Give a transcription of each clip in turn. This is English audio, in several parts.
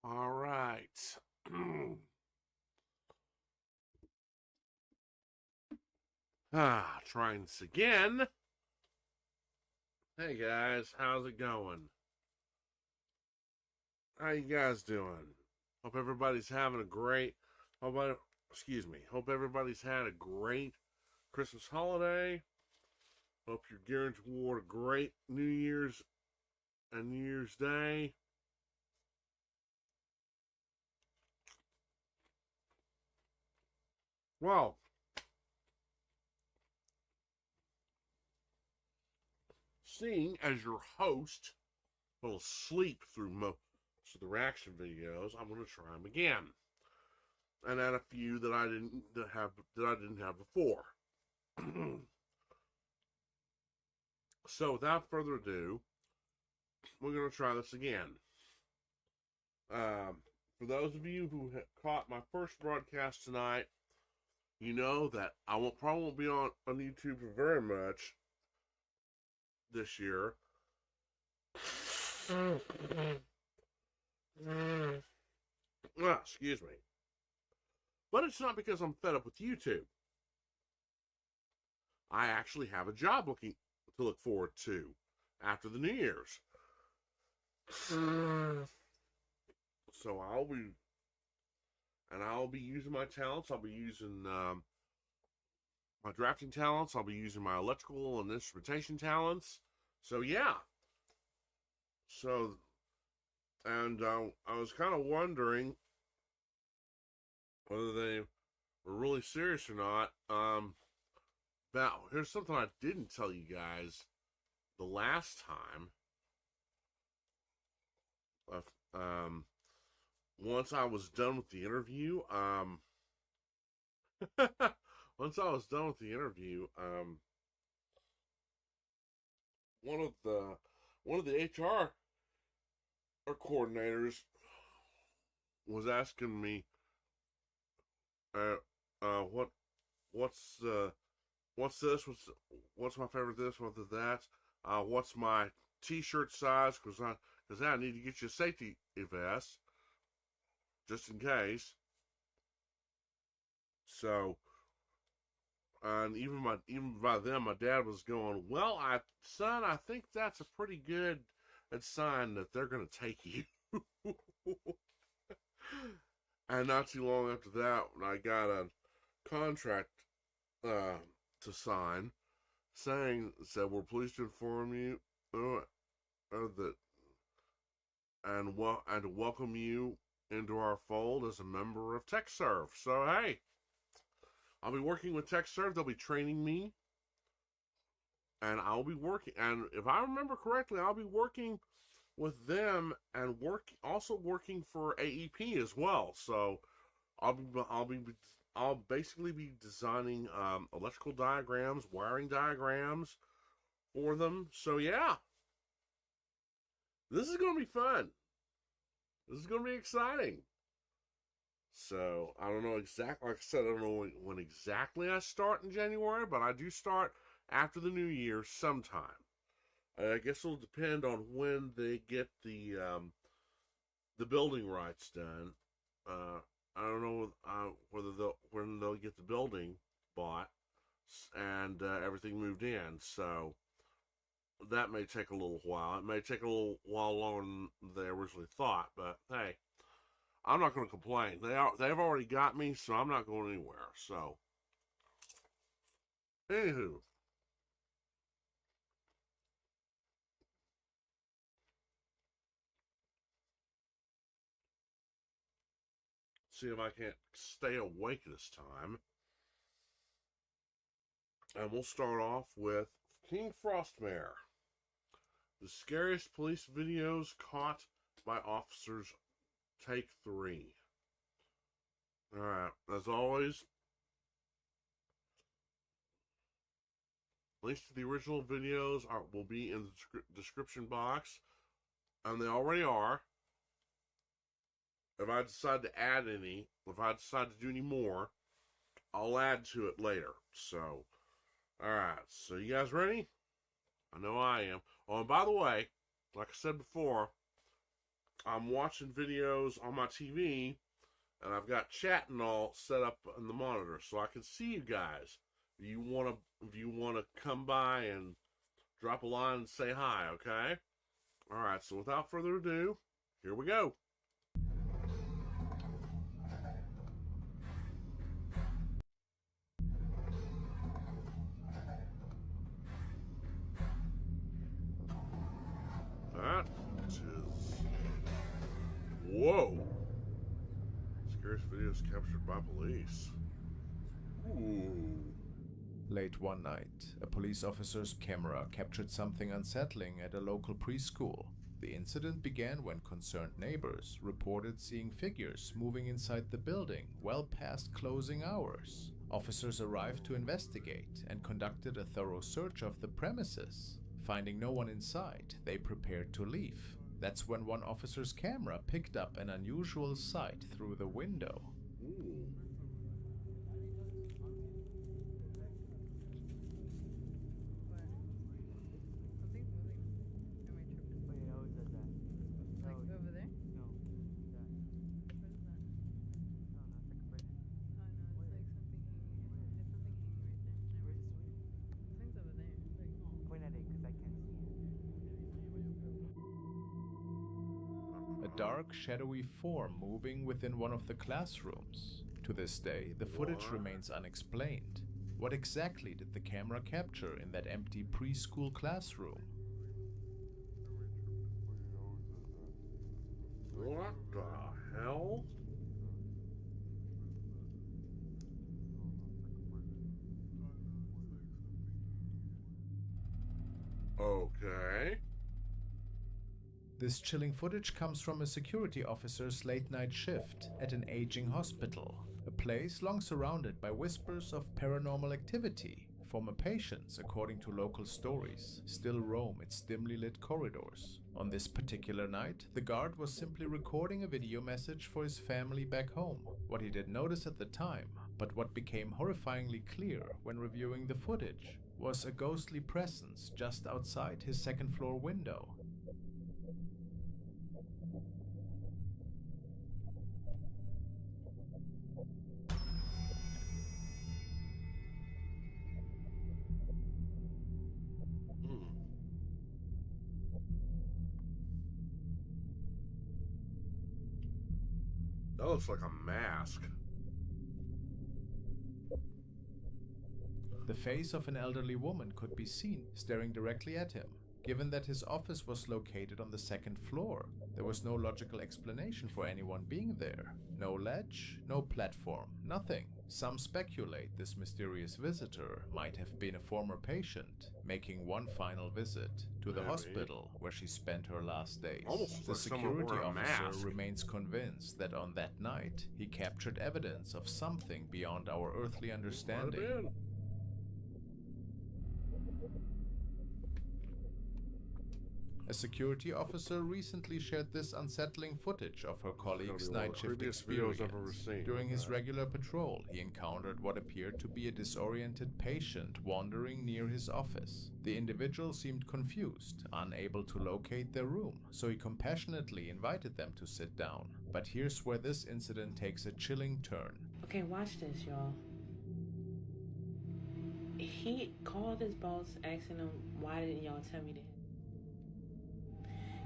All right. Trying this again. Hey guys, how's it going? How you guys doing? Hope everybody's having a great. Hope everybody's had a great Christmas holiday. Hope you're gearing toward a great New Year's and New Year's Day. Well, seeing as your host will sleep through most of the reaction videos, I'm going to try them again and add a few that I didn't have before. So without further ado, we're going to try this again. For those of you who caught my first broadcast tonight, you know that probably won't be on YouTube for very much this year. Excuse me. But it's not because I'm fed up with YouTube. I actually have a job to look forward to after the New Year's. So I'll be using my talents. I'll be using my drafting talents. I'll be using my electrical and instrumentation talents. So yeah. And I was kind of wondering whether they were really serious or not. Here's something I didn't tell you guys the last time. Once I was done with the interview, once I was done with the interview, one of the HR coordinators was asking me, what's this? What's my favorite this? What's that? What's my T-shirt size? Because I need to get you a safety vest just in case. So, and even by then, my dad was going, "Well, son, I think that's a pretty good sign that they're going to take you." And not too long after that, when I got a contract to sign, said we're pleased to inform you that and to welcome you into our fold as a member of TechServe. So hey, I'll be working with TechServe. They'll be training me, and I'll be working. And if I remember correctly, I'll be working with them and also working for AEP as well. So I'll basically be designing electrical diagrams, wiring diagrams for them. So yeah, this is going to be fun. This is going to be exciting. So I don't know exactly. Like I said, I don't know when exactly I start in January, but I do start after the New Year sometime. I guess it'll depend on when they get the building rights done. I don't know when they'll get the building bought and everything moved in. So that may take a little while. It may take a little while longer than they originally thought. But hey, I'm not going to complain. They've already got me, so I'm not going anywhere. So anywho. See if I can't stay awake this time. And we'll start off with King Frostmare. The scariest police videos caught by officers, take 3. Alright, as always, links to the original videos will be in the description box, and they already are. If I decide to add any, if I decide to do any more, I'll add to it later. So, alright, so you guys ready? I know I am. Oh, and by the way, like I said before, I'm watching videos on my TV, and I've got chat and all set up on the monitor, so I can see you guys. If you wanna come by and drop a line and say hi, okay? All right. So without further ado, here we go. That is... Whoa! Scariest videos captured by police. Ooh. Late one night, a police officer's camera captured something unsettling at a local preschool. The incident began when concerned neighbors reported seeing figures moving inside the building well past closing hours. Officers arrived to investigate and conducted a thorough search of the premises. Finding no one inside, they prepared to leave. That's when one officer's camera picked up an unusual sight through the window. Ooh. A dark, shadowy form moving within one of the classrooms. To this day, the footage remains unexplained. What exactly did the camera capture in that empty preschool classroom? What the hell? Okay. This chilling footage comes from a security officer's late-night shift at an aging hospital, a place long surrounded by whispers of paranormal activity. Former patients, according to local stories, still roam its dimly lit corridors. On this particular night, the guard was simply recording a video message for his family back home. What he did notice at the time, but what became horrifyingly clear when reviewing the footage, was a ghostly presence just outside his second-floor window. That looks like a mask. The face of an elderly woman could be seen staring directly at him. Given that his office was located on the second floor, there was no logical explanation for anyone being there. No ledge, no platform, nothing. Some speculate this mysterious visitor might have been a former patient, making one final visit to the hospital where she spent her last days. The security officer remains convinced that on that night, he captured evidence of something beyond our earthly understanding. A security officer recently shared this unsettling footage of her colleague's night shift experience. During his regular patrol, he encountered what appeared to be a disoriented patient wandering near his office. The individual seemed confused, unable to locate their room, so he compassionately invited them to sit down. But here's where this incident takes a chilling turn. Okay, watch this, y'all. He called his boss asking him, why didn't y'all tell me that?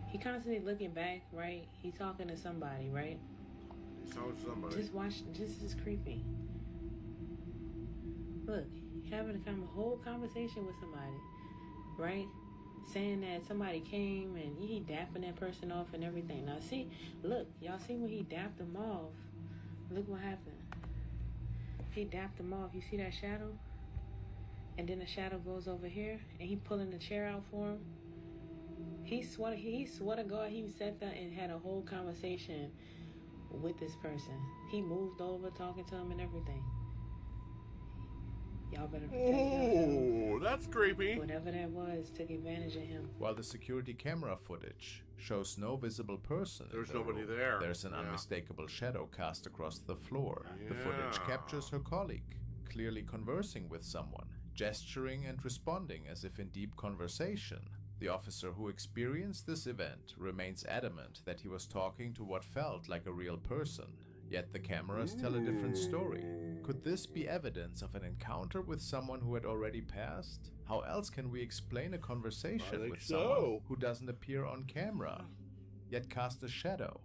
He constantly looking back, right? He talking to somebody, right? He's talking to somebody. Just watch. This is creepy. Look, having a whole conversation with somebody, right? Saying that somebody came and he dapping that person off and everything. Now see, look, y'all see when he dapped them off? Look what happened. He dapped them off. You see that shadow? And then the shadow goes over here and he pulling the chair out for him. He swore to God he sat there and had a whole conversation with this person. He moved over, talking to him and everything. Y'all better protect him. Oh, that's creepy. Whatever that was took advantage of him. While the security camera footage shows no visible person, there's nobody there. There's an unmistakable shadow cast across the floor. The footage captures her colleague, clearly conversing with someone, gesturing and responding as if in deep conversation. The officer who experienced this event remains adamant that he was talking to what felt like a real person, yet the cameras tell a different story. Could this be evidence of an encounter with someone who had already passed? How else can we explain a conversation with someone who doesn't appear on camera, yet cast a shadow?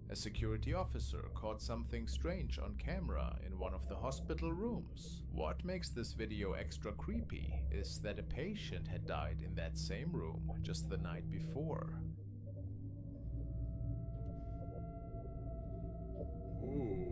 A security officer caught something strange on camera in one of the hospital rooms. What makes this video extra creepy is that a patient had died in that same room just the night before. Ooh.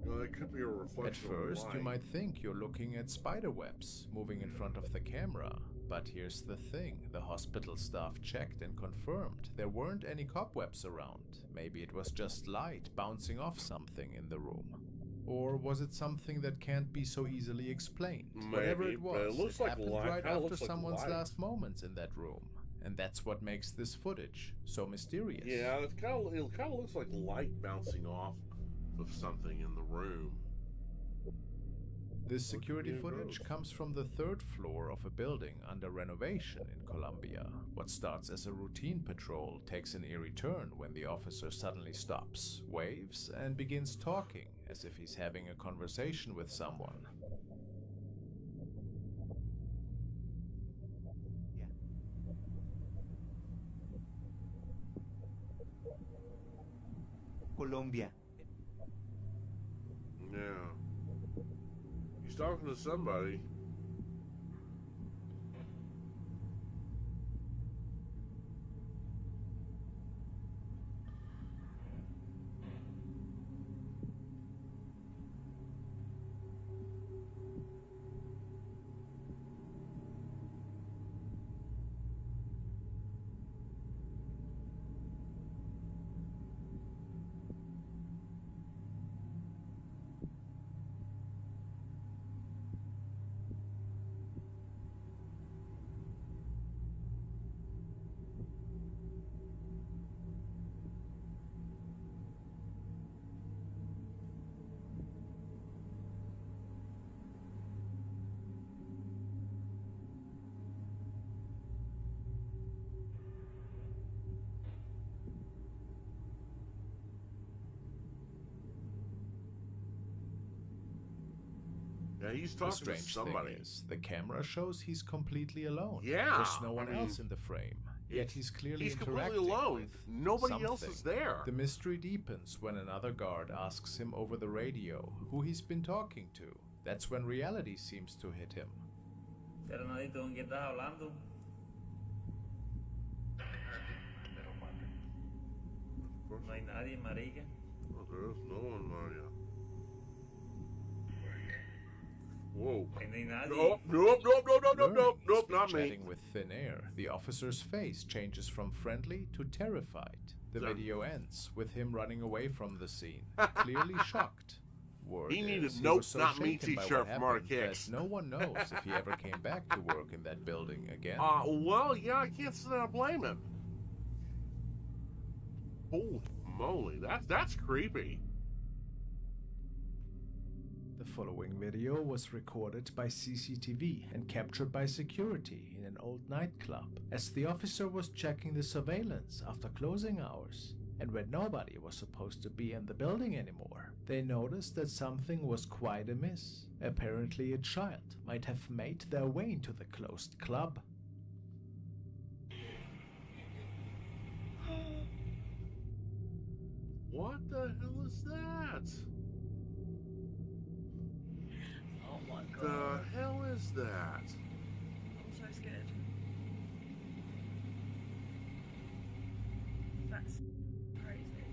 Well, it could be a reflection. At first, you might think you're looking at spider webs moving in front of the camera. But here's the thing, the hospital staff checked and confirmed there weren't any cobwebs around. Maybe it was just light bouncing off something in the room. Or was it something that can't be so easily explained? Maybe, whatever it was, it happened right after someone's last moments in that room. And that's what makes this footage so mysterious. Yeah, it kind of looks like light bouncing off of something in the room. This security footage comes from the 3rd floor of a building under renovation in Colombia. What starts as a routine patrol takes an eerie turn when the officer suddenly stops, waves, and begins talking as if he's having a conversation with someone. Colombia. Yeah. He's talking to somebody. Yeah, he's talking the strange to somebody. Thing is, the camera shows he's completely alone. Yeah, there's no one else in the frame. Yet he's clearly completely alone. Nobody else is there. The mystery deepens when another guard asks him over the radio who he's been talking to. That's when reality seems to hit him. Carnalito, ¿con quién estás hablando? No hay nadie, marica. Oh, there's no one, Maria. Whoa. Nope, not me. Chatting with thin air, the officer's face changes from friendly to terrified. The video ends with him running away from the scene, clearly shocked. Word he needed is, Nope, so not me shaken by t-shirt what from Arctic happened X. that no one knows if he ever came back to work in that building again. Well, yeah, I can't sit down and blame him. Holy moly, that's creepy. The following video was recorded by CCTV and captured by security in an old nightclub as the officer was checking the surveillance after closing hours. And when nobody was supposed to be in the building anymore, they noticed that something was quite amiss. Apparently a child might have made their way into the closed club. What the hell is that? Oh my god. The hell is that? I'm so scared. That's crazy.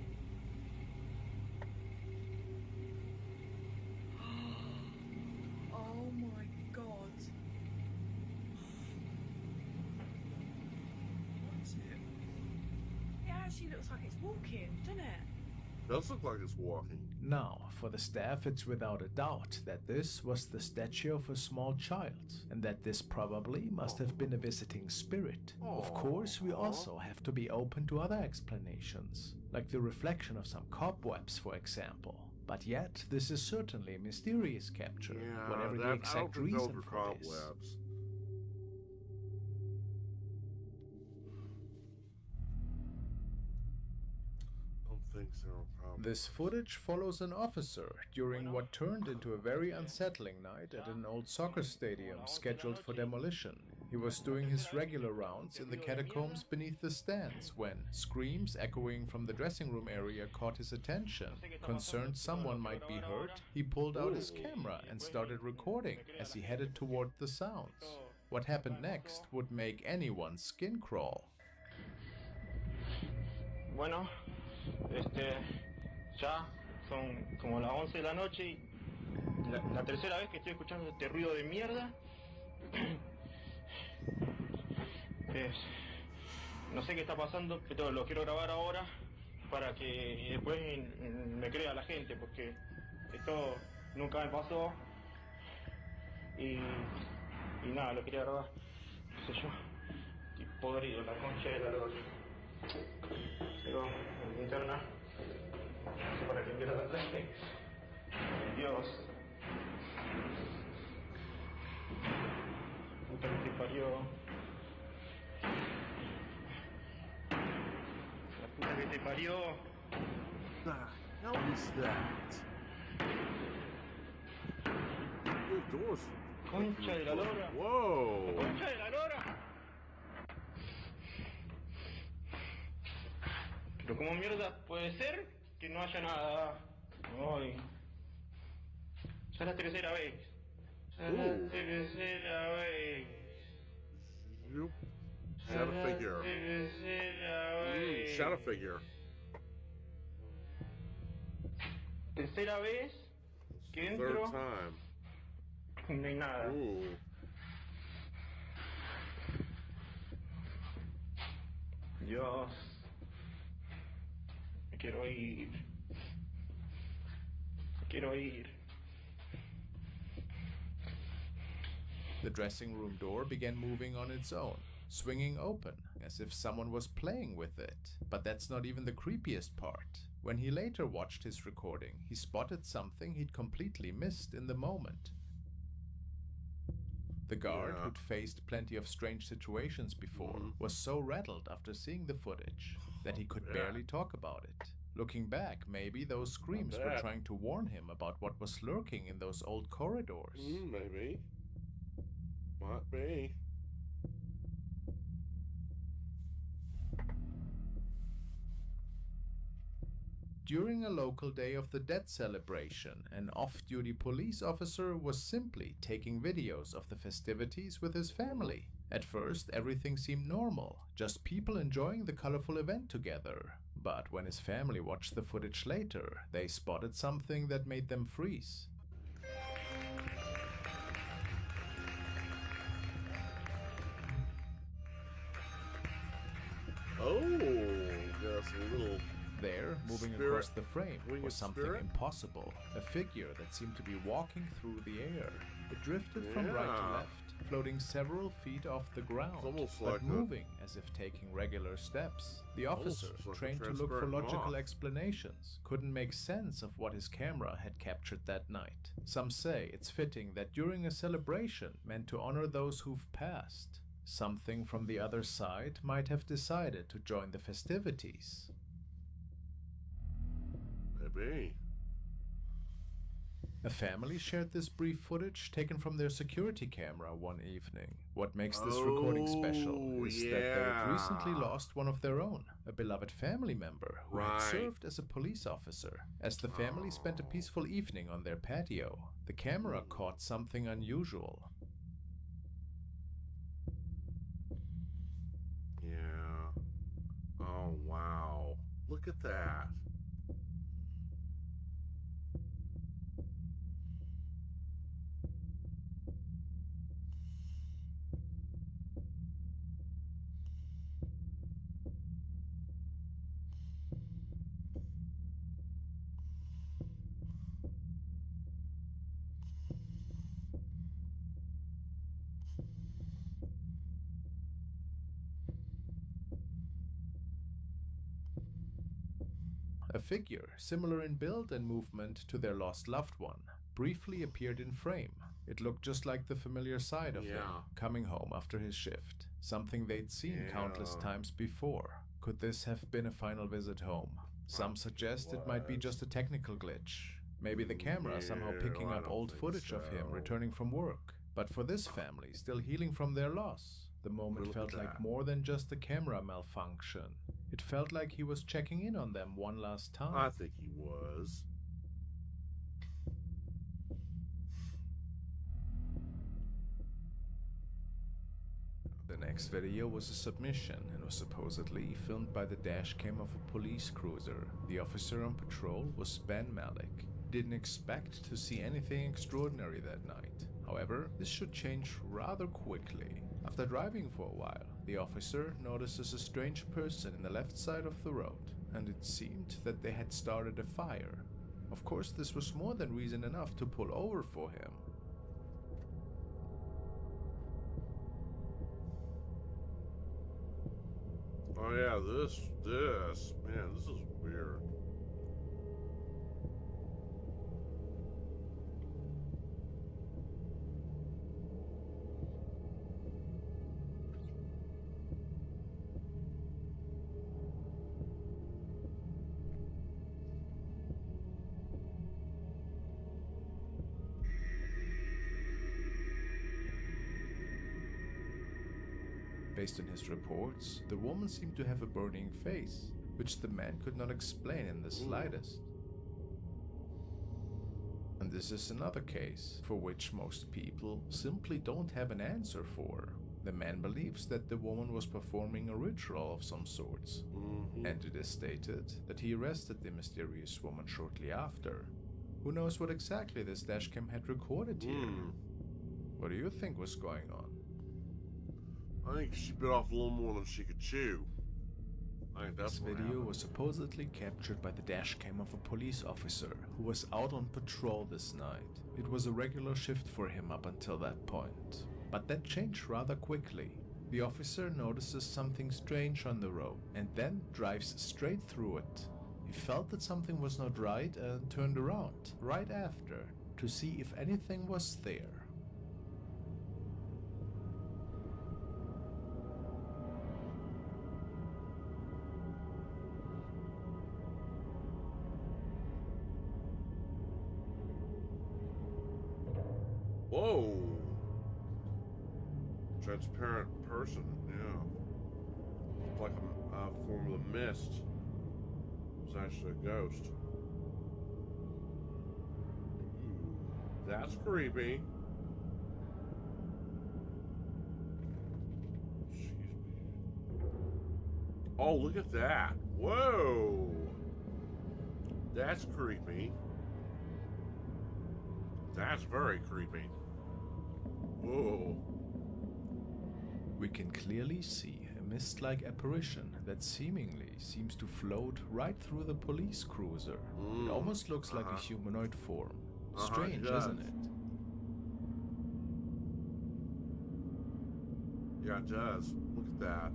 Oh my god. What's it? It actually looks like it's walking, doesn't it? Does look like it's walking. Now, for the staff, it's without a doubt that this was the statue of a small child, and that this probably must have been a visiting spirit. Of course, we also have to be open to other explanations, like the reflection of some cobwebs, for example. But yet, this is certainly a mysterious capture, Yeah, whatever the I don't exact think those reason were for this. cobwebs. Think so, probably. This footage follows an officer during what turned into a very unsettling night at an old soccer stadium scheduled for demolition. He was doing his regular rounds in the catacombs beneath the stands when screams echoing from the dressing room area caught his attention. Concerned someone might be hurt, he pulled out his camera and started recording as he headed toward the sounds. What happened next would make anyone's skin crawl. Bueno, ya son como las 11 de la noche y la tercera vez que estoy escuchando este ruido de mierda. No sé qué está pasando, pero lo quiero grabar ahora para que después me crea la gente, porque esto nunca me pasó y nada, lo quería grabar, qué sé yo, y podrido, la concha de la lora. Pero en linterna, no sé para qué quiero la clase. Dios. Puta que te parió. La puta que te parió. The hell is that? The doors. Concha de la lora. Whoa. Concha de la lora. Pero ¿cómo mierda puede ser que no haya nada? Ay. Ya es la tercera vez. Ya es la tercera vez. Yep. Shadow figure. Shadow figure. Tercera vez que Third entro time. y no hay nada. Ooh. Dios. Me quiero ir. Me quiero ir. The dressing room door began moving on its own, swinging open, as if someone was playing with it. But that's not even the creepiest part. When he later watched his recording, he spotted something he'd completely missed in the moment. The guard, who'd faced plenty of strange situations before, was so rattled after seeing the footage that he could barely talk about it. Looking back, maybe those screams were trying to warn him about what was lurking in those old corridors. Maybe. Might be. During a local Day of the Dead celebration, an off-duty police officer was simply taking videos of the festivities with his family. At first, everything seemed normal, just people enjoying the colorful event together. But when his family watched the footage later, they spotted something that made them freeze. Oh, there's a little. There, moving Spirit. across the frame, Winged was something spirit? impossible. A figure that seemed to be walking through the air. It drifted from right to Yeah. left, floating several feet off the ground, It's almost but like a- moving as if taking regular steps. The officer, Almost like a trained to look for transparent logical moth. explanations, couldn't make sense of what his camera had captured that night. Some say it's fitting that during a celebration meant to honor those who've passed, something from the other side might have decided to join the festivities. Maybe. A family shared this brief footage taken from their security camera one evening. What makes this recording special is that they had recently lost one of their own, a beloved family member who had served as a police officer. As the family spent a peaceful evening on their patio, the camera caught something unusual. Yeah. Oh, wow. Look at that. A figure, similar in build and movement to their lost loved one, briefly appeared in frame. It looked just like the familiar side of him, coming home after his shift, something they'd seen countless times before. Could this have been a final visit home? Some suggest it might be just a technical glitch. Maybe the camera somehow picking up old footage of him returning from work. But for this family, still healing from their loss, the moment felt like more than just a camera malfunction. It felt like he was checking in on them one last time. I think he was. The next video was a submission and was supposedly filmed by the dashcam of a police cruiser. The officer on patrol was Ben Malik. Didn't expect to see anything extraordinary that night. However, this should change rather quickly. After driving for a while, the officer notices a strange person in the left side of the road, and it seemed that they had started a fire. Of course, this was more than reason enough to pull over for him. Oh yeah, this, man, this is weird. Based on his reports, the woman seemed to have a burning face, which the man could not explain in the slightest. And this is another case for which most people simply don't have an answer for. The man believes that the woman was performing a ritual of some sorts, and it is stated that he arrested the mysterious woman shortly after. Who knows what exactly this dashcam had recorded here? What do you think was going on? I think she bit off a little more than she could chew. I think that's this what video happened. was supposedly captured by the dashcam of a police officer who was out on patrol this night. It was a regular shift for him up until that point. But that changed rather quickly. The officer notices something strange on the road and then drives straight through it. He felt that something was not right and turned around right after to see if anything was there. Whoa! Transparent person, yeah. Looked like a form of the mist. It was actually a ghost. Ooh, that's creepy. Excuse me. Oh, look at that. Whoa! That's creepy. That's very creepy. Whoa. We can clearly see a mist-like apparition that seemingly seems to float right through the police cruiser. It almost looks like a humanoid form. Strange, isn't it? Yeah, it does. Look at that.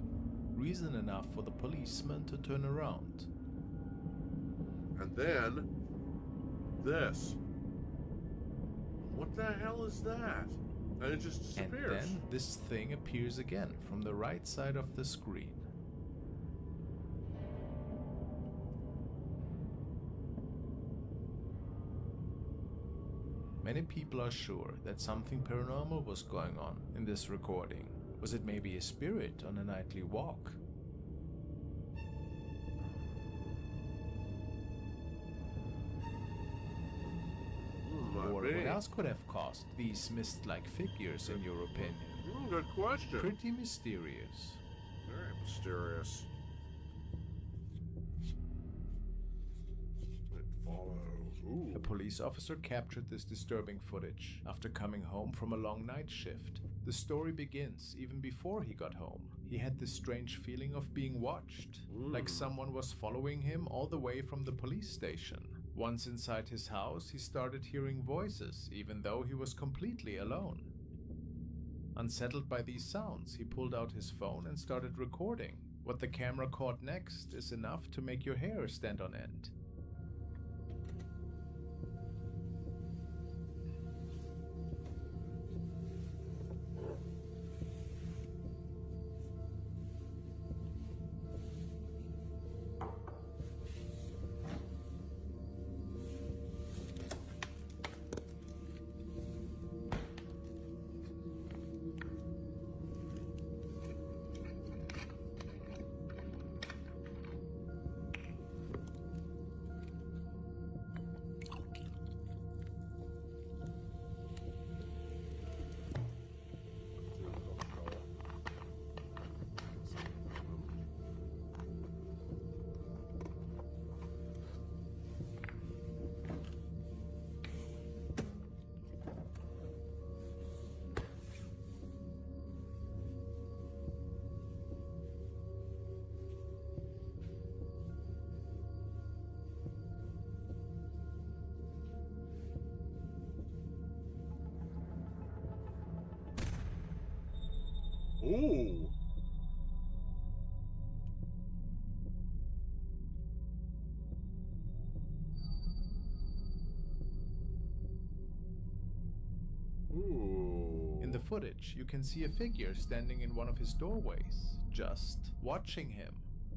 Reason enough for the policeman to turn around. And then, this. What the hell is that? And it just disappears. And then this thing appears again from the right side of the screen. Many people are sure that something paranormal was going on in this recording. Was it maybe a spirit on a nightly walk? Or what else could have caused these mist-like figures, in your opinion? Good question. Pretty mysterious. Very mysterious. It follows. Ooh. A police officer captured this disturbing footage after coming home from a long night shift. The story begins even before he got home. He had this strange feeling of being watched, like someone was following him all the way from the police station. Once inside his house, he started hearing voices, even though he was completely alone. Unsettled by these sounds, he pulled out his phone and started recording. What the camera caught next is enough to make your hair stand on end. footage, you can see a figure standing in one of his doorways, just watching him.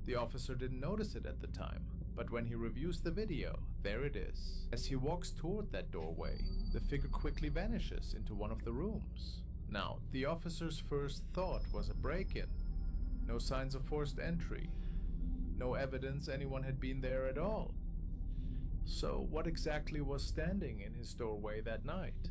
The officer didn't notice it at the time, but when he reviews the video, there it is. As he walks toward that doorway, the figure quickly vanishes into one of the rooms. Now, the officer's first thought was a break-in. No signs of forced entry. No evidence anyone had been there at all. So, what exactly was standing in his doorway that night?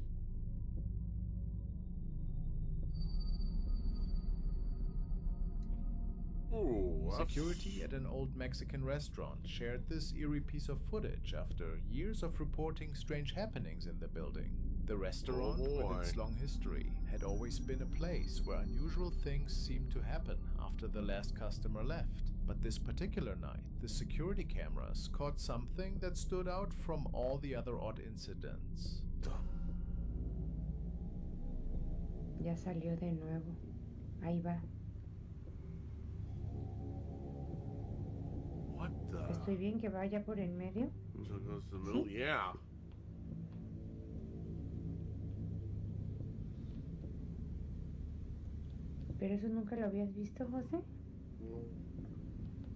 Ooh, Security at an old Mexican restaurant shared this eerie piece of footage after years of reporting strange happenings in the building. The restaurant, with its long history, had always been a place where unusual things seemed to happen after the last customer left. But this particular night, the security cameras caught something that stood out from all the other odd incidents. Ya salió de nuevo. Ahí va. What the? ¿Estoy bien que vaya por en medio? So it goes to the middle? Yeah. ¿Pero eso nunca lo habías visto, José?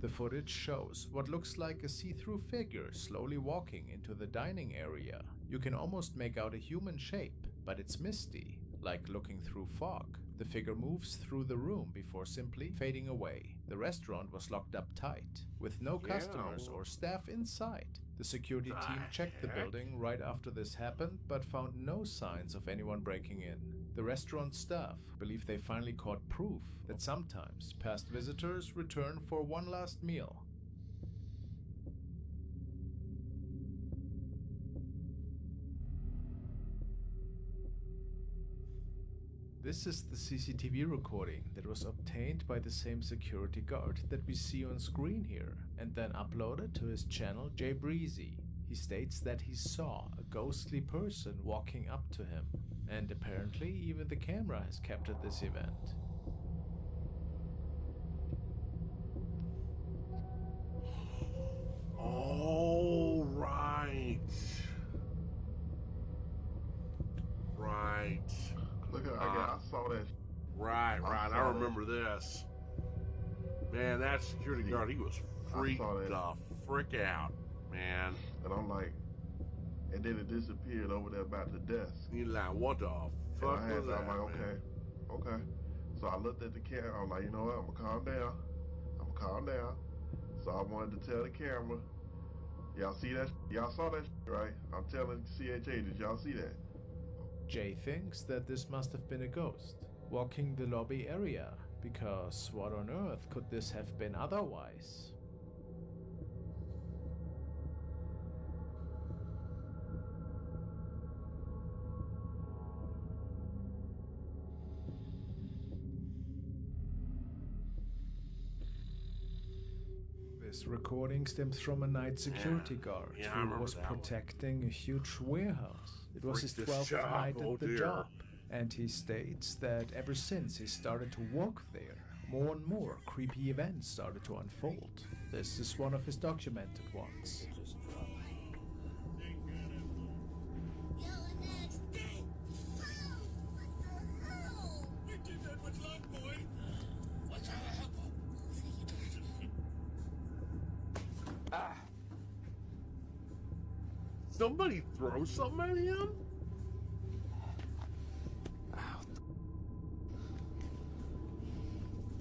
The footage shows what looks like a see-through figure slowly walking into the dining area. You can almost make out a human shape, but it's misty, like looking through fog. The figure moves through the room before simply fading away. The restaurant was locked up tight, with no customers or staff inside. The security team checked the building right after this happened, but found no signs of anyone breaking in. The restaurant staff believe they finally caught proof that sometimes past visitors return for one last meal. This is the CCTV recording that was obtained by the same security guard that we see on screen here, and then uploaded to his channel Jay Breezy. He states that he saw a ghostly person walking up to him, and apparently even the camera has captured this event. Oh, right. Right. Look at I saw that. Right, right. I saw remember this. Man, that security guard, he was freaked the frick out, man. And I'm like, and then it disappeared over there by the desk. He's like, what the fuck And was that, I'm like, man? okay. So I looked at the camera. I'm like, you know what? I'm gonna calm down. So I wanted to tell the camera, y'all see that? Y'all saw that, right? I'm telling CHA, did y'all see that? Jay thinks that this must have been a ghost, walking the lobby area, because what on earth could this have been otherwise? This recording stems from a night security guard who was protecting a huge warehouse. It was his 12th night at the job, and he states that ever since he started to work there, more and more creepy events started to unfold. This is one of his documented ones. Somebody throw something at him?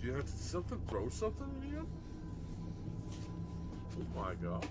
Do you have to throw something at him? Oh my gosh.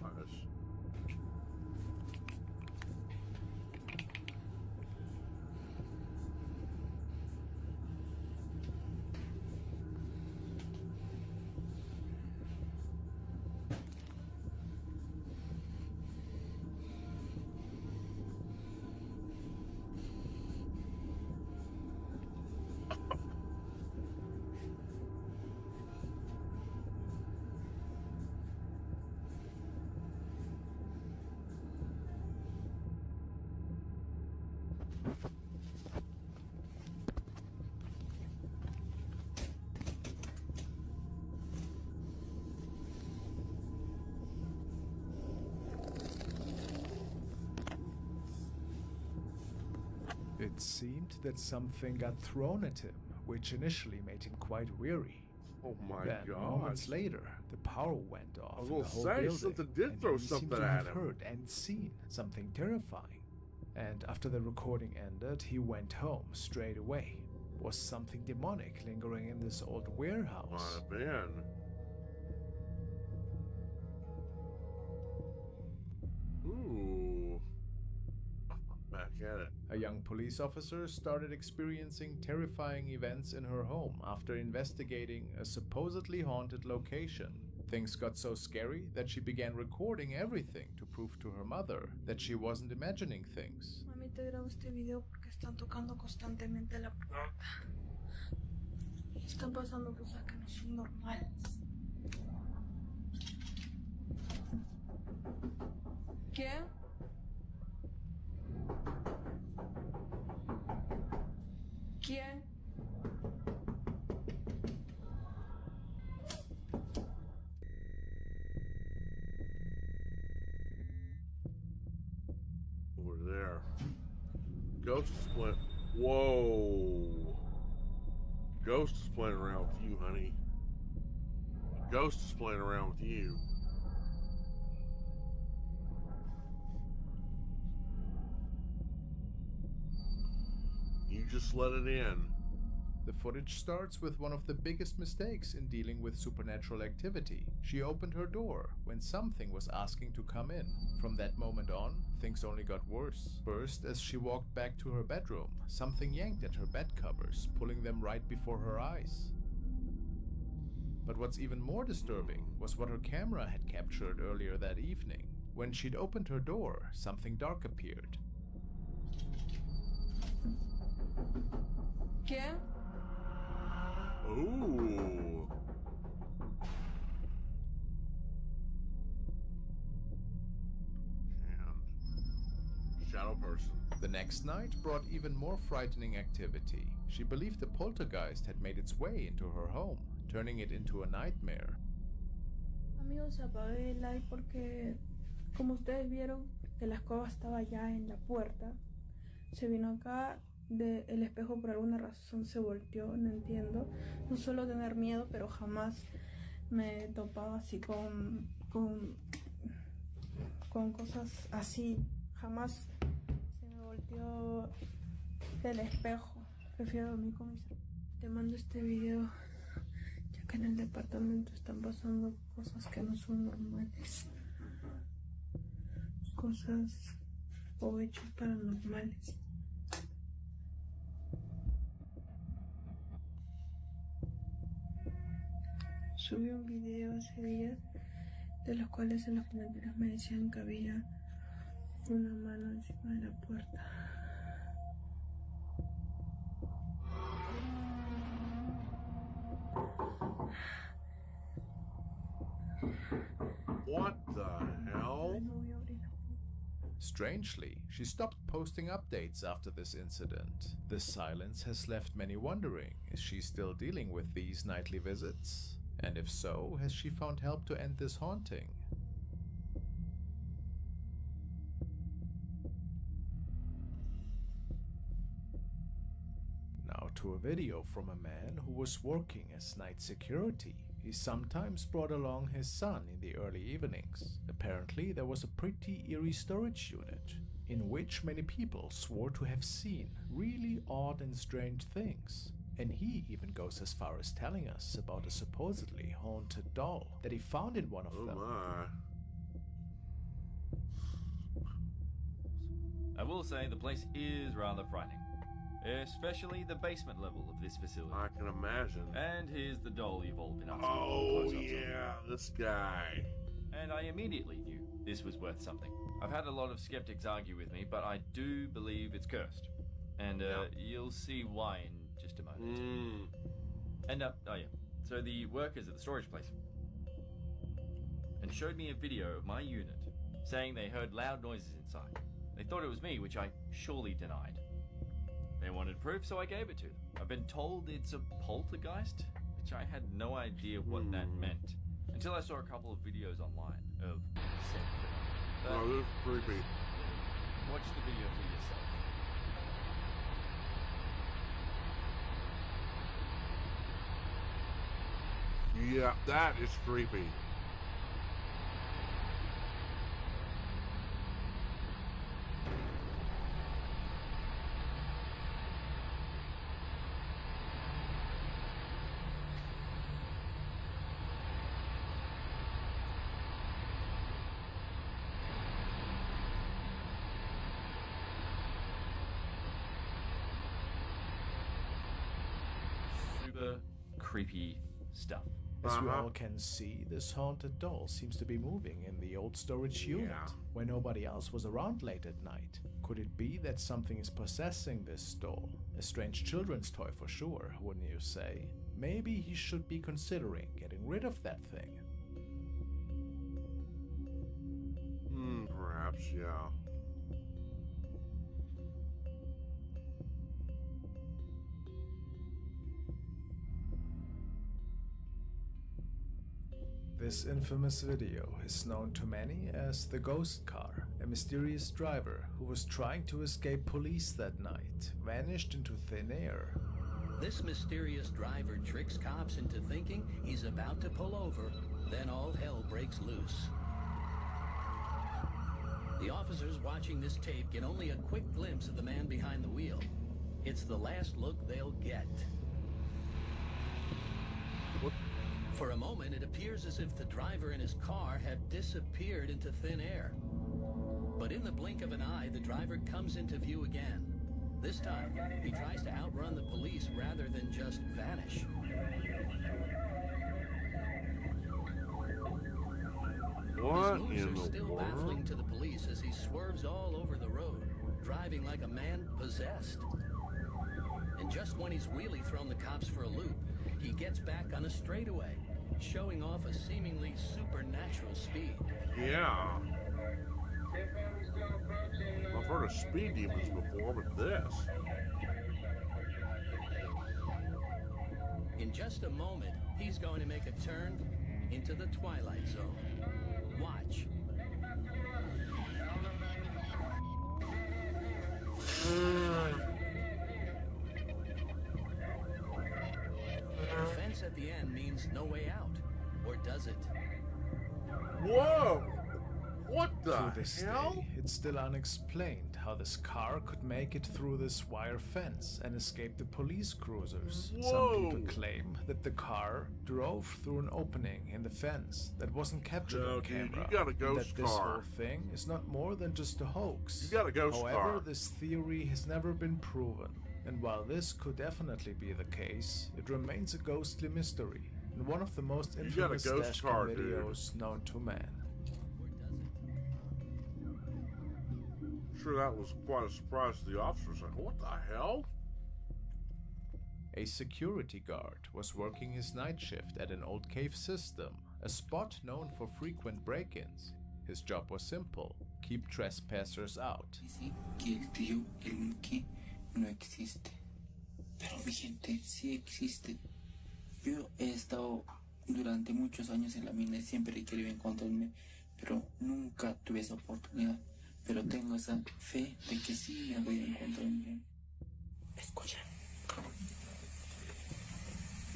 It seemed that something got thrown at him, which initially made him quite weary. Oh my Then, god. moments later, the power went off I was in the gonna whole say, building, something did and throw he something seemed to at have him. heard and seen something terrifying. And after the recording ended, he went home straight away. Was something demonic lingering in this old Might warehouse? have been. Ooh. Back at it. A young police officer started experiencing terrifying events in her home after investigating a supposedly haunted location. Things got so scary that she began recording everything to prove to her mother that she wasn't imagining things. Mami, te grabo este video porque están tocando constantemente la puerta. Están pasando cosas que no son normales. ¿Quién? ¿Quién? Over there. Ghost is playing. Whoa. Ghost is playing around with you, honey. Ghost is playing around with you. You just let it in. The footage starts with one of the biggest mistakes in dealing with supernatural activity. She opened her door when something was asking to come in. From that moment on, things only got worse. First, as she walked back to her bedroom, something yanked at her bed covers, pulling them right before her eyes. But what's even more disturbing was what her camera had captured earlier that evening. When she'd opened her door, something dark appeared. ¿Quién? Ooh. And shadow person. The next night brought even more frightening activity. She believed the poltergeist had made its way into her home, turning it into a nightmare. Amigos, apagué el live porque, como ustedes vieron, que la escoba estaba ya en la puerta. Se vino acá, el espejo por alguna razón se volteó, no entiendo. No suelo tener miedo, pero jamás me he topado así con cosas así. Jamás se me volteó el espejo. Prefiero dormir con mis hermanos. Te mando este video, ya que en el departamento están pasando cosas que no son normales. Cosas o hechos paranormales. Subí un video hace días, de los cuales en los comentarios me decían que había una mano encima de la puerta. What the hell? No voy a abrir la puerta. Strangely, she stopped posting updates after this incident. The silence has left many wondering, is she still dealing with these nightly visits? And if so, has she found help to end this haunting? Now to a video from a man who was working as night security. He sometimes brought along his son in the early evenings. Apparently there was a pretty eerie storage unit, in which many people swore to have seen really odd and strange things. And he even goes as far as telling us about a supposedly haunted doll that he found in one of Oh them. my. I will say the place is rather frightening, especially the basement level of this facility. I can imagine. And here's the doll you've all been asking Oh for close-ups of. yeah, this guy. And I immediately knew this was worth something. I've had a lot of skeptics argue with me, but I do believe it's cursed. And you'll see why in just a moment. And oh yeah, so the workers at the storage place and showed me a video of my unit saying they heard loud noises inside. They thought it was me, which I surely denied. They wanted proof, so I gave it to them. I've been told it's a poltergeist, which I had no idea what that meant until I saw a couple of videos online of said Oh, film. this is creepy. Watch the video for yourself. Yeah, that is creepy. Super creepy stuff. As we all can see, this haunted doll seems to be moving in the old storage unit, where nobody else was around late at night. Could it be that something is possessing this doll? A strange children's toy for sure, wouldn't you say? Maybe he should be considering getting rid of that thing. Perhaps, yeah. This infamous video is known to many as the ghost car. A mysterious driver who was trying to escape police that night vanished into thin air. This mysterious driver tricks cops into thinking he's about to pull over, then all hell breaks loose. The officers watching this tape get only a quick glimpse of the man behind the wheel. It's the last look they'll get. For a moment, it appears as if the driver and his car have disappeared into thin air. But in the blink of an eye, the driver comes into view again. This time, he tries to outrun the police rather than just vanish. What His in moves are the still baffling world? to the police as he swerves all over the road, driving like a man possessed. And just when he's really thrown the cops for a loop, he gets back on a straightaway, showing off a seemingly supernatural speed. Yeah. I've heard of speed demons before, but this. In just a moment, he's going to make a turn into the Twilight Zone. Watch. The fence at the end means no way out, or does it? Whoa! What the To this hell? day, it's still unexplained how this car could make it through this wire fence and escape the police cruisers. Some Whoa. people claim that the car drove through an opening in the fence that wasn't captured No, on dude, camera. you got a and ghost that this car. whole thing is not more than just a hoax. You got a ghost However, car. this theory has never been proven. And while this could definitely be the case, it remains a ghostly mystery and one of the most You got a infamous ghost dashcam car, dude. videos known to man. Sure, that was quite a surprise to the officers. Like, what the hell? A security guard was working his night shift at an old cave system, a spot known for frequent break-ins. His job was simple: keep trespassers out. Que el tío, el Mickey, no existe. Pero mi gente, sí existe. Yo he estado durante muchos años en la mina y siempre he querido encontrarme, pero nunca tuve esa oportunidad. Pero tengo esa fe de que sí me voy a encontrar bien. Escucha.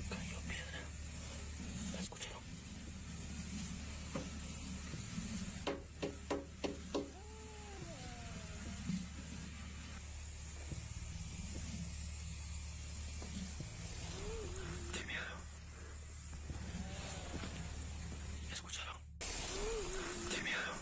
Cayó piedra. ¿La escucharon? Qué miedo. ¿Escucharon? Qué miedo.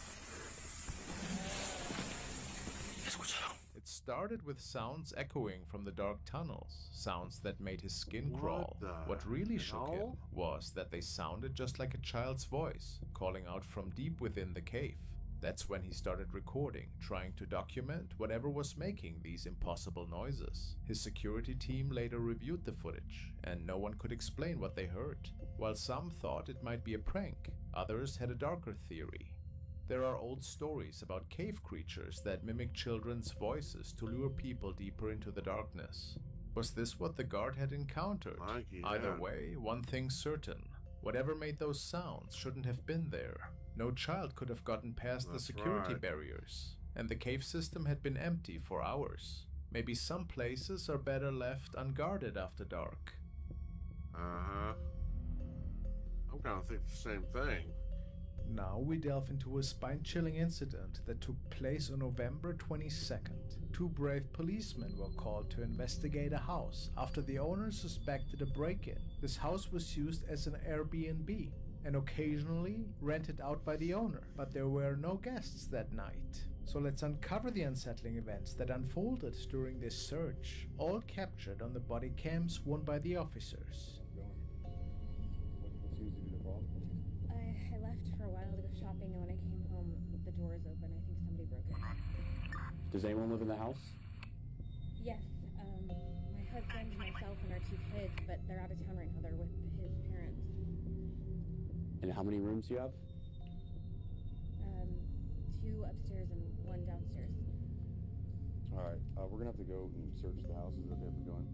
¿Escucharon? It started with sounds echoing from the dark tunnels, sounds that made his skin crawl. What really shook him was that they sounded just like a child's voice, calling out from deep within the cave. That's when he started recording, trying to document whatever was making these impossible noises. His security team later reviewed the footage, and no one could explain what they heard. While some thought it might be a prank, others had a darker theory. There are old stories about cave creatures that mimic children's voices to lure people deeper into the darkness. Was this what the guard had encountered? Either way, one thing's certain. Whatever made those sounds shouldn't have been there. No child could have gotten past the security barriers, and the cave system had been empty for hours. Maybe some places are better left unguarded after dark. kind of think the same thing. Now we delve into a spine-chilling incident that took place on November 22nd. Two brave policemen were called to investigate a house after the owner suspected a break-in. This house was used as an Airbnb and occasionally rented out by the owner, but there were no guests that night. So let's uncover the unsettling events that unfolded during this search, all captured on the body cams worn by the officers. What seems to be the problem? I left for a while to go shopping, and when I came home, the door was open. I think somebody broke it. Does anyone live in the house? Yes, my husband, myself, and our two kids, but they're out of town right now. They're with his parents. And how many rooms do you have? Two upstairs and one downstairs. Alright, we're gonna have to go and search the house. Is it okay if we go in?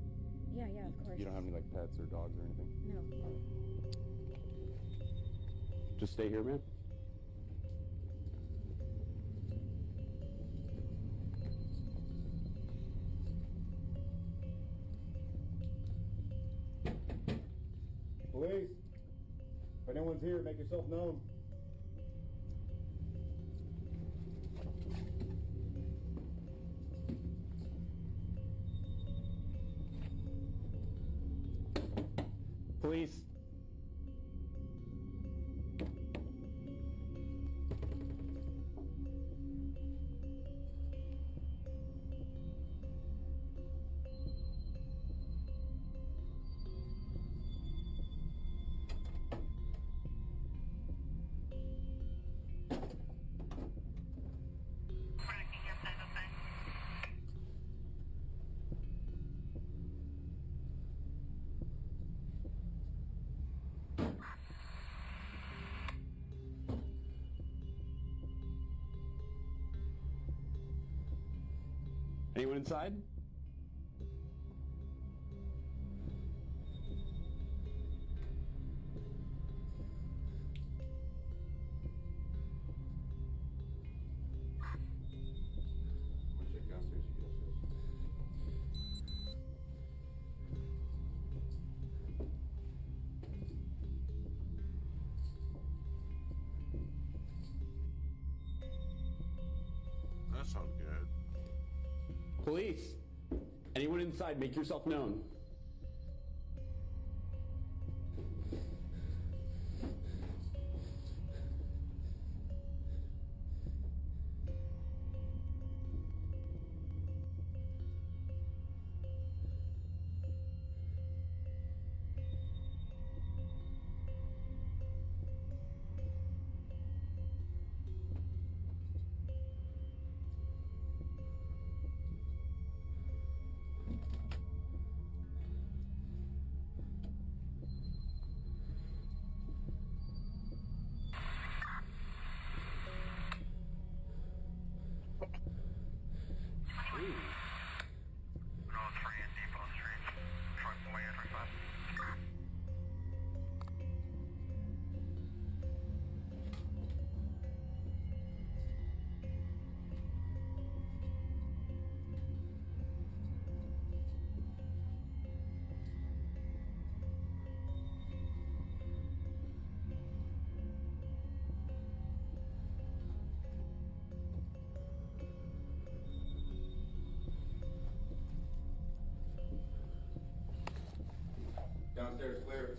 Yeah, of course. You don't have any, like, pets or dogs or anything? No. Just stay here, man. Police! If anyone's here, make yourself known. Police! Anyone inside? That sounds good. Police! Anyone inside, make yourself known. Downstairs clear.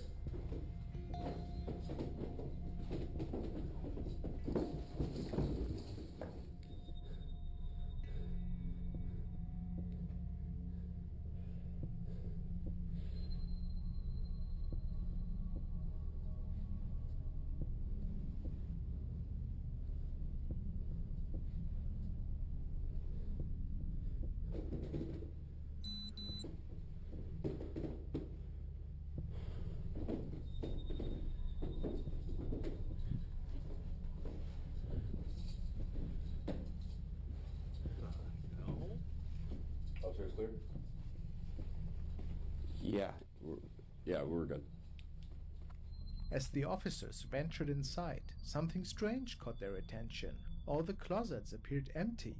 Upstairs clear? Yeah, we're good. As the officers ventured inside, something strange caught their attention. All the closets appeared empty.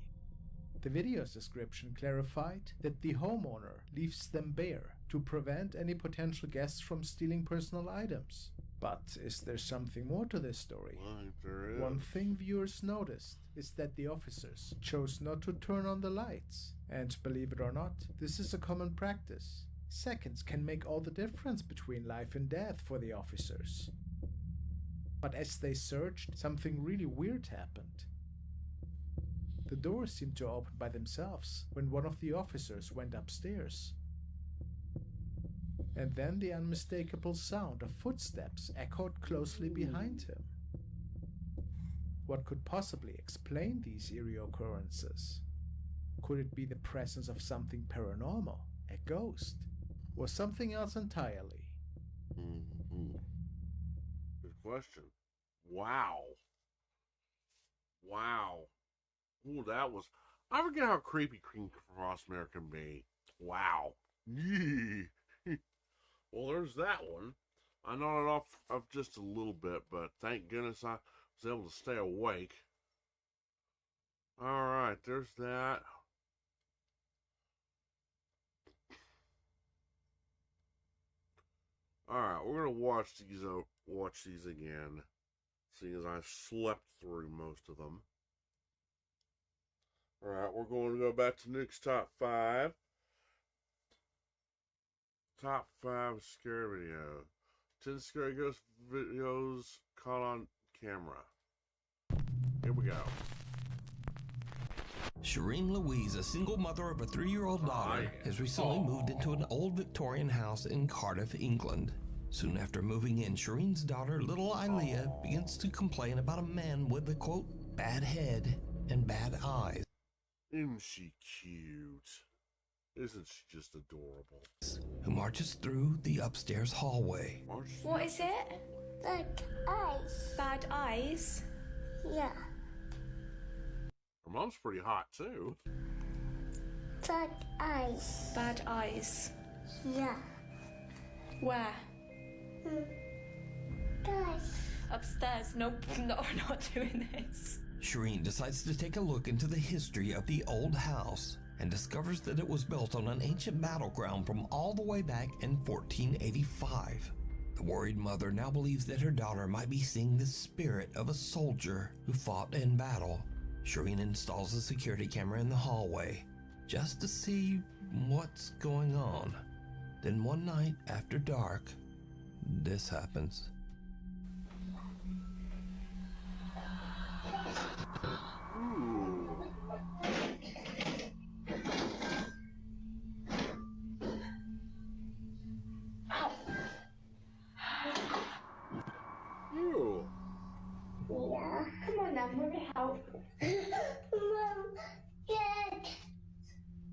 The video's description clarified that the homeowner leaves them bare to prevent any potential guests from stealing personal items. But is there something more to this story? There is. One thing viewers noticed is that the officers chose not to turn on the lights. And believe it or not, this is a common practice. Seconds can make all the difference between life and death for the officers. But as they searched, something really weird happened. The doors seemed to open by themselves when one of the officers went upstairs. And then the unmistakable sound of footsteps echoed closely behind him. What could possibly explain these eerie occurrences? Could it be the presence of something paranormal, a ghost, or something else entirely? Mm-hmm. Good question. Wow. Ooh, that was... I forget how creepy King Crossmare can be. Wow. Yee. Well, there's that one. I know it off of just a little bit, but thank goodness I was able to stay awake. Alright, there's that. Alright, we're gonna watch these again, seeing as I slept through most of them. Alright, we're going to go back to Nuke's top 5. Top 5 scary video. 10 scary ghost videos caught on camera. Here we go. Shireen Louise, a single mother of a 3-year-old daughter, has recently moved into an old Victorian house in Cardiff, England. Soon after moving in, Shireen's daughter, little Ilea, begins to complain about a man with a, quote, bad head and bad eyes. Isn't she cute? Isn't she just adorable? Who marches through the upstairs hallway. What is it? Bad eyes. Bad eyes? Yeah. Her mom's pretty hot, too. Bad eyes. Bad eyes? Yeah. Where? Guys. Upstairs. Nope, no, we're not doing this. Shireen decides to take a look into the history of the old house and discovers that it was built on an ancient battleground from all the way back in 1485. The worried mother now believes that her daughter might be seeing the spirit of a soldier who fought in battle. Shireen installs a security camera in the hallway just to see what's going on. Then one night after dark, this happens. Yeah. Come on then, we'll help. Mom, Jack.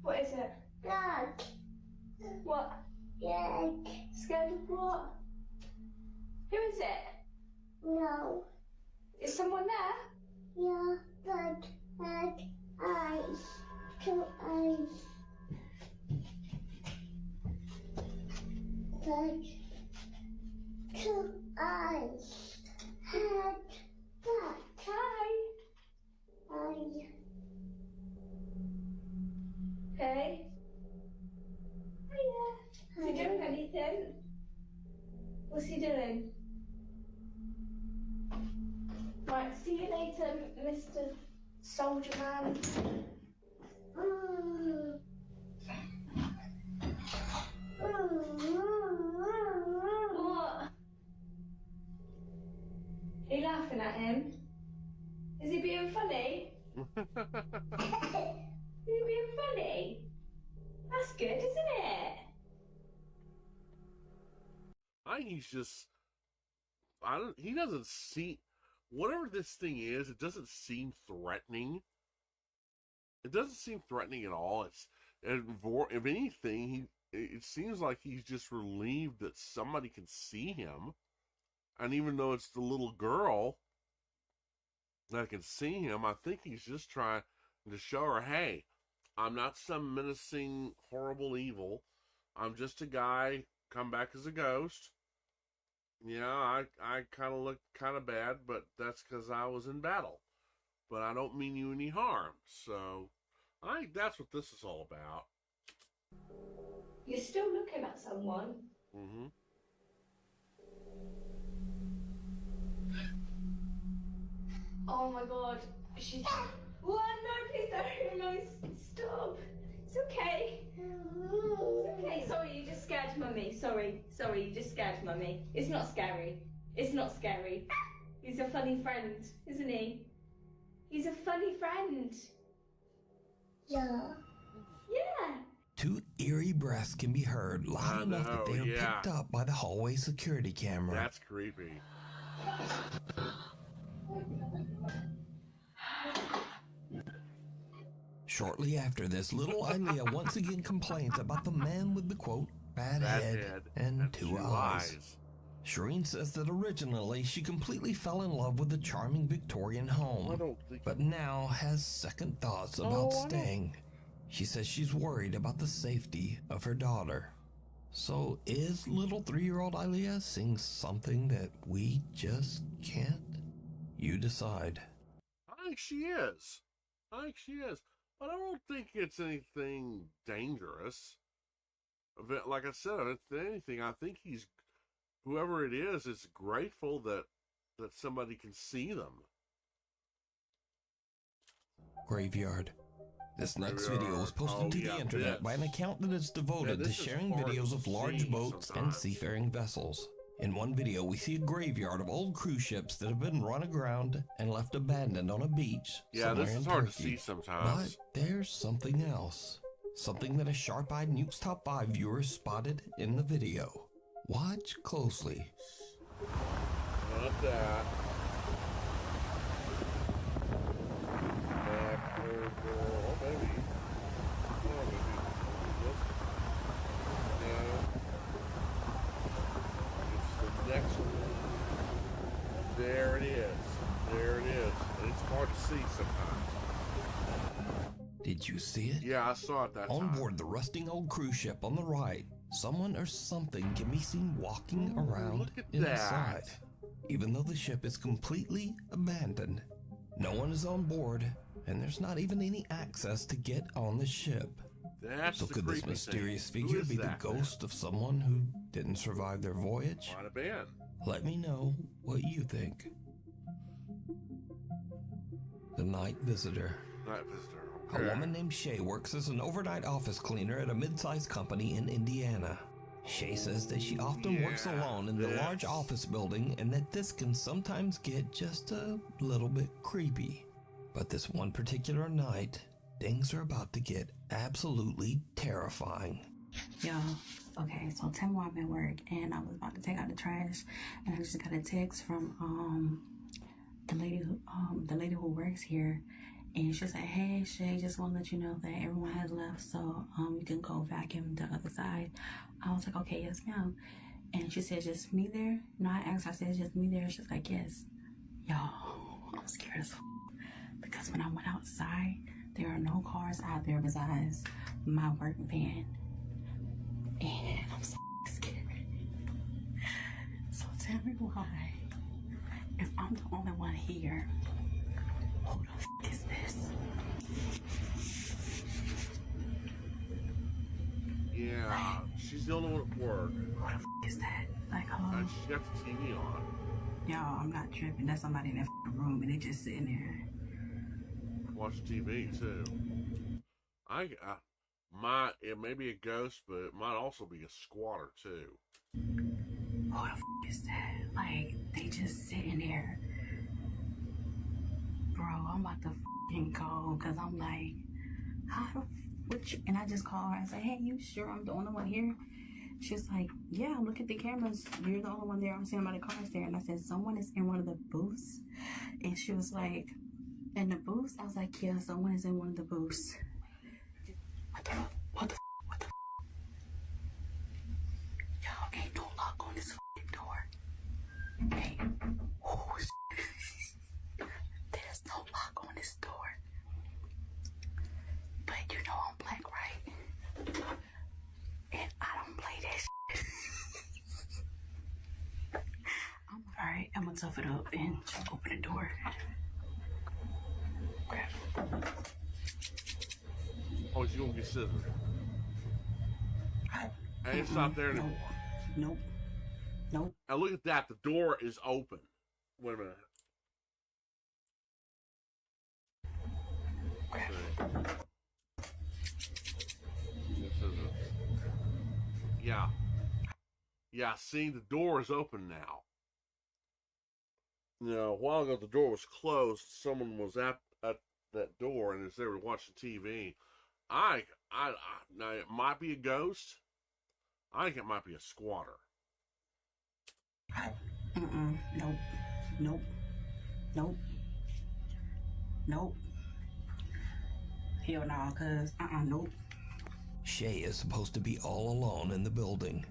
What is it? Jack. What? Jack. Scared of what? Who is it? No. Is someone there? Yeah, but eyes. 2 eyes. But 2 eyes. Head. Back. Hi. Eye. Hey. Hiya. Is he doing anything? What's he doing? Right, see you later, Mr. Soldier Man. What? Are you laughing at him? Is he being funny? Is he being funny? That's good, isn't it? I think he's just... he doesn't see... Whatever this thing is, it doesn't seem threatening. It doesn't seem threatening at all. If anything, it seems like he's just relieved that somebody can see him. And even though it's the little girl that can see him, I think he's just trying to show her, hey, I'm not some menacing, horrible evil. I'm just a guy come back as a ghost. Yeah, I kind of look kind of bad, but that's because I was in battle. But I don't mean you any harm. So, I think that's what this is all about. You're still looking at someone? Mm-hmm. Oh my god. She's... What? No, please don't. No, stop. It's okay. It's okay. Sorry, you just scared Mummy. Sorry, you just scared Mummy. It's not scary. It's not scary. He's a funny friend, isn't he? He's a funny friend. Yeah. Yeah. Two eerie breaths can be heard loud enough that they are picked up by the hallway security camera. That's creepy. Shortly after this, little Ilea once again complains about the man with the, quote, bad head and two eyes. Shireen says that originally she completely fell in love with the charming Victorian home, but now has second thoughts about staying. She says she's worried about the safety of her daughter. So is little 3-year-old Ilea seeing something that we just can't? You decide. I think she is. But I don't think it's anything dangerous. Like I said, if anything, I think whoever it is grateful that somebody can see them. Graveyard. This next video was posted to the internet by an account that is devoted to sharing videos of large boats and seafaring vessels. In one video, we see a graveyard of old cruise ships that have been run aground and left abandoned on a beach somewhere this is in hard Turkey. to see sometimes. But there's something else. Something that a sharp-eyed Nuke's Top 5 viewer spotted in the video. Watch closely. Not that. Back over. Oh, maybe. No. It's the next one. There it is. And it's hard to see sometimes. Did you see it? Yeah, I saw it that time. On board the rusting old cruise ship on the right, someone or something can be seen walking around inside. Even though the ship is completely abandoned, no one is on board, and there's not even any access to get on the ship. So could this mysterious figure be the ghost of someone who didn't survive their voyage? Might have been. Let me know what you think. The Night Visitor. A woman named Shay works as an overnight office cleaner at a mid-sized company in Indiana. Shay says that she often works alone in the large office building and that this can sometimes get just a little bit creepy. But this one particular night, things are about to get absolutely terrifying. Yo, okay, so tomorrow I'm at work and I was about to take out the trash and I just got a text from the lady who works here. And she said, hey, Shay, just want to let you know that everyone has left, so you can go vacuum the other side. I was like, okay, yes, ma'am. And she said, just me there? No, I asked her, I said, just me there? She's like, yes. Y'all, I'm scared as f***. Because when I went outside, there are no cars out there besides my work van. And I'm so scared. So tell me why, if I'm the only one here, who the f*** is this? Yeah, she's the only one at work. Who the f*** is that? Like, hello? And she got the TV on. Y'all, I'm not tripping. That's somebody in that f***ing room and they just sitting there. Watch TV too. It may be a ghost, but it might also be a squatter too. Who the f*** is that? Like, they just sitting there. Bro, I'm about to f***ing go, because I'm like, how the f***, and I just call her and say, hey, you sure I'm the only one here? She's like, yeah, look at the cameras. You're the only one there. I'm seeing about the cars there. And I said, someone is in one of the booths. And she was like, in the booths? I was like, yeah, someone is in one of the booths. What the f? Y'all, ain't no lock on this f***ing door. Hey, oh, there's no lock on this door. But you know I'm black, right? And I don't play that shit. Alright, I'm gonna tough it up and just open the door. Crap. Oh, she's gonna get scissors. And it's not there anymore. Nope. Now look at that. The door is open. Wait a minute. Yeah. Yeah, see, the door is open now. You know, a while ago the door was closed. Someone was at that door, and as they were watching TV, now it might be a ghost. I think it might be a squatter. Nope. Nope. Nope. Nope. Hell no, cuz nope. Shay is supposed to be all alone in the building,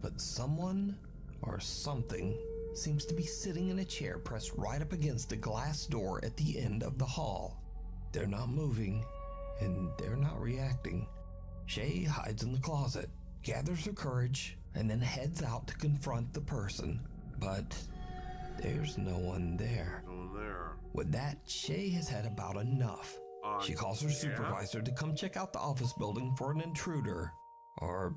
but someone or something seems to be sitting in a chair pressed right up against a glass door at the end of the hall. They're not moving, and they're not reacting. Shay hides in the closet, gathers her courage, and then heads out to confront the person. But there's no one there. No one there. With that, Shay has had about enough. She calls her supervisor to come check out the office building for an intruder, or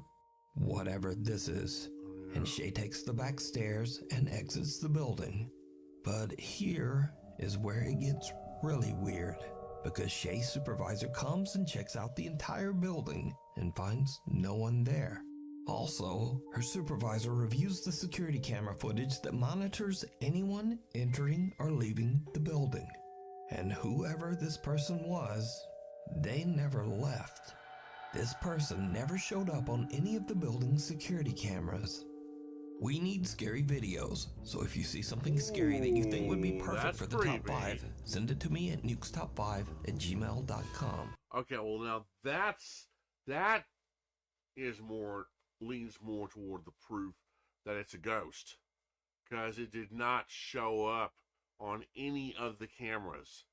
whatever this is. And Shay takes the back stairs and exits the building. But here is where it gets really weird, because Shay's supervisor comes and checks out the entire building and finds no one there. Also, her supervisor reviews the security camera footage that monitors anyone entering or leaving the building. And whoever this person was, they never left. This person never showed up on any of the building's security cameras. We need scary videos, so if you see something scary that you think would be perfect for the top 5, send it to me at nukestop5@gmail.com. Okay, well now leans more toward the proof that it's a ghost, because it did not show up on any of the cameras.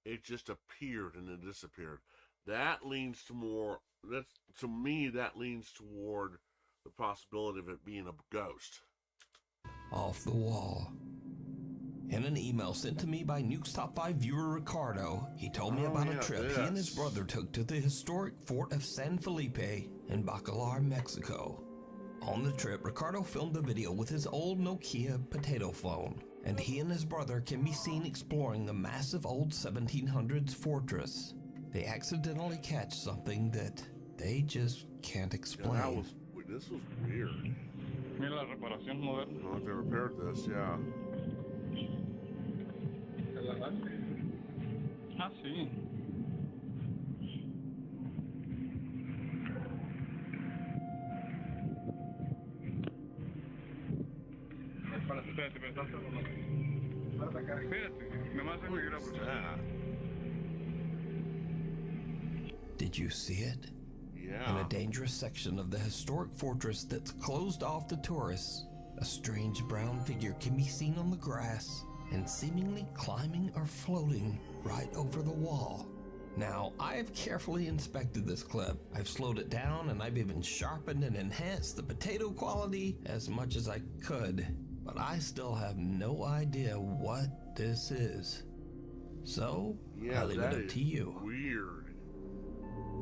It just appeared and then disappeared. That leans to more. To me, that leans toward the possibility of it being a ghost. Off the wall. In an email sent to me by Nuke's Top 5 viewer Ricardo, he told me about a trip he and his brother took to the historic fort of San Felipe in Bacalar, Mexico. On the trip, Ricardo filmed a video with his old Nokia potato phone, and he and his brother can be seen exploring the massive old 1700s fortress. They accidentally catch something that they just can't explain. This was weird. Mira la reparación moderna. Oh, they repaired this, yeah. Ah, sí. Did you see it? Yeah. In a dangerous section of the historic fortress that's closed off to tourists, a strange brown figure can be seen on the grass and seemingly climbing or floating right over the wall. Now, I've carefully inspected this clip. I've slowed it down, and I've even sharpened and enhanced the potato quality as much as I could, but I still have no idea what this is. So, I leave it up to you. Weird.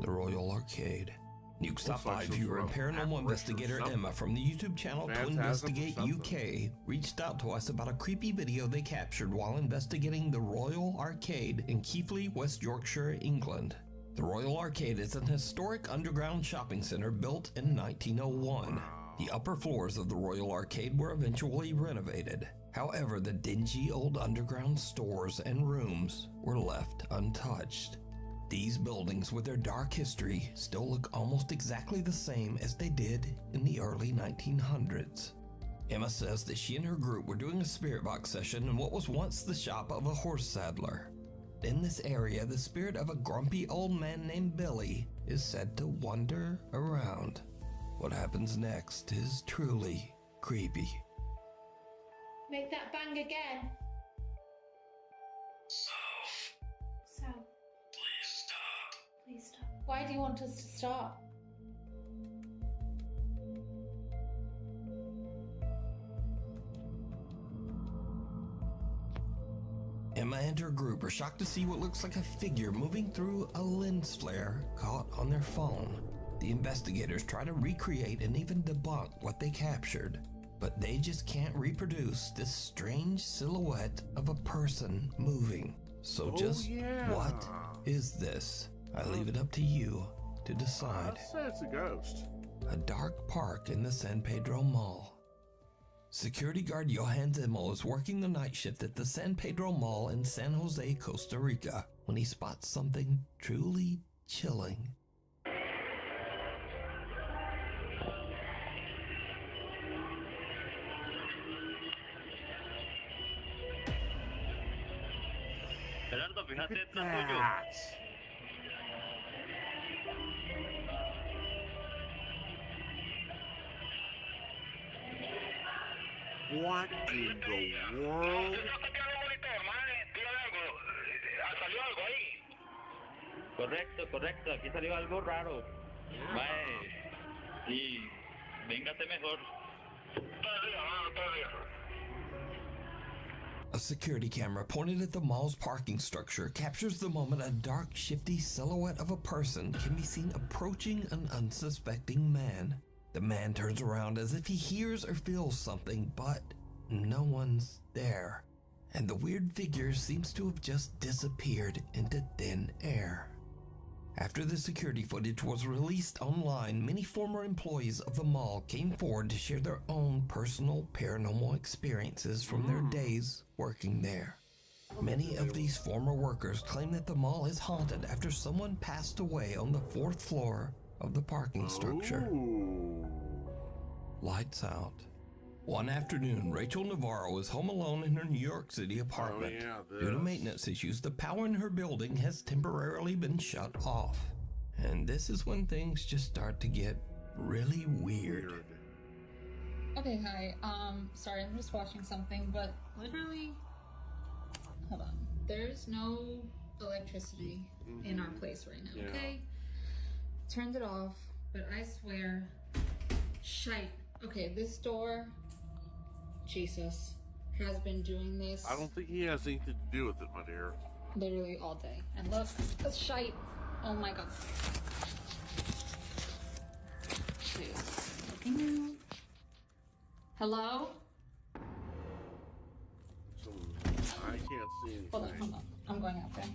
The Royal Arcade. Nuke's Top 5 viewer and paranormal investigator Emma from the YouTube channel To Investigate UK reached out to us about a creepy video they captured while investigating the Royal Arcade in Keighley, West Yorkshire, England. The Royal Arcade is an historic underground shopping center built in 1901. The upper floors of the Royal Arcade were eventually renovated. However, the dingy old underground stores and rooms were left untouched. These buildings with their dark history still look almost exactly the same as they did in the early 1900s. Emma says that she and her group were doing a spirit box session in what was once the shop of a horse saddler. In this area, the spirit of a grumpy old man named Billy is said to wander around. What happens next is truly creepy. Make that bang again. So. Please stop. Why do you want us to stop? Emma and her group are shocked to see what looks like a figure moving through a lens flare caught on their phone. The investigators try to recreate and even debunk what they captured, but they just can't reproduce this strange silhouette of a person moving. So what is this? I leave it up to you to decide. I'd say it's a ghost. A dark park in the San Pedro Mall. Security guard Johan Zimmel is working the night shift at the San Pedro Mall in San Jose, Costa Rica, when he spots something truly chilling. Gerardo, fíjate detrás tuyo. What in the world? Correcto, aquí salió algo raro. Mae, y véngase mejor. A security camera pointed at the mall's parking structure captures the moment a dark, shifty silhouette of a person can be seen approaching an unsuspecting man. The man turns around as if he hears or feels something, but no one's there. And the weird figure seems to have just disappeared into thin air. After the security footage was released online, many former employees of the mall came forward to share their own personal paranormal experiences from their days working there. Many of these former workers claim that the mall is haunted after someone passed away on the 4th floor of the parking structure. Lights out. One afternoon, Rachel Navarro is home alone in her New York City apartment. Due to maintenance issues, the power in her building has temporarily been shut off. And this is when things just start to get really weird. Okay, hi. Sorry, I'm just watching something, but literally, hold on. There's no electricity in our place right now, okay? Turned it off, but I swear, shite. Okay, this door, Jesus, has been doing this. I don't think he has anything to do with it, my dear. Literally all day. And look, the shite. Oh my god. Dude. Hello? I can't see anything. Hold on. I'm going out there.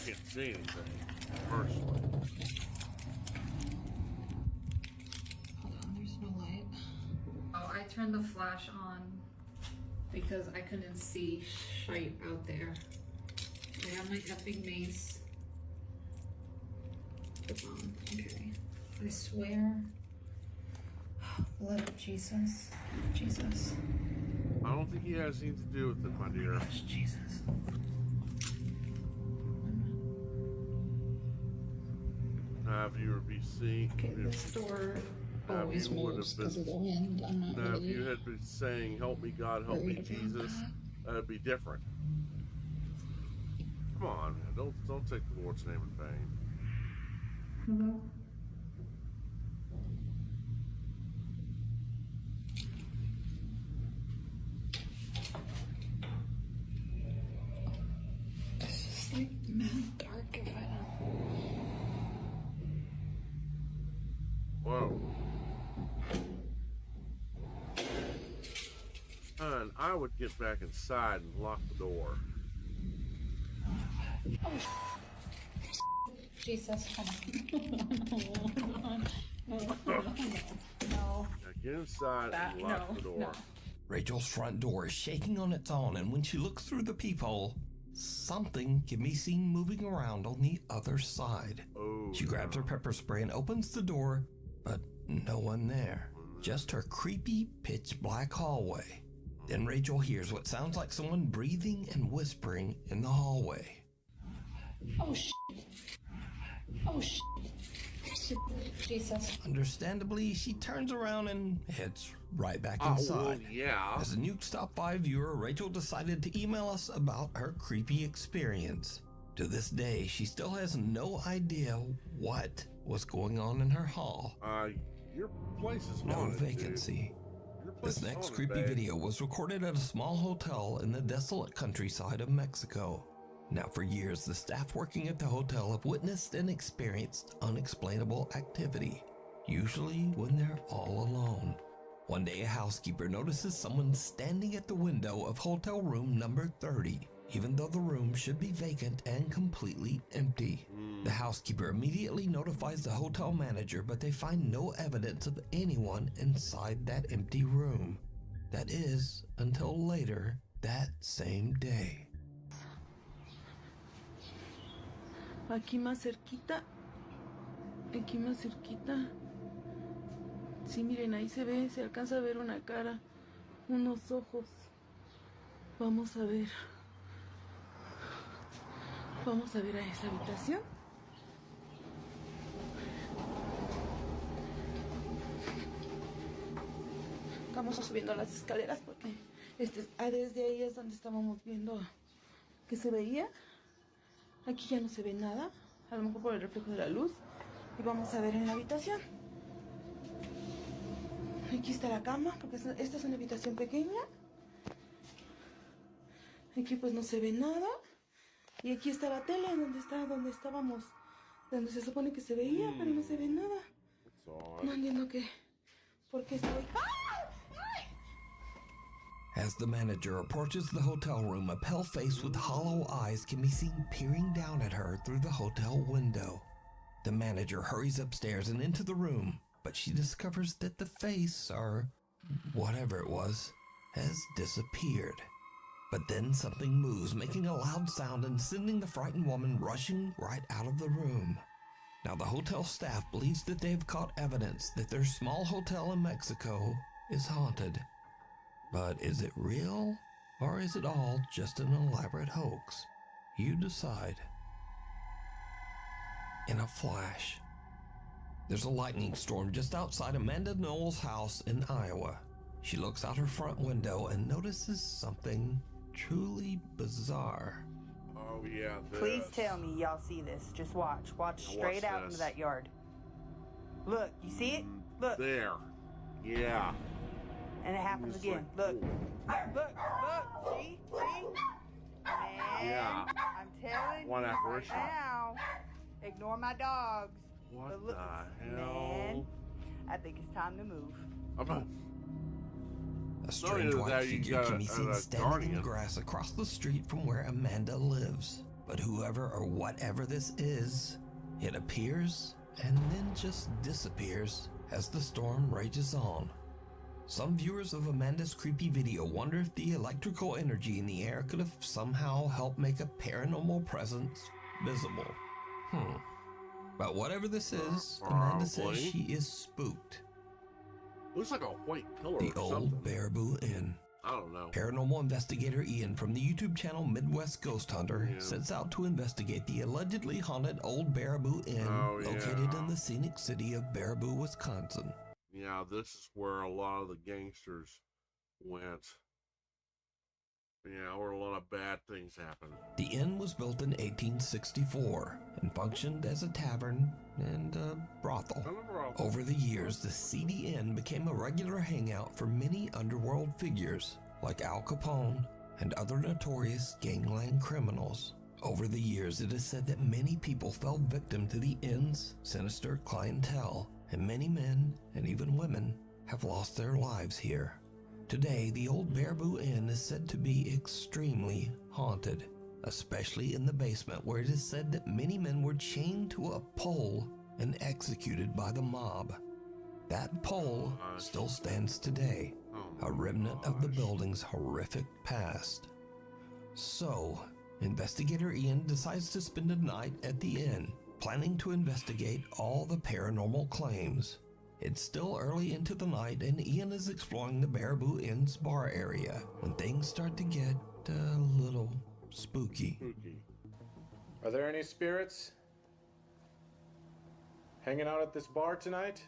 Can't see anything, personally. Hold on, there's no light. Oh, I turned the flash on because I couldn't see shite out there. I have my epic mace. Okay. I swear. Blood of Jesus. Jesus. I don't think he has anything to do with it, my dear. Jesus. Have you be seeing? Okay, this door always moves because of the wind. I'm not now, really. if you had been saying, "Help me, God, help me, Jesus," that'd be different. Come on, man. Don't take the Lord's name in vain. Hello? It's just like mad dark if I don't. Whoa. Hun, I would get back inside and lock the door. Oh, Jesus. No. Now get inside and lock the door. No. Rachel's front door is shaking on its own, and when she looks through the peephole, something can be seen moving around on the other side. She grabs her pepper spray and opens the door, but no one there. Just her creepy, pitch-black hallway. Then Rachel hears what sounds like someone breathing and whispering in the hallway. Oh, shit. Oh, shit. Jesus. Understandably, she turns around and heads right back inside. Well, yeah. As a Nuke Top 5 viewer, Rachel decided to email us about her creepy experience. To this day, she still has no idea what was going on in her hall. Your place is no haunted, vacancy. This next creepy video was recorded at a small hotel in the desolate countryside of Mexico. Now, for years, the staff working at the hotel have witnessed and experienced unexplainable activity, usually when they're all alone. One day, a housekeeper notices someone standing at the window of hotel room number 30. even though the room should be vacant and completely empty. The housekeeper immediately notifies the hotel manager, but they find no evidence of anyone inside that empty room. That is, until later that same day. Aquí más cerquita. Aquí más cerquita. Sí, miren, ahí se ve, se alcanza a ver una cara, unos ojos. Vamos a ver. Vamos a ver a esa habitación. Estamos subiendo las escaleras porque desde ahí es donde estábamos viendo que se veía. Aquí ya no se ve nada, a lo mejor por el reflejo de la luz. Y vamos a ver en la habitación. Aquí está la cama, porque esta es una habitación pequeña. Aquí pues no se ve nada. Y aquí está la tele, donde estábamos, donde se supone que se veía, pero no se ve nada. No entiendo por qué estoy... As the manager approaches the hotel room, a pale face with hollow eyes can be seen peering down at her through the hotel window. The manager hurries upstairs and into the room, but she discovers that the face, or whatever it was, has disappeared. But then something moves, making a loud sound and sending the frightened woman rushing right out of the room. Now the hotel staff believes that they have caught evidence that their small hotel in Mexico is haunted. But is it real, or is it all just an elaborate hoax? You decide. In a flash, there's a lightning storm just outside Amanda Knowles' house in Iowa. She looks out her front window and notices something truly bizarre. Oh, yeah, this. Please tell me y'all see this. Just watch. Watch straight out into that yard. Look, you see it? Look. There. Yeah. And it happens again. Look. Look. See? Man, yeah. I'm telling One you after right a shot. now. Ignore my dogs. What but look, the hell? Man, I think it's time to move. A strange white figure can be seen standing in the grass across the street from where Amanda lives. But whoever or whatever this is, it appears and then just disappears as the storm rages on. Some viewers of Amanda's creepy video wonder if the electrical energy in the air could have somehow helped make a paranormal presence visible. But whatever this is, Amanda says she is spooked. Looks like a white pillar The or old something. Baraboo Inn. I don't know. Paranormal investigator Ian from the YouTube channel Midwest Ghost Hunter sets out to investigate the allegedly haunted old Baraboo Inn located in the scenic city of Baraboo, Wisconsin. Yeah, this is where a lot of the gangsters went. Yeah, where a lot of bad things happened. The inn was built in 1864 and functioned as a tavern and a brothel. Over the years, the seedy inn became a regular hangout for many underworld figures like Al Capone and other notorious gangland criminals. Over the years, it is said that many people fell victim to the inn's sinister clientele, and many men and even women have lost their lives here. Today, the old Baraboo Inn is said to be extremely haunted, especially in the basement, where it is said that many men were chained to a pole and executed by the mob. That pole still stands today, a remnant of the building's horrific past. So, investigator Ian decides to spend a night at the inn, planning to investigate all the paranormal claims. It's still early into the night and Ian is exploring the Baraboo Inn's bar area when things start to get a little spooky. Are there any spirits hanging out at this bar tonight?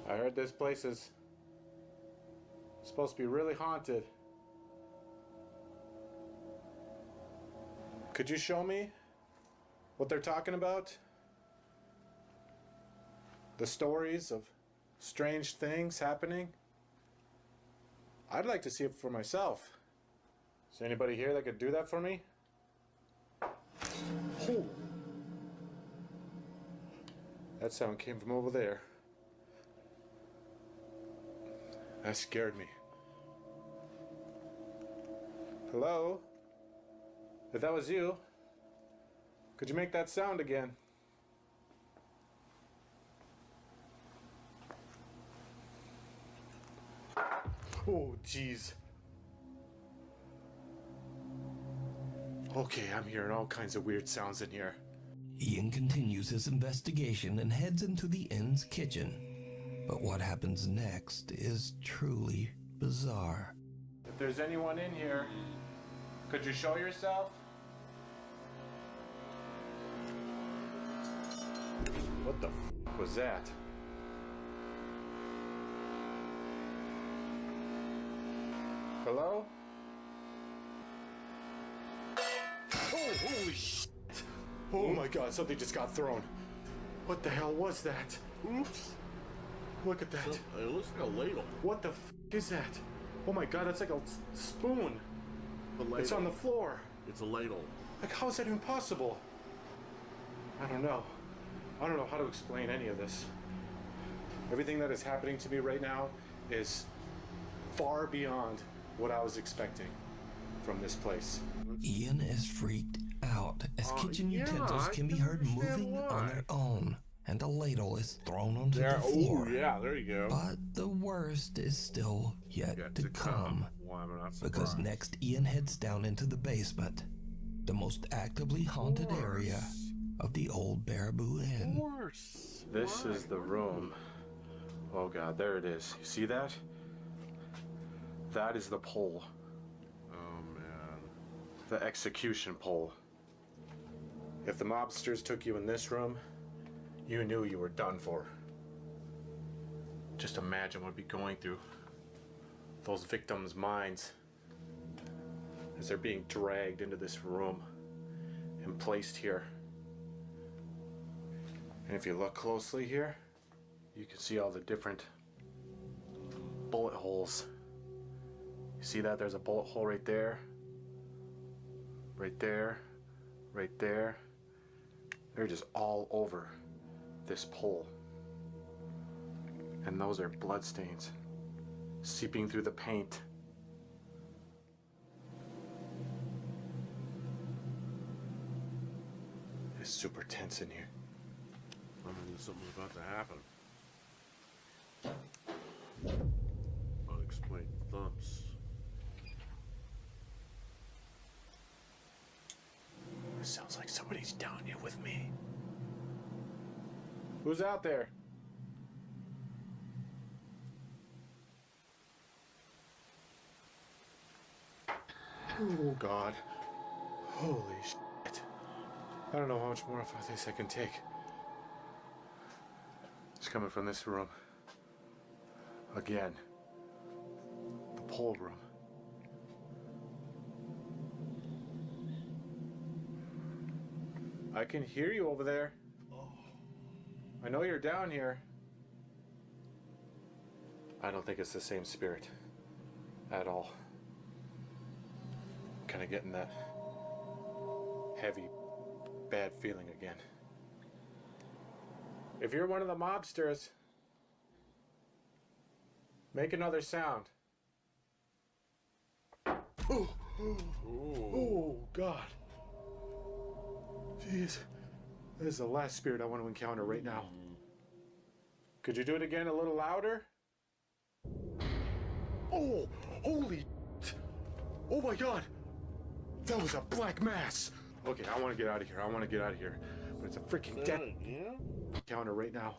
I heard this place is supposed to be really haunted. Could you show me what they're talking about? The stories of strange things happening? I'd like to see it for myself. Is there anybody here that could do that for me? Oh. That sound came from over there. That scared me. Hello? If that was you, could you make that sound again? Oh, jeez. Okay, I'm hearing all kinds of weird sounds in here. Ian continues his investigation and heads into the inn's kitchen. But what happens next is truly bizarre. If there's anyone in here, could you show yourself? What the f was that? Hello? Oh, holy shit! Oh my god, something just got thrown. What the hell was that? Oops. Look at that. It looks like a ladle. What the f is that? Oh my god, that's like a spoon. It's on the floor. It's a ladle. Like, how is that even possible? I don't know. I don't know how to explain any of this. Everything that is happening to me right now is far beyond what I was expecting from this place. Ian is freaked out as kitchen utensils can be heard moving on their own, and a ladle is thrown onto the floor. Oh, yeah, there you go. But the worst is still yet to come. Why am I not surprised? Because next Ian heads down into the basement, the most actively haunted area of the old Baraboo Inn. This is the room. Oh god, there it is. You see that? That is the pole. Oh man. The execution pole. If the mobsters took you in this room, you knew you were done for. Just imagine what would be going through those victims' minds as they're being dragged into this room and placed here. And if you look closely here, you can see all the different bullet holes. You see that? There's a bullet hole right there. Right there. Right there. They're just all over this pole. And those are blood stains seeping through the paint. It's super tense in here. I mean, something's about to happen. Unexplained thumps. It sounds like somebody's down here with me. Who's out there? Oh god. Holy shit. I don't know how much more of this I can take. It's coming from this room. Again. The pole room. I can hear you over there. I know you're down here. I don't think it's the same spirit at all. Kind of getting that heavy, bad feeling again. If you're one of the mobsters, make another sound. Oh, oh God. Jeez. This is the last spirit I want to encounter right now. Could you do it again a little louder? Oh, holy shit. Oh my God. That was a black mass. Okay, I want to get out of here. I want to get out of here. But it's a freaking death encounter right now.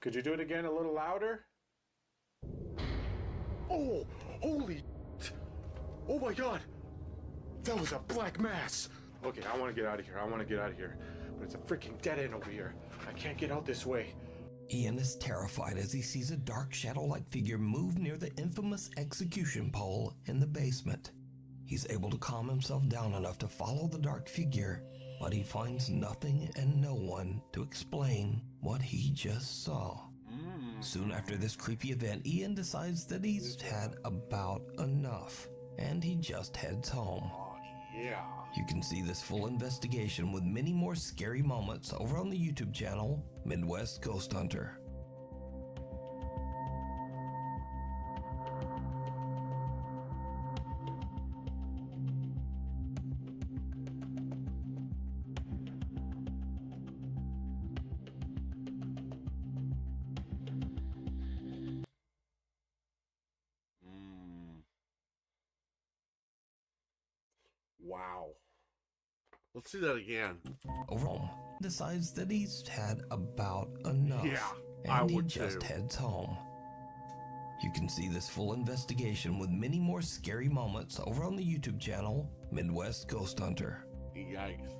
Could you do it again a little louder? Oh, holy shit. Oh my God. That was a black mass. Okay, I want to get out of here. I want to get out of here. But it's a freaking dead end over here. I can't get out this way. Ian is terrified as he sees a dark shadow-like figure move near the infamous execution pole in the basement. He's able to calm himself down enough to follow the dark figure, but he finds nothing and no one to explain what he just saw. Soon after this creepy event, Ian decides that he's had about enough, and he just heads home. Yeah. You can see this full investigation with many more scary moments over on the YouTube channel, Midwest Ghost Hunter. Wow. Let's see that again. Overall, decides that he's had about enough. Yeah, and I he would just too. heads home. You can see this full investigation with many more scary moments over on the YouTube channel, Midwest Ghost Hunter. Yikes.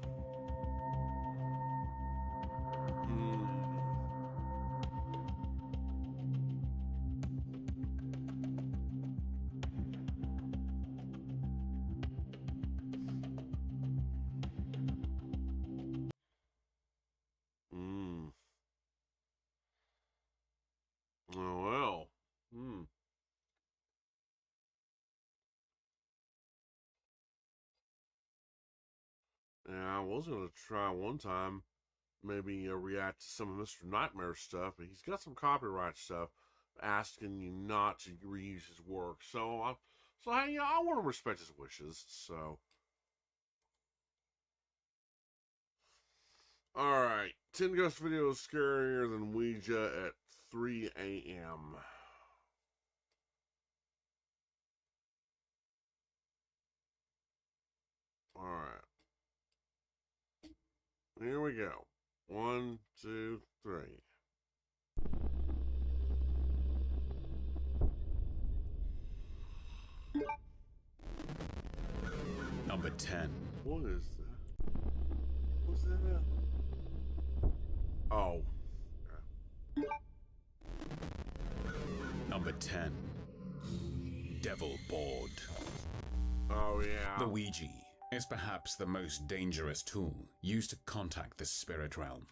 Oh, well. Yeah, I was going to try one time, maybe react to some of Mr. Nightmare's stuff, but he's got some copyright stuff asking you not to reuse his work. So, hey, I want to respect his wishes, so. Alright, 10 ghost videos scarier than Ouija at 3 a.m. Alright. Here we go. 1, 2, 3. Number 10. What is that? What's that? Oh. Number 10. Devil Board. Oh, yeah. The Ouija is perhaps the most dangerous tool used to contact the spirit realm.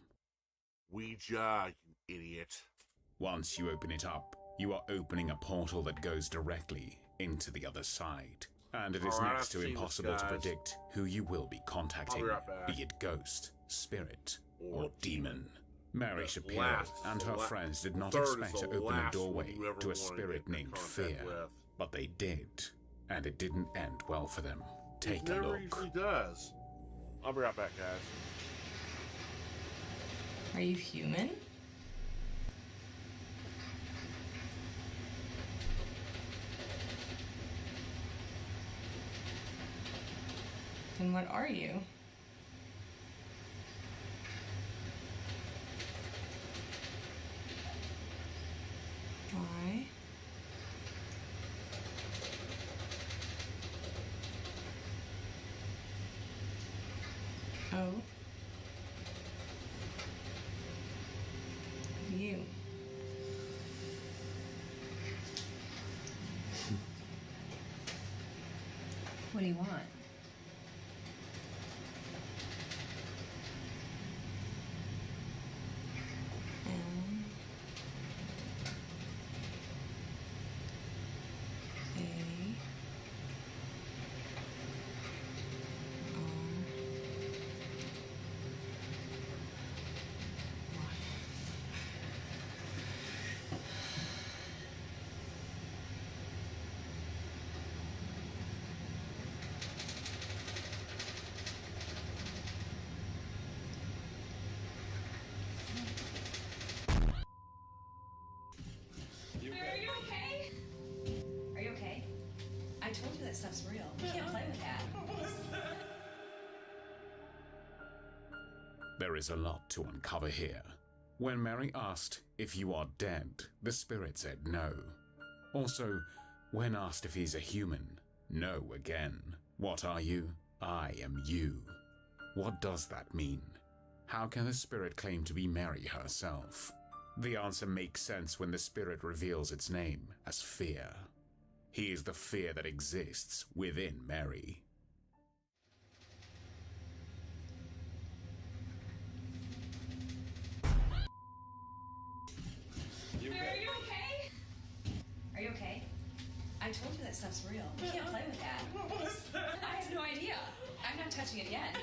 Ouija, you idiot. Once you open it up, you are opening a portal that goes directly into the other side. And it is Alright, next to I've seen impossible this, to guys. predict who you will be contacting, I'll be right back. be it ghost, spirit, Or or demon. Mary The Shapiro last- and her friends did not third is expect the to open a last doorway one you ever to a wanna spirit get in named contact Fear, with. but they did, and it didn't end well for them. Take It a never look. usually does. I'll be right back, guys. Are you human? Then what are you? Why? Oh. You. What do you want? Are you okay? Are you okay? I told you that stuff's real. We can't play with that. There is a lot to uncover here. When Mary asked if you are dead, the spirit said no. Also, when asked if he's a human, no again. What are you? I am you. What does that mean? How can the spirit claim to be Mary herself? The answer makes sense when the spirit reveals its name as Fear. He is the fear that exists within Mary. Are you okay? Are you okay? I told you that stuff's real. We can't play with that. What was that? I have no idea. I'm not touching it again.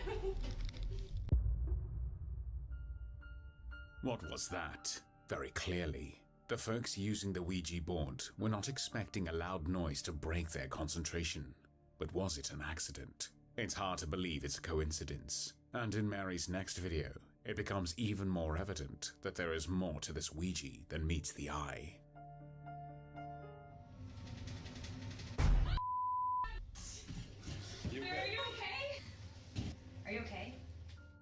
What was that? Very clearly, the folks using the Ouija board were not expecting a loud noise to break their concentration. But was it an accident? It's hard to believe it's a coincidence. And in Mary's next video, it becomes even more evident that there is more to this Ouija than meets the eye. Are you okay?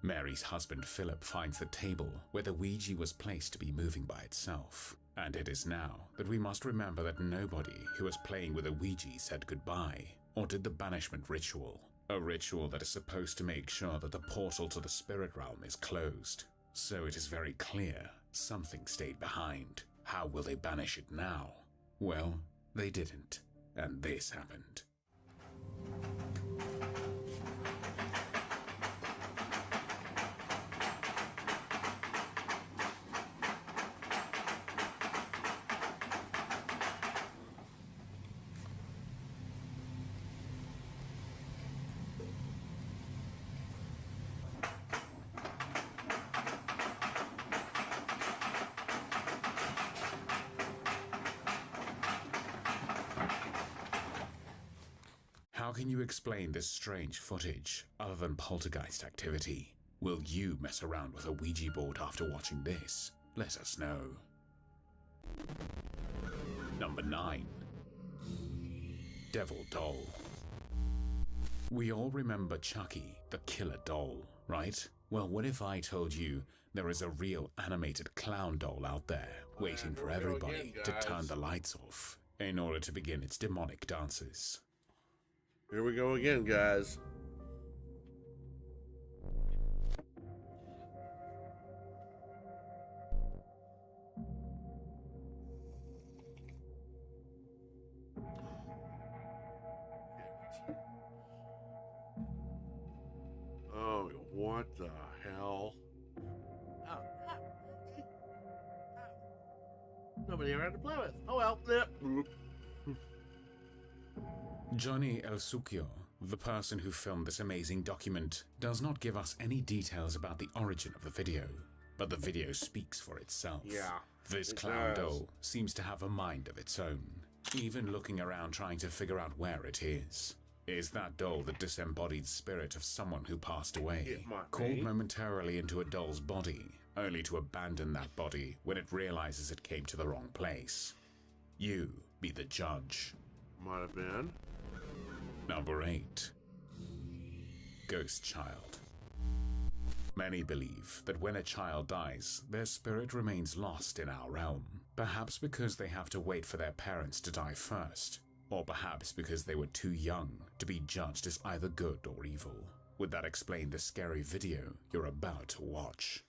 Mary's husband Philip finds the table where the Ouija was placed to be moving by itself. And it is now that we must remember that nobody who was playing with a Ouija said goodbye or did the banishment ritual. A ritual that is supposed to make sure that the portal to the spirit realm is closed. So it is very clear something stayed behind. How will they banish it now? Well, they didn't. And this happened. How can you explain this strange footage other than poltergeist activity? Will you mess around with a Ouija board after watching this? Let us know. Number 9. Devil Doll. We all remember Chucky, the killer doll, right? Well, what if I told you there is a real animated clown doll out there waiting for everybody to turn the lights off in order to begin its demonic dances? Here we go again, guys. Oh, what the hell? Nobody ever had to play with. Oh well. Johnny El Succhio, the person who filmed this amazing document, does not give us any details about the origin of the video, but the video speaks for itself. Yeah, this clown doll seems to have a mind of its own, even looking around trying to figure out where it is. Is that doll the disembodied spirit of someone who passed away, called momentarily into a doll's body, only to abandon that body when it realizes it came to the wrong place? You be the judge. Might have been. Number 8. Ghost Child. Many believe that when a child dies, their spirit remains lost in our realm. Perhaps because they have to wait for their parents to die first, or perhaps because they were too young to be judged as either good or evil. Would that explain the scary video you're about to watch?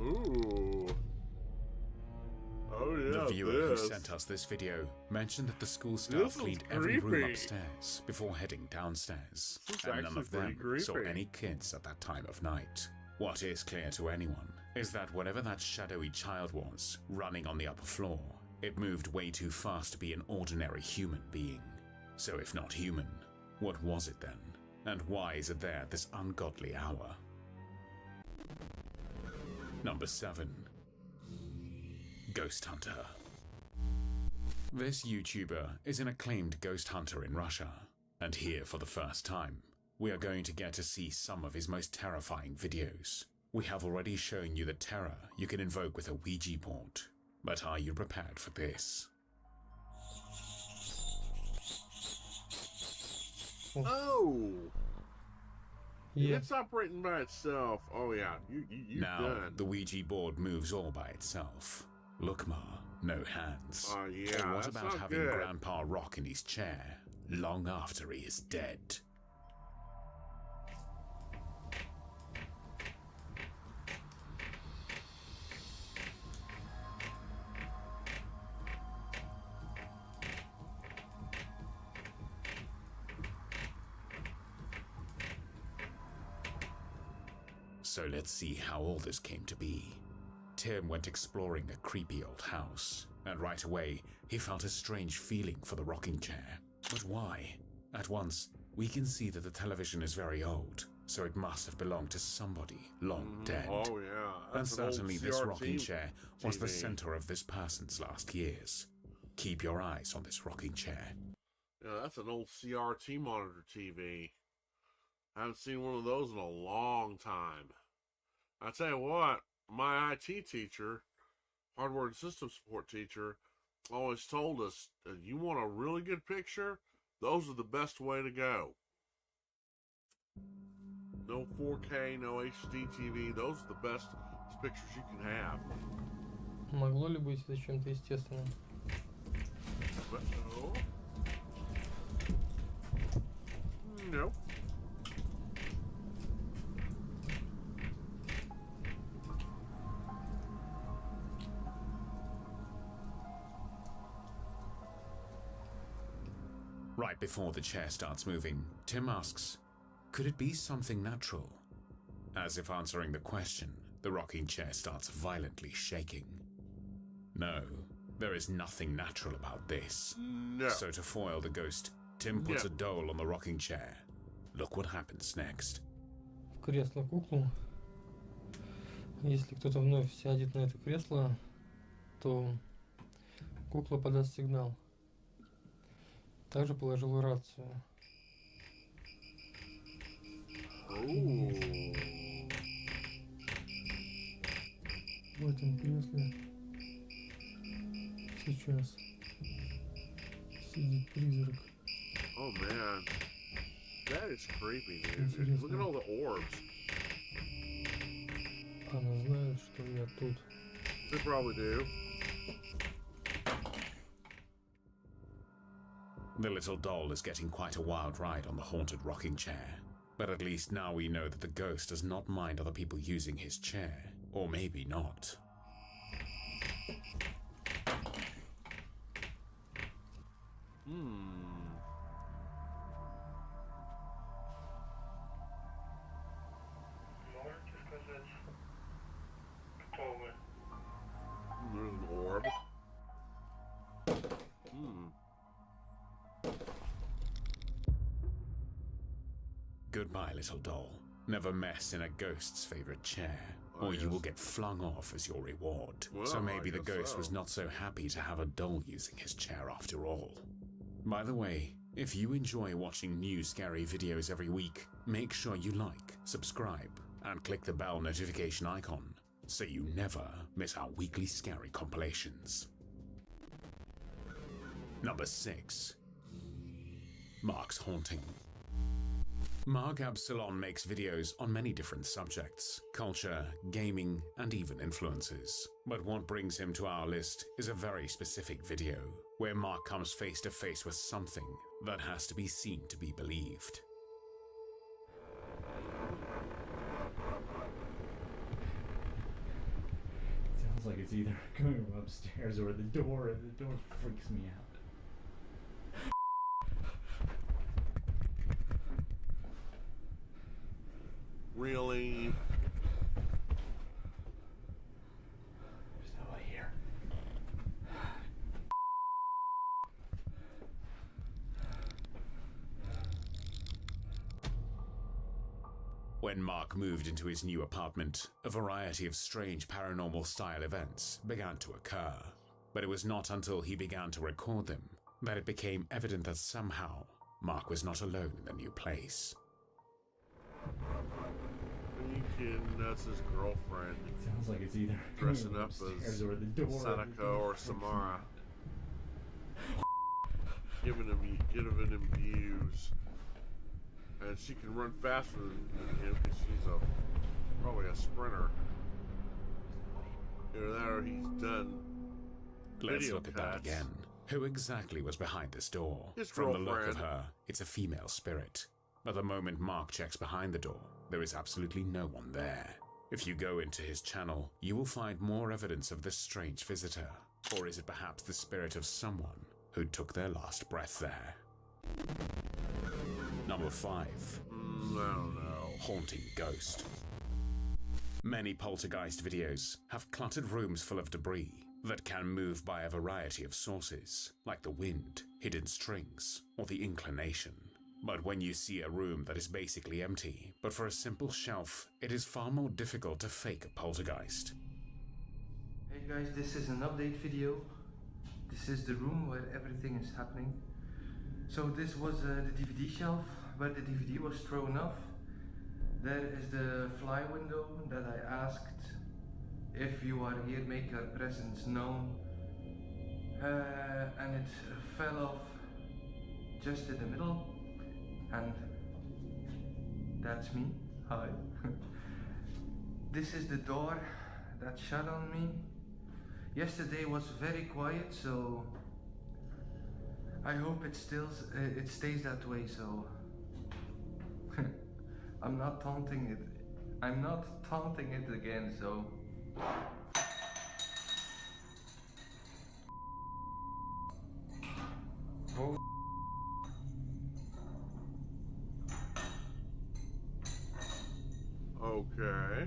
Ooh. Oh yeah. The viewer who sent us this video mentioned that the school staff cleaned every room upstairs before heading downstairs, and none of them saw any kids at that time of night. What is clear to anyone is that whatever that shadowy child was running on the upper floor, it moved way too fast to be an ordinary human being. So if not human, what was it then? And why is it there at this ungodly hour? Number 7. Ghost Hunter. This YouTuber is an acclaimed ghost hunter in Russia, and here for the first time, we are going to get to see some of his most terrifying videos. We have already shown you the terror you can invoke with a Ouija board, but are you prepared for this? Oh! Yeah. It's operating by itself. Oh yeah, you now, done. The Ouija board moves all by itself. Look, Ma, no hands. Oh yeah, or what that's about not having good. Grandpa rock in his chair long after he is dead? So let's see how all this came to be. Tim went exploring a creepy old house, and right away he felt a strange feeling for the rocking chair. But why? At once, we can see that the television is very old, so it must have belonged to somebody long dead. Oh yeah, And certainly this rocking CRT chair was the TV. center of this person's last years. Keep your eyes on this rocking chair. Yeah, that's an old CRT monitor TV. I haven't seen one of those in a long time. I tell you what, my IT teacher, hardware and system support teacher, always told us, you want a really good picture, those are the best way to go. No 4K, no HD TV, those are the best pictures you can have. Могло ли быть это чем-то естественным? No. Right before the chair starts moving, Tim asks, could it be something natural? As if answering the question, the rocking chair starts violently shaking. No, there is nothing natural about this. No. So to foil the ghost, Tim puts a doll on the rocking chair. Look what happens next. В кресло куклу. Если кто-то вновь сядет на это кресло, то кукла подаст сигнал. Также положил рацию. В этом кресле сейчас сидит призрак. Oh man, that is creepy, dude. Look at all the orbs. Она знает, что я тут. They probably do. The little doll is getting quite a wild ride on the haunted rocking chair. But at least now we know that the ghost does not mind other people using his chair. Or maybe not. There's an orb. Goodbye, little doll. Never mess in a ghost's favorite chair, or you will get flung off as your reward. Well, so maybe the ghost so. was not so happy to have a doll using his chair after all. By the way, if you enjoy watching new scary videos every week, make sure you like, subscribe, and click the bell notification icon, so you never miss our weekly scary compilations. Number 6. Mark's Haunting. Mark Absalon makes videos on many different subjects, culture, gaming, and even influences. But what brings him to our list is a very specific video, where Mark comes face to face with something that has to be seen to be believed. Sounds like it's either coming from upstairs or the door, and the door freaks me out. Really? There's nobody here. When Mark moved into his new apartment, a variety of strange paranormal-style events began to occur. But it was not until he began to record them that it became evident that somehow Mark was not alone in the new place. Are you kidding? That's his girlfriend. Sounds like it's either dressing up upstairs as or the door, Sadako or Samara. Giving him views. And she can run faster than him because she's probably a sprinter. Either that or he's done Let's video look at that cuts. again. Who exactly was behind this door? His From the look of girlfriend. her, it's a female spirit. But the moment Mark checks behind the door, there is absolutely no one there. If you go into his channel, you will find more evidence of this strange visitor. Or is it perhaps the spirit of someone who took their last breath there? Number 5. I don't know. Haunting Ghost. Many poltergeist videos have cluttered rooms full of debris that can move by a variety of sources, like the wind, hidden strings, or the inclination. But when you see a room that is basically empty, but for a simple shelf, it is far more difficult to fake a poltergeist. Hey guys, this is an update video. This is the room where everything is happening. So this was the DVD shelf where the DVD was thrown off. There is the fly window that I asked, if you are here, make your presence known. and it fell off just in the middle, and that's me. Hi. This is the door that shut on me. Yesterday was very quiet, so I hope it stays that way. So I'm not taunting it. I'm not taunting it again. So. Oh. Okay.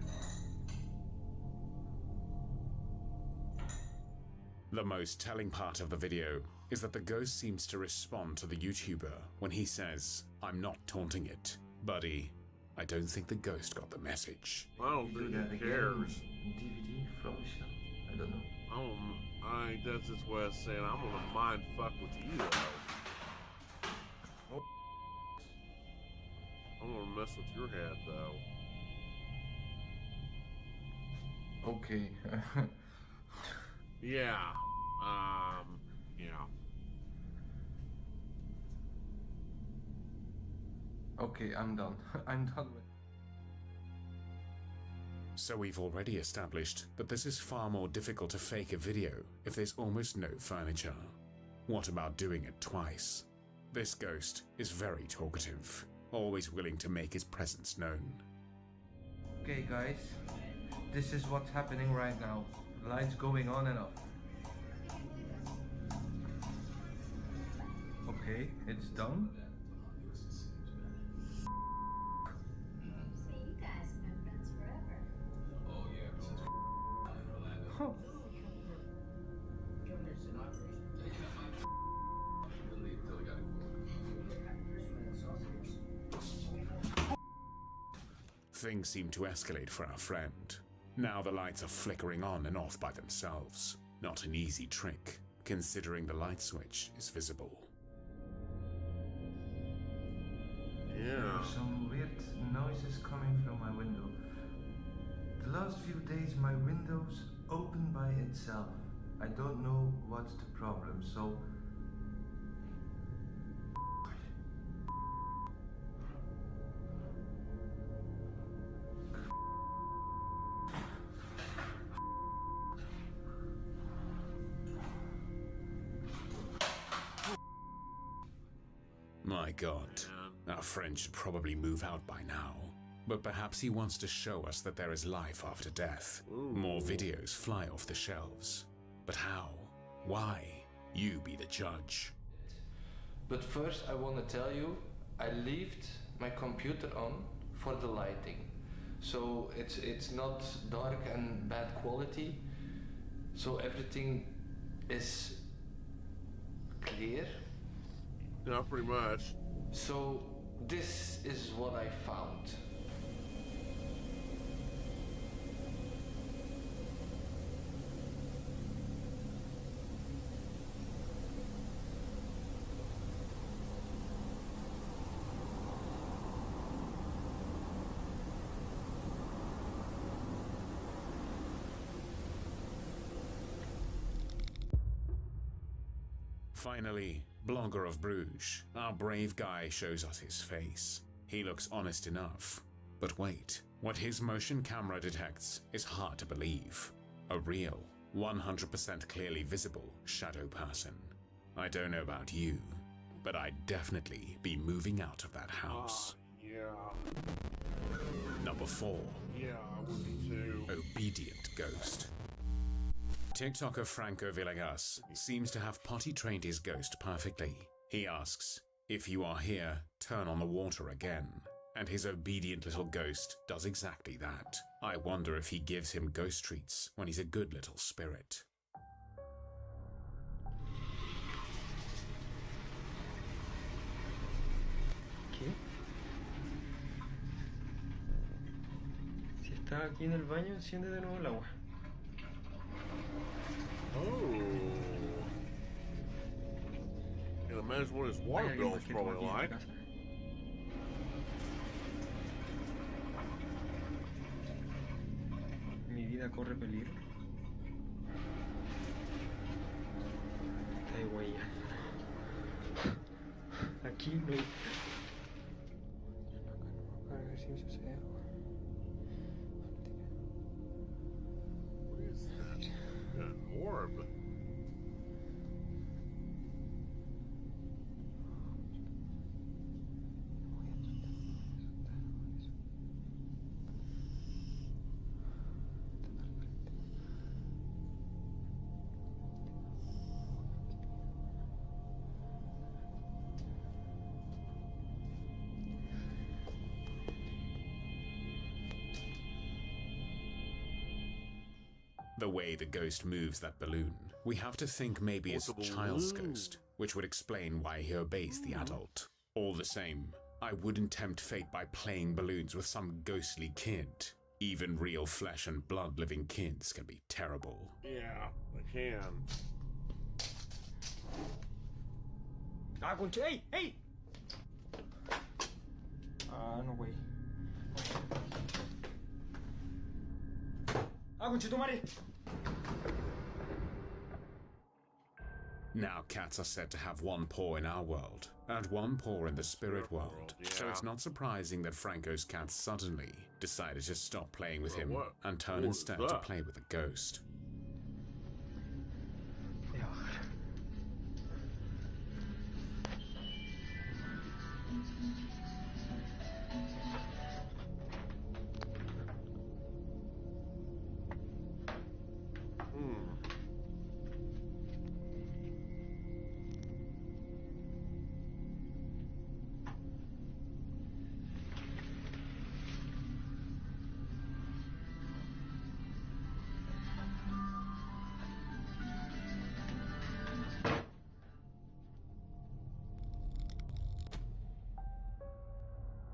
The most telling part of the video is that the ghost seems to respond to the YouTuber when he says, "I'm not taunting it, buddy." I don't think the ghost got the message. I don't think he cares. DVD from the show. I don't know. I think that's his way of saying I'm gonna mind fuck with you though. I'm gonna mess with your head though. Okay. Yeah. Okay, I'm done. I'm done with. So we've already established that this is far more difficult to fake a video if there's almost no furniture. What about doing it twice? This ghost is very talkative, always willing to make his presence known. Okay guys, this is what's happening right now. Lights going on and off. Okay, it's done. Huh. Things seem to escalate for our friend. Now the lights are flickering on and off by themselves. Not an easy trick, considering the light switch is visible. There are some weird noises coming from my window. The last few days my windows open by itself. I don't know what's the problem, so... My God, our friend should probably move out by now. But perhaps he wants to show us that there is life after death. More videos fly off the shelves. But how? Why? You be the judge. But first I want to tell you, I left my computer on for the lighting. So it's not dark and bad quality. So everything is clear. Yeah, pretty much. So this is what I found. Finally, Blogger of Bruges, our brave guy, shows us his face. He looks honest enough. But wait, what his motion camera detects is hard to believe. A real, 100% clearly visible shadow person. I don't know about you, but I'd definitely be moving out of that house. Yeah. Number 4. Yeah, I would be too. Obedient Ghost. TikToker Franco Villegas seems to have potty-trained his ghost perfectly. He asks, "If you are here, turn on the water again." And his obedient little ghost does exactly that. I wonder if he gives him ghost treats when he's a good little spirit. ¿Qué? Si está aquí en el baño, enciende de nuevo el agua. Oh. Can imagine what his water bill is probably like. Mi vida corre peligro. aquí, güey. Para ver si me sucede algo. What is that? An orb. The way the ghost moves that balloon, we have to think maybe it's a child's ghost, which would explain why he obeys the adult. All the same, I wouldn't tempt fate by playing balloons with some ghostly kid. Even real flesh and blood living kids can be terrible. Yeah, they can. ¡Hey! ¡Hey! No, güey. ¡Conchetumare! Now cats are said to have one paw in our world, and one paw in the spirit world, so it's not surprising that Franco's cat suddenly decided to stop playing with him and turn instead to play with a ghost.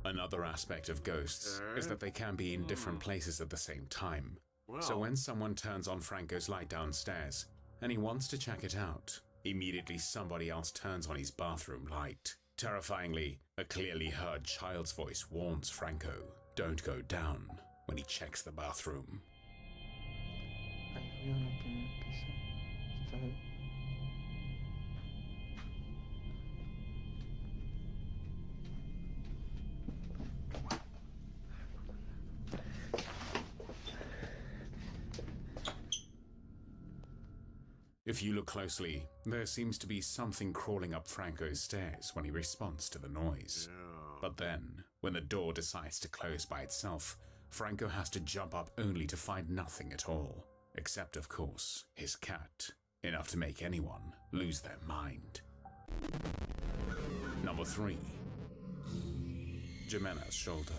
Another aspect of ghosts is that they can be in different places at the same time. So when someone turns on Franco's light downstairs and he wants to check it out, immediately somebody else turns on his bathroom light. Terrifyingly, a clearly heard child's voice warns Franco, "Don't go down," when he checks the bathroom. If you look closely, there seems to be something crawling up Franco's stairs when he responds to the noise. But then, when the door decides to close by itself, Franco has to jump up only to find nothing at all. Except, of course, his cat. Enough to make anyone lose their mind. Number 3. Jimena's shoulder.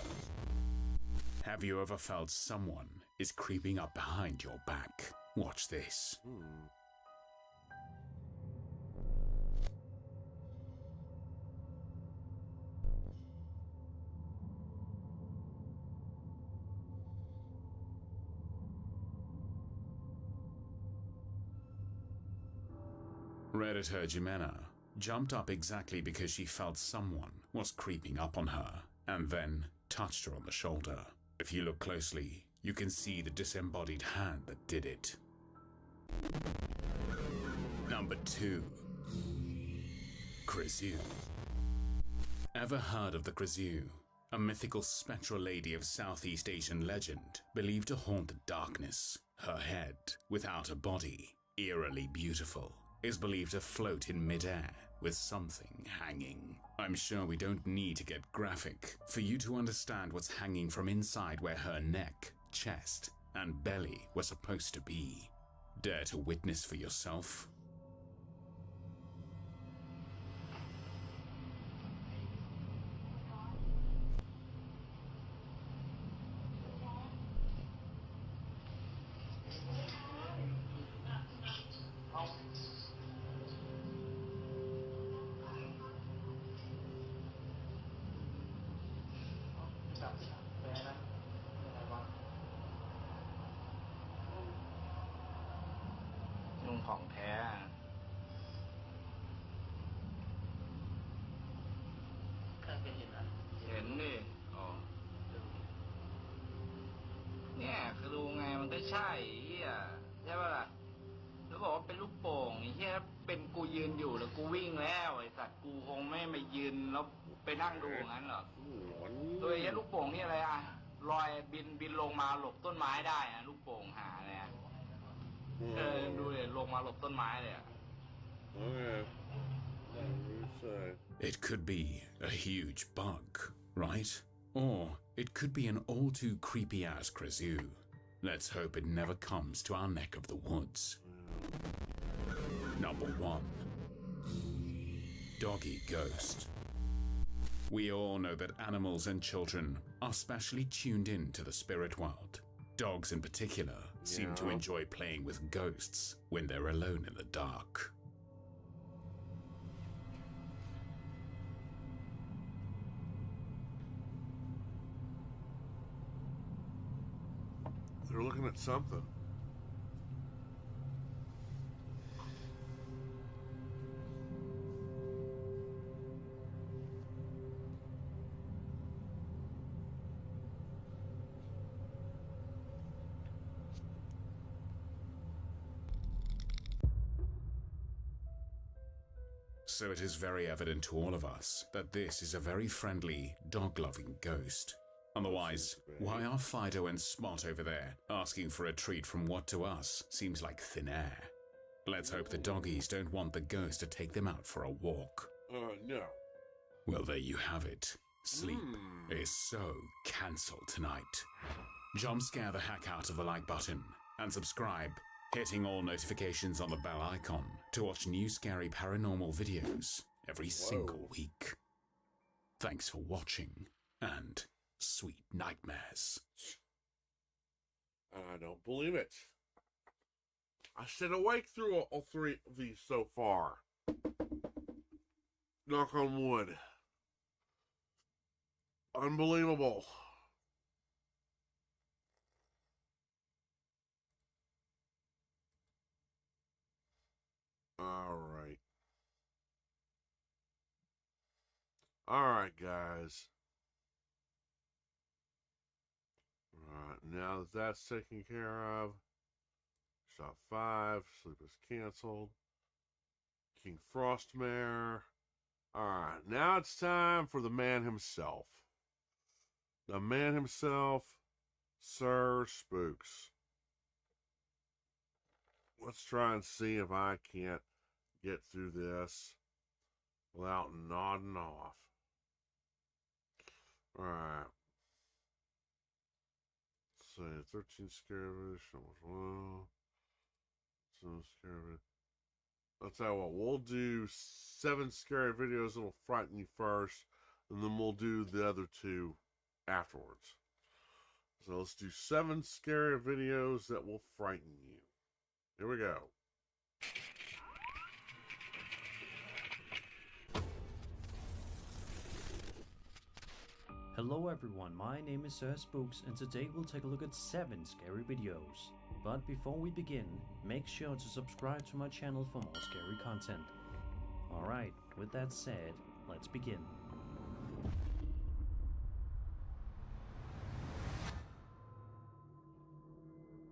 Have you ever felt someone is creeping up behind your back? Watch this. Redditor Jimena jumped up exactly because she felt someone was creeping up on her, and then touched her on the shoulder. If you look closely, you can see the disembodied hand that did it. Number 2. Krizu. Ever heard of the Krizu? A mythical spectral lady of Southeast Asian legend, believed to haunt the darkness. Her head, without a body, eerily beautiful, is believed to float in midair with something hanging. I'm sure we don't need to get graphic for you to understand what's hanging from inside where her neck, chest, and belly were supposed to be. Dare to witness for yourself?ใช่เหี้ยใช่ป่ะล่ะแล้วบอกว่าเป็นลูกโป่งไอ้เหี้ยเป็นกูยื นอยู่แล้วกูวิ่งแล้วไอ้สัตว์กูคงไม่มายืนแล้วไปนั่งดูอย่างนั้นหรอกตัวไอ้ลูกโป่งนี่อะไรอ่ะลอยบินลงมาหลบต้นไม้ได้อะลูกโป่งหาเลยอ่ะดูเลยลงมาหลบต้นไม้เลยอ่ะ It could be a huge bug, right? Or it could be an all too creepy ass Grisou. Let's hope it never comes to our neck of the woods. Number 1. Doggy Ghost. We all know that animals and children are specially tuned in to the spirit world. Dogs in particular seem to enjoy playing with ghosts when they're alone in the dark. They're looking at something. So it is very evident to all of us that this is a very friendly, dog-loving ghost. Otherwise, why are Fido and Spot over there asking for a treat from what to us seems like thin air? Let's hope the doggies don't want the ghost to take them out for a walk. No. Well, there you have it. Sleep is so cancelled tonight. Jump scare the heck out of the like button and subscribe, hitting all notifications on the bell icon to watch new scary paranormal videos every single week. Thanks for watching, and sweet nightmares. I don't believe it. I stayed awake through all three of these so far. Knock on wood. Unbelievable. Alright, guys. Alright, now that that's taken care of, shot 5, sleep is canceled. King Frostmare. Alright, now it's time for the man himself. The man himself, Sir Spooks. Let's try and see if I can't get through this without nodding off. Alright. Let's see, 13 scary videos, well. Some scary. Let's tell you what, we'll do 7 scary videos that'll frighten you first, and then we'll do the other 2 afterwards. So let's do 7 scary videos that will frighten you. Here we go. Hello everyone, my name is Sir Spooks, and today we'll take a look at 7 scary videos. But before we begin, make sure to subscribe to my channel for more scary content. Alright, with that said, let's begin.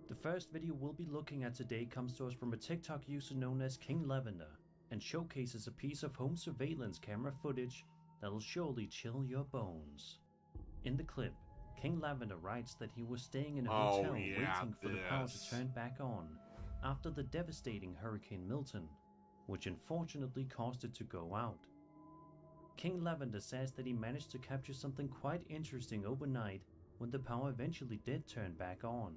The first video we'll be looking at today comes to us from a TikTok user known as King Lavender, and showcases a piece of home surveillance camera footage that'll surely chill your bones. In the clip, King Lavender writes that he was staying in a hotel waiting for the power to turn back on after the devastating Hurricane Milton, which unfortunately caused it to go out. King Lavender says that he managed to capture something quite interesting overnight when the power eventually did turn back on.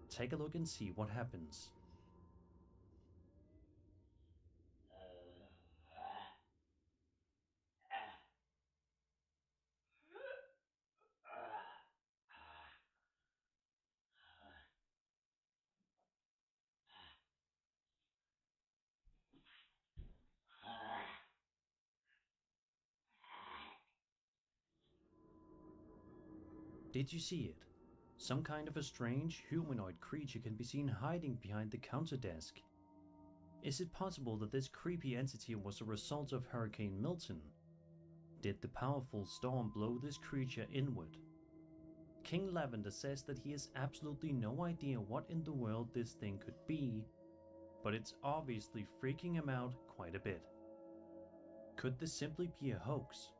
Take a look and see what happens. Did you see it? Some kind of a strange humanoid creature can be seen hiding behind the counter desk. Is it possible that this creepy entity was a result of Hurricane Milton? Did the powerful storm blow this creature inward? King Lavender says that he has absolutely no idea what in the world this thing could be, but it's obviously freaking him out quite a bit. Could this simply be a hoax?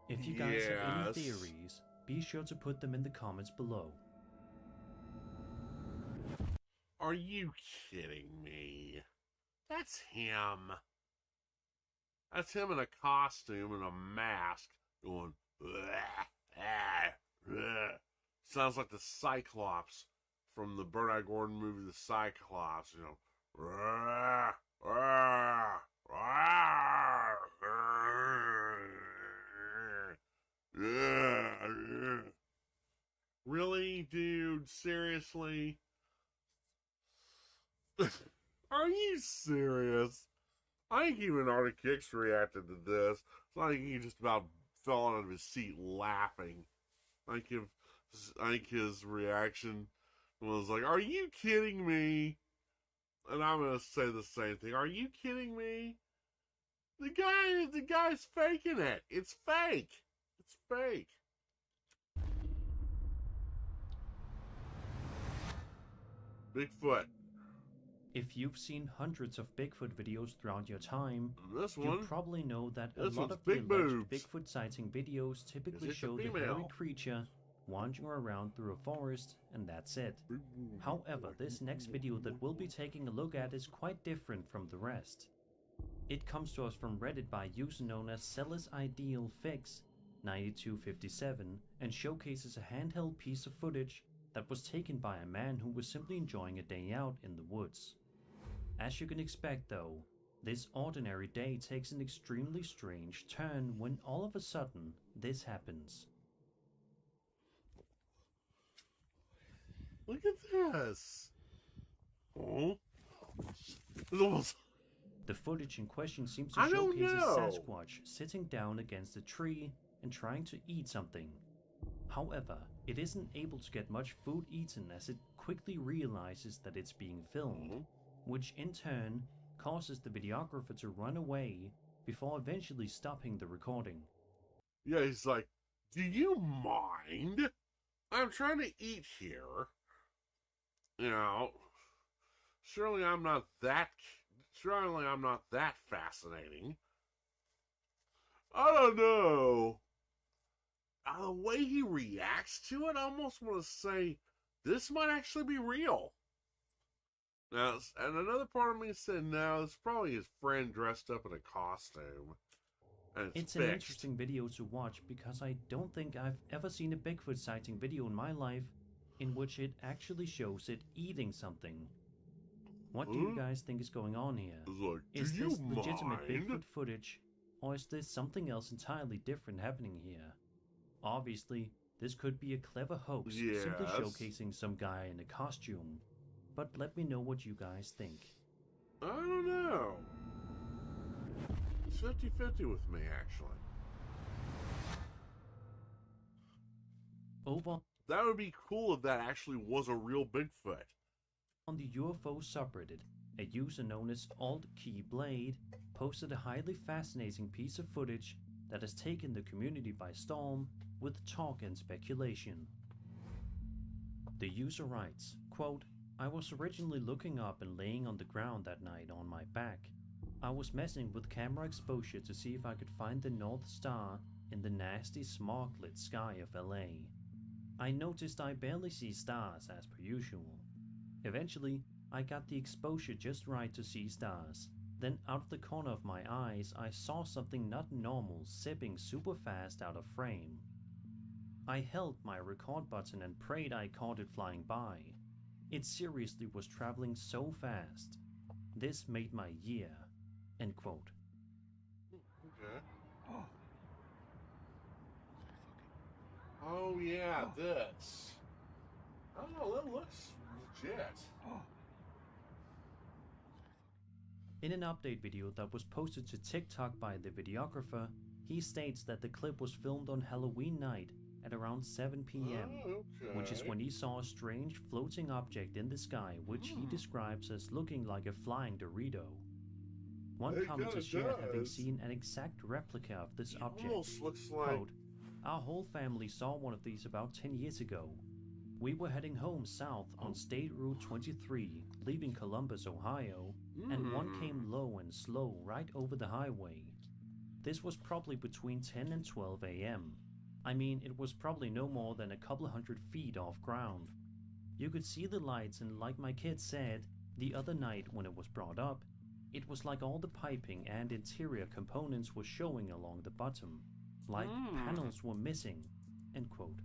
If you guys have any theories, be sure to put them in the comments below. Are you kidding me? That's him. That's him in a costume and a mask going, sounds like the Cyclops from the Bernard Gordon movie, The Cyclops, you know. Really, dude? Seriously? Are you serious? I think even Arctic Kicks reacted to this. I think he just about fell out of his seat laughing. I think his reaction was like, "Are you kidding me?" And I'm gonna say the same thing. Are you kidding me? The guy's faking it. It's fake. It's fake. Bigfoot. If you've seen hundreds of Bigfoot videos throughout your time, you probably know that a lot of the alleged Bigfoot sighting videos typically show the hairy creature wandering around through a forest, and that's it. However, this next video that we'll be taking a look at is quite different from the rest. It comes to us from Reddit by a user known as Seller's Ideal Fix 9257 and showcases a handheld piece of footage that was taken by a man who was simply enjoying a day out in the woods. As you can expect though, this ordinary day takes an extremely strange turn when all of a sudden this happens. Look at this! Oh. The footage in question seems to showcase a Sasquatch sitting down against a tree and trying to eat something. However, it isn't able to get much food eaten as it quickly realizes that it's being filmed, which in turn causes the videographer to run away before eventually stopping the recording. Yeah, he's like, "Do you mind? I'm trying to eat here. You know, surely I'm not that fascinating. I don't know." The way he reacts to it, I almost want to say, this might actually be real. Now, and another part of me said, no, it's probably his friend dressed up in a costume. And it's an interesting video to watch because I don't think I've ever seen a Bigfoot sighting video in my life in which it actually shows it eating something. What do you guys think is going on here? Like, is this legitimate Bigfoot footage, or is this something else entirely different happening here? Obviously, this could be a clever hoax simply showcasing some guy in a costume, but let me know what you guys think. I don't know. It's 50-50 with me, actually. That would be cool if that actually was a real Bigfoot. On the UFO subreddit, a user known as AltKeyBlade posted a highly fascinating piece of footage that has taken the community by storm with talk and speculation. The user writes, quote, "I was originally looking up and laying on the ground that night on my back. I was messing with camera exposure to see if I could find the North Star in the nasty smog-lit sky of LA. I noticed I barely see stars as per usual. Eventually, I got the exposure just right to see stars. Then out of the corner of my eyes, I saw something not normal zipping super fast out of frame. I held my record button and prayed I caught it flying by. It seriously was traveling so fast. This made my year." End quote. Okay. Oh yeah, this. I don't know, that looks legit. In an update video that was posted to TikTok by the videographer, he states that the clip was filmed on Halloween night at around 7 p.m., which is when he saw a strange floating object in the sky which he describes as looking like a flying Dorito. One commenter shared having seen an exact replica of this object. Almost looks like... Quote, "Our whole family saw one of these about 10 years ago. We were heading home south on State Route 23, leaving Columbus, Ohio, and one came low and slow right over the highway. This was probably between 10 and 12 a.m. I mean, it was probably no more than a couple hundred feet off ground. You could see the lights, and like my kid said the other night when it was brought up, it was like all the piping and interior components were showing along the bottom, like panels were missing, end quote.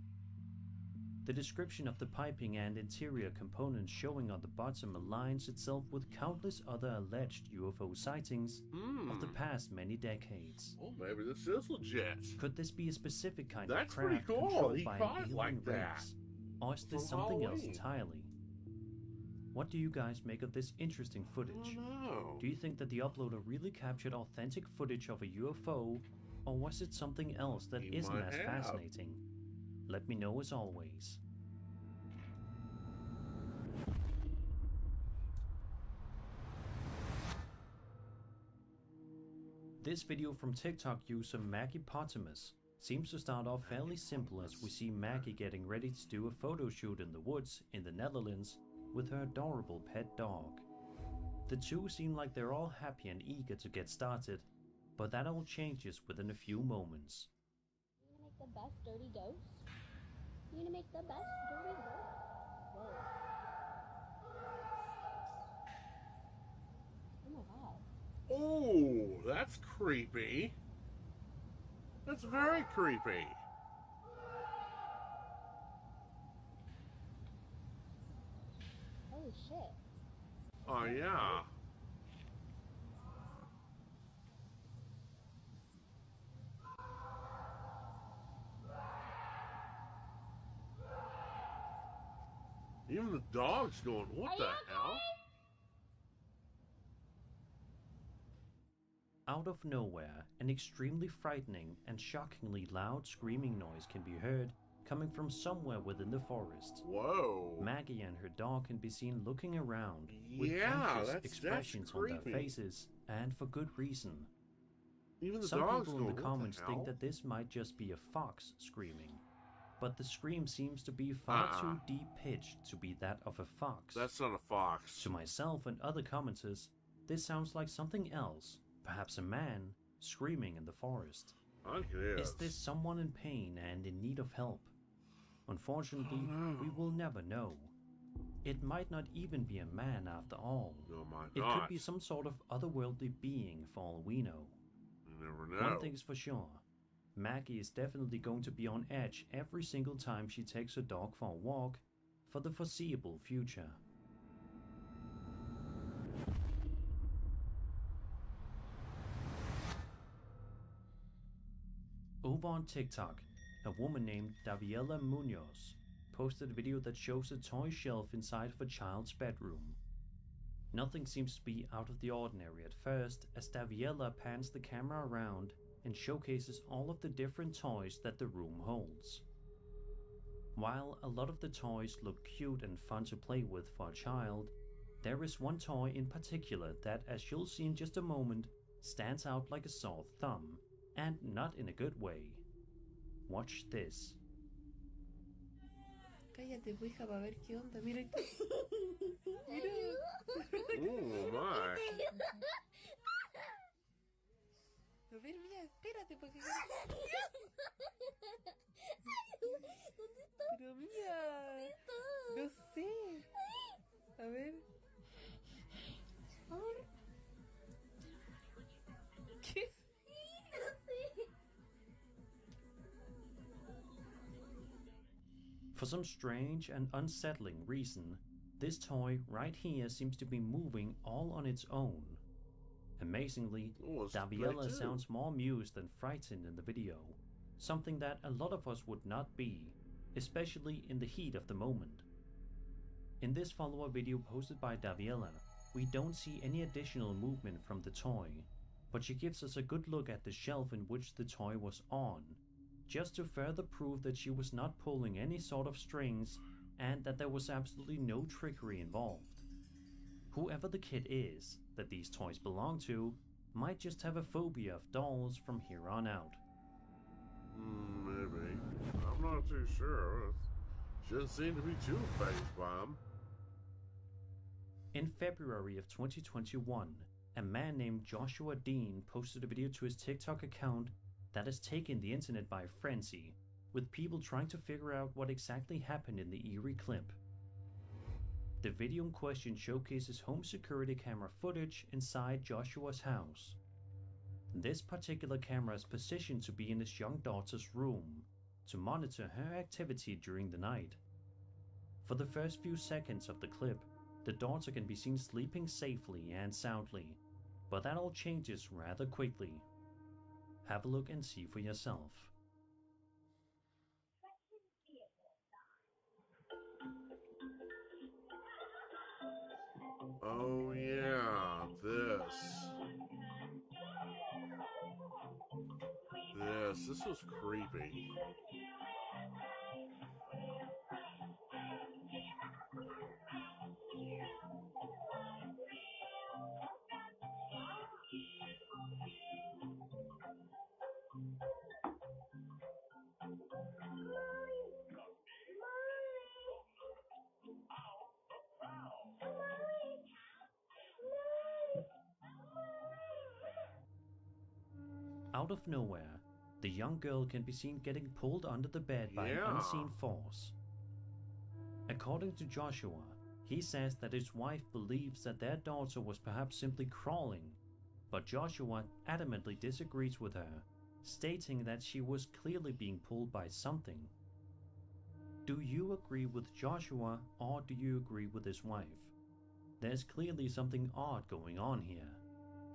The description of the piping and interior components showing on the bottom aligns itself with countless other alleged UFO sightings of the past many decades. Oh, maybe this is legit. Could this be a specific kind of That's pretty craft cool. controlled He by caught an it alien like that. race? Or is this From something else Halloween. entirely? What do you guys make of this interesting footage? Do you think that the uploader really captured authentic footage of a UFO, or was it something else that He isn't might as have. fascinating? Let me know as always. This video from TikTok user MaggiePotamus seems to start off fairly simple as we see Maggie getting ready to do a photo shoot in the woods in the Netherlands with her adorable pet dog. The two seem like they're all happy and eager to get started, but that all changes within a few moments. You gonna make the best dirty ghost? You gonna make the best dirty ghost? Whoa. Oh my god. Oh, that's creepy. That's very creepy. Holy shit. Oh, yeah. Even the dog's going, what the hell? Out of nowhere, an extremely frightening and shockingly loud screaming noise can be heard coming from somewhere within the forest. Whoa. Maggie and her dog can be seen looking around with Yeah, anxious that's expressions on their creepy. faces, and for good reason. Even the Some dog's people going, in the what comments the think hell? that this might just be a fox screaming, but the scream seems to be far too deep-pitched to be that of a fox. That's not a fox. To myself and other commenters, this sounds like something else, perhaps a man, screaming in the forest. I think it is. Is this someone in pain and in need of help? Unfortunately, we will never know. It might not even be a man after all. No, might It not. could be some sort of otherworldly being for all we know. You never know. One thing's for sure. Maggie is definitely going to be on edge every single time she takes her dog for a walk for the foreseeable future. Over on TikTok, a woman named Daviela Munoz posted a video that shows a toy shelf inside of a child's bedroom. Nothing seems to be out of the ordinary at first, as Daviela pans the camera around and showcases all of the different toys that the room holds. While a lot of the toys look cute and fun to play with for a child, there is one toy in particular that, as you'll see in just a moment, stands out like a sore thumb, and not in a good way. Watch this. Cállate, pues, hija, para ver qué onda. Mira. Mira. Oh, my. A ver, mira, espérate, porque. Pero mira. No sé. A ver. ¿Qué? For some strange and unsettling reason, this toy right here seems to be moving all on its own. Amazingly, Daviela sounds more amused than frightened in the video, something that a lot of us would not be, especially in the heat of the moment. In this follow-up video posted by Daviela, we don't see any additional movement from the toy, but she gives us a good look at the shelf in which the toy was on, just to further prove that she was not pulling any sort of strings and that there was absolutely no trickery involved. Whoever the kid is that these toys belong to might just have a phobia of dolls from here on out. Maybe. I'm not too sure. She doesn't seem to be too phased by them. In February of 2021, a man named Joshua Dean posted a video to his TikTok account that has taken the internet by frenzy, with people trying to figure out what exactly happened in the eerie clip. The video in question showcases home security camera footage inside Joshua's house. This particular camera is positioned to be in his young daughter's room, to monitor her activity during the night. For the first few seconds of the clip, the daughter can be seen sleeping safely and soundly, but that all changes rather quickly. Have a look and see for yourself. Oh yeah, this was creepy. Out of nowhere, the young girl can be seen getting pulled under the bed by an unseen force. According to Joshua, he says that his wife believes that their daughter was perhaps simply crawling, but Joshua adamantly disagrees with her, stating that she was clearly being pulled by something. Do you agree with Joshua, or do you agree with his wife? There's clearly something odd going on here.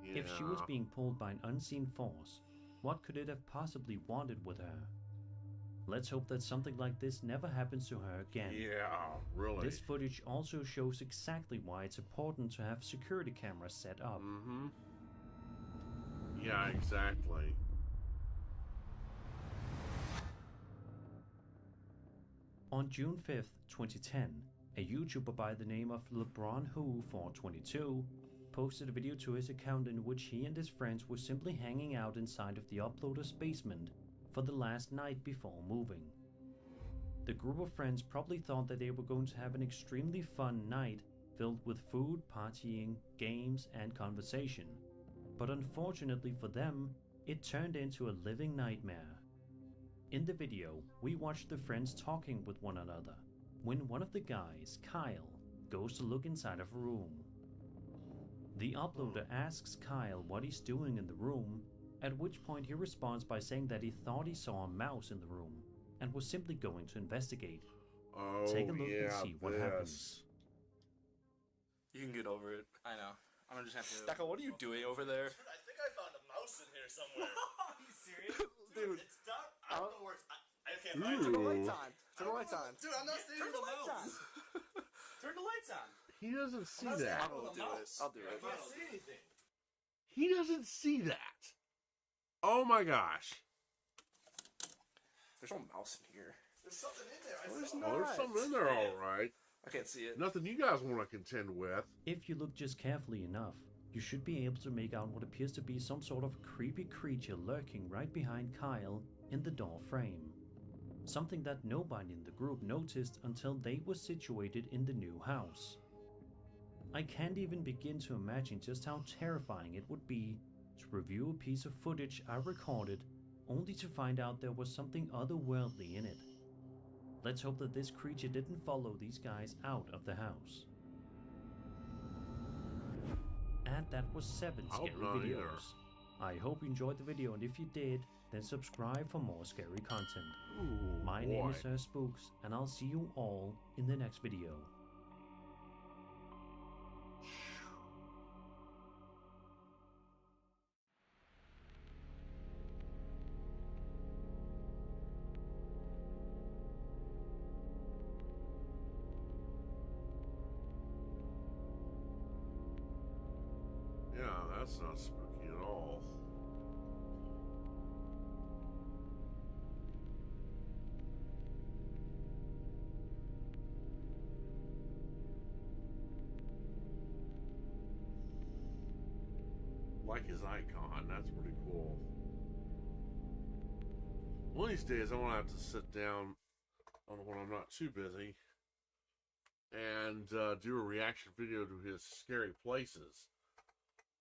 If she was being pulled by an unseen force, what could it have possibly wanted with her? Let's hope that something like this never happens to her again. Yeah, really. This footage also shows exactly why it's important to have security cameras set up. Yeah, exactly. On June 5th, 2010, a YouTuber by the name of LeBronWho422 posted a video to his account in which he and his friends were simply hanging out inside of the uploader's basement for the last night before moving. The group of friends probably thought that they were going to have an extremely fun night filled with food, partying, games, and conversation, but unfortunately for them, it turned into a living nightmare. In the video, we watch the friends talking with one another when one of the guys, Kyle, goes to look inside of a room. The uploader asks Kyle what he's doing in the room, at which point he responds by saying that he thought he saw a mouse in the room and was simply going to investigate. Take a look and see what happens. You can get over it. I know. I'm gonna just have to. Stacko, what are you doing over there? Dude, I think I found a mouse in here somewhere. Are you serious? Dude, it's dark. I don't know where it's. I can't find it. Turn the lights on. Turn the lights on. Dude, I'm not seeing the mouse. Turn the lights on. He doesn't see that. I'll do it. I'll do it. I can't see anything. He doesn't see that. Oh my gosh. There's no mouse in here. There's something in there. There's something in there, all right. I can't see it. Nothing you guys want to contend with. If you look just carefully enough, you should be able to make out what appears to be some sort of creepy creature lurking right behind Kyle in the door frame. Something that nobody in the group noticed until they were situated in the new house. I can't even begin to imagine just how terrifying it would be to review a piece of footage I recorded only to find out there was something otherworldly in it. Let's hope that this creature didn't follow these guys out of the house. And that was 7 scary videos. I hope you enjoyed the video, and if you did, then subscribe for more scary content. My name is Sir Spooks, and I'll see you all in the next video. Yeah, that's not spooky at all. Like his icon, that's pretty cool. One of these days I want to have to sit down when I'm not too busy and do a reaction video to his scary places.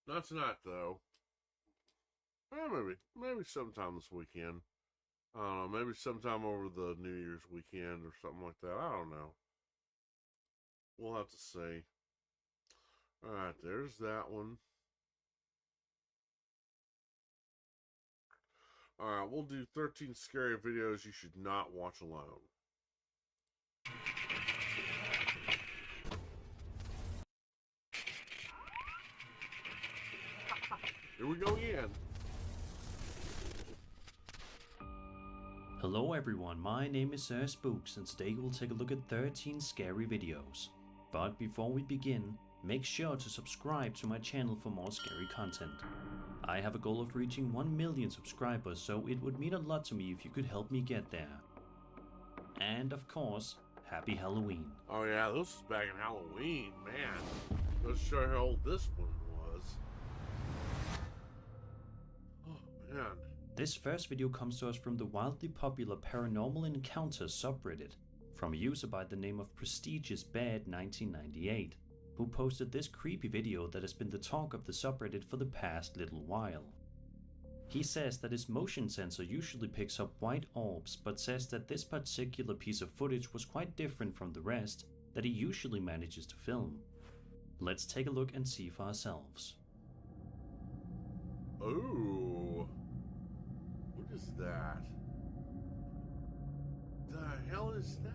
Not tonight, though. Maybe sometime this weekend. I don't know, maybe sometime over the New Year's weekend or something like that. I don't know. We'll have to see. Alright, there's that one. Alright, we'll do 13 scary videos you should not watch alone. Here we go again. Hello everyone, my name is Sir Spooks, and today we'll take a look at 13 scary videos. But before we begin, make sure to subscribe to my channel for more scary content. I have a goal of reaching 1 million subscribers, so it would mean a lot to me if you could help me get there. And of course, happy Halloween. Oh yeah, this is back in Halloween, man. Let's show you how old this one was. Oh man. This first video comes to us from the wildly popular Paranormal Encounters subreddit, from a user by the name of Prestigious Bad 1998, who posted this creepy video that has been the talk of the subreddit for the past little while. He says that his motion sensor usually picks up white orbs, but says that this particular piece of footage was quite different from the rest that he usually manages to film. Let's take a look and see for ourselves. Ooh. What is that? The hell is that?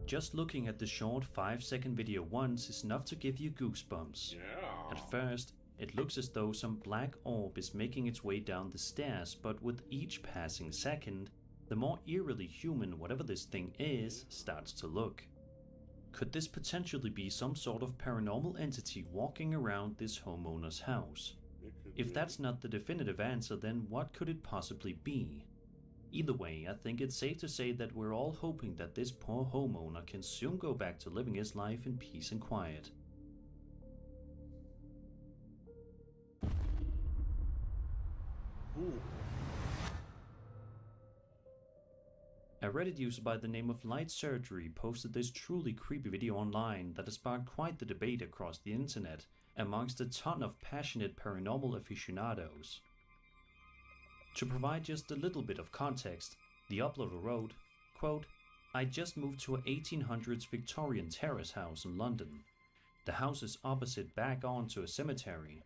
Just looking at the short 5-second video once is enough to give you goosebumps. Yeah. At first, it looks as though some black orb is making its way down the stairs, but with each passing second, the more eerily human whatever this thing is starts to look. Could this potentially be some sort of paranormal entity walking around this homeowner's house? If that's not the definitive answer, then what could it possibly be? Either way, I think it's safe to say that we're all hoping that this poor homeowner can soon go back to living his life in peace and quiet. Ooh. A Reddit user by the name of Light Surgery posted this truly creepy video online that has sparked quite the debate across the internet amongst a ton of passionate paranormal aficionados. To provide just a little bit of context, the uploader wrote, quote, "I just moved to a 1800s Victorian terrace house in London. The house is opposite back onto a cemetery.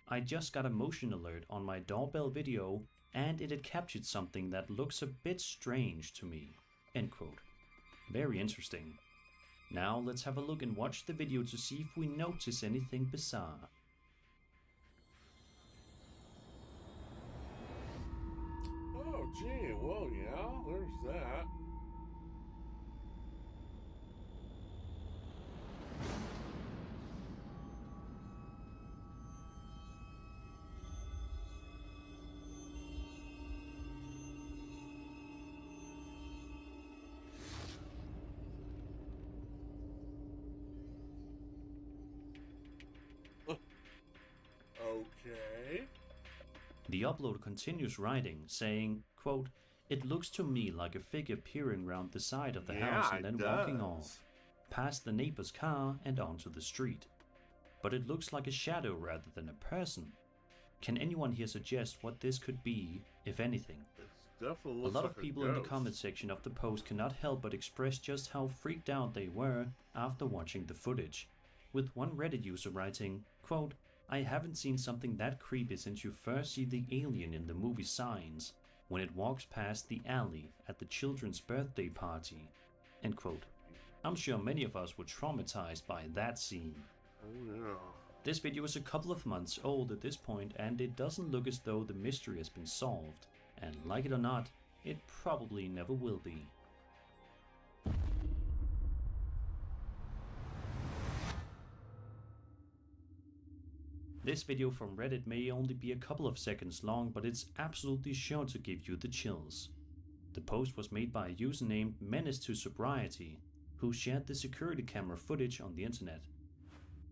I just got a motion alert on my doorbell video and it had captured something that looks a bit strange to me." End quote. Very interesting. Now let's have a look and watch the video to see if we notice anything bizarre. Oh gee, well yeah, there's that. Okay. The upload continues writing, saying, quote, "It looks to me like a figure peering round the side of the house and then walking off, past the neighbor's car and onto the street. But it looks like a shadow rather than a person. Can anyone here suggest what this could be, if anything?" Definitely a looks lot like of people in the ghost. comment section of the post cannot help but express just how freaked out they were after watching the footage, with one Reddit user writing, quote, "I haven't seen something that creepy since you first see the alien in the movie Signs, when it walks past the alley at the children's birthday party." End quote. I'm sure many of us were traumatized by that scene. Oh yeah. This video is a couple of months old at this point, and it doesn't look as though the mystery has been solved, and like it or not, it probably never will be. This video from Reddit may only be a couple of seconds long, but it's absolutely sure to give you the chills. The post was made by a user named Menace to Sobriety, who shared the security camera footage on the internet.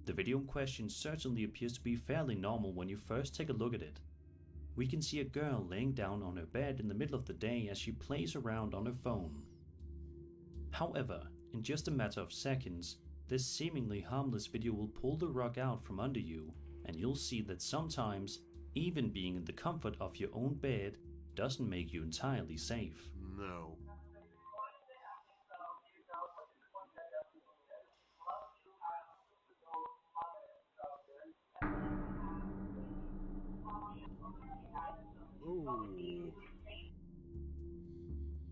The video in question certainly appears to be fairly normal when you first take a look at it. we can see a girl laying down on her bed in the middle of the day as she plays around on her phone. However, in just a matter of seconds, this seemingly harmless video will pull the rug out from under you, and you'll see that sometimes, even being in the comfort of your own bed doesn't make you entirely safe. No. Ooh.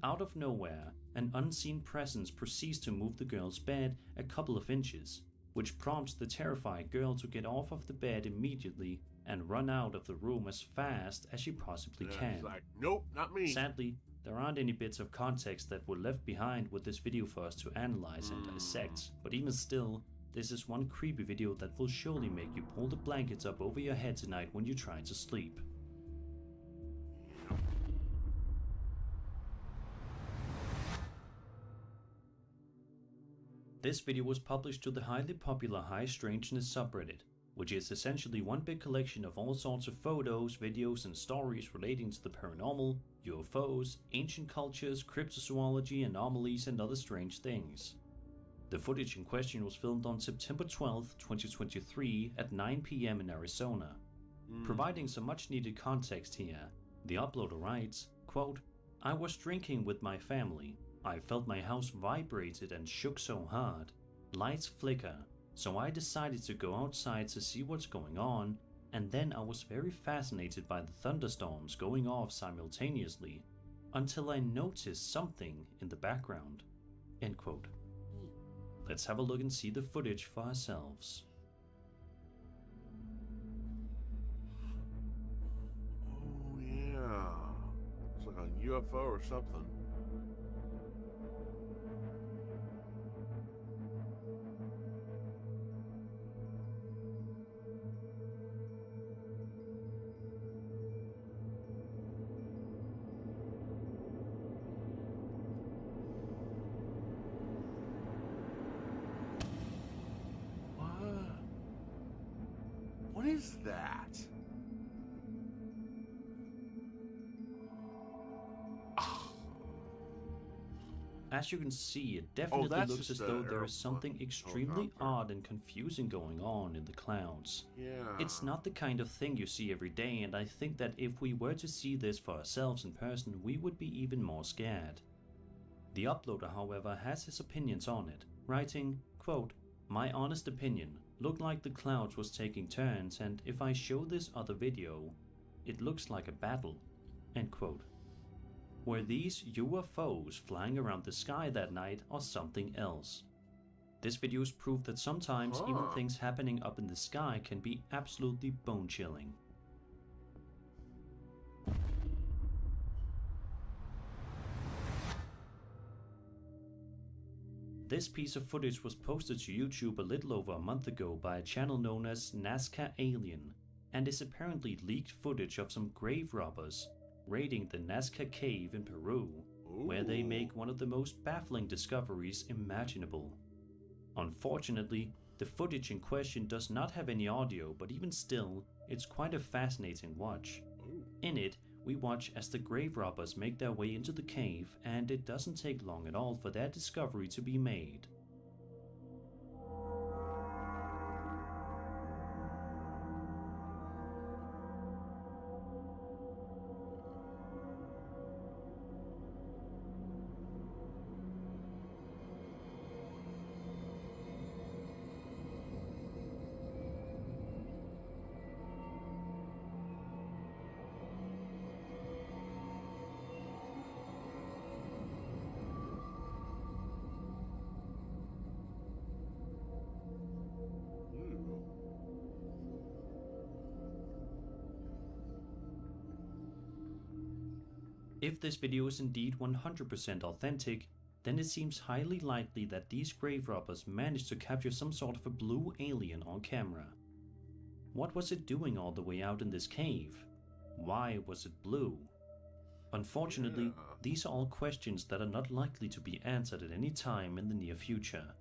Out of nowhere, an unseen presence proceeds to move the girl's bed a couple of inches, which prompts the terrified girl to get off of the bed immediately and run out of the room as fast as she possibly can. It's like, nope, not me. Sadly, there aren't any bits of context that were left behind with this video for us to analyze and dissect, but even still, this is one creepy video that will surely make you pull the blankets up over your head tonight when you try to sleep. This video was published to the highly popular High Strangeness subreddit, which is essentially one big collection of all sorts of photos, videos, and stories relating to the paranormal, UFOs, ancient cultures, cryptozoology, anomalies, and other strange things. The footage in question was filmed on September 12, 2023 at 9 PM in Arizona. Providing some much needed context here, the uploader writes, quote, "I was drinking with my family. I felt my house vibrated and shook so hard. Lights flicker, so I decided to go outside to see what's going on, and then I was very fascinated by the thunderstorms going off simultaneously, until I noticed something in the background." End quote. Let's have a look and see the footage for ourselves. Oh yeah. It's like a UFO or something. What is that? As you can see, it definitely looks as though there is something extremely odd and confusing going on in the clouds. Yeah. It's not the kind of thing you see every day, and I think that if we were to see this for ourselves in person, we would be even more scared. The uploader, however, has his opinions on it, writing, quote, "My honest opinion, looked like the clouds was taking turns, and if I show this other video, it looks like a battle." End quote. Were these UFOs flying around the sky that night or something else? This video is proof that sometimes even things happening up in the sky can be absolutely bone-chilling. This piece of footage was posted to YouTube a little over a month ago by a channel known as Nazca Alien, and is apparently leaked footage of some grave robbers raiding the Nazca Cave in Peru, where they make one of the most baffling discoveries imaginable. Unfortunately, the footage in question does not have any audio, but even still, it's quite a fascinating watch. In it, we watch as the grave robbers make their way into the cave, and it doesn't take long at all for their discovery to be made. If this video is indeed 100% authentic, then it seems highly likely that these grave robbers managed to capture some sort of a blue alien on camera. What was it doing all the way out in this cave? Why was it blue? Unfortunately, these are all questions that are not likely to be answered at any time in the near future.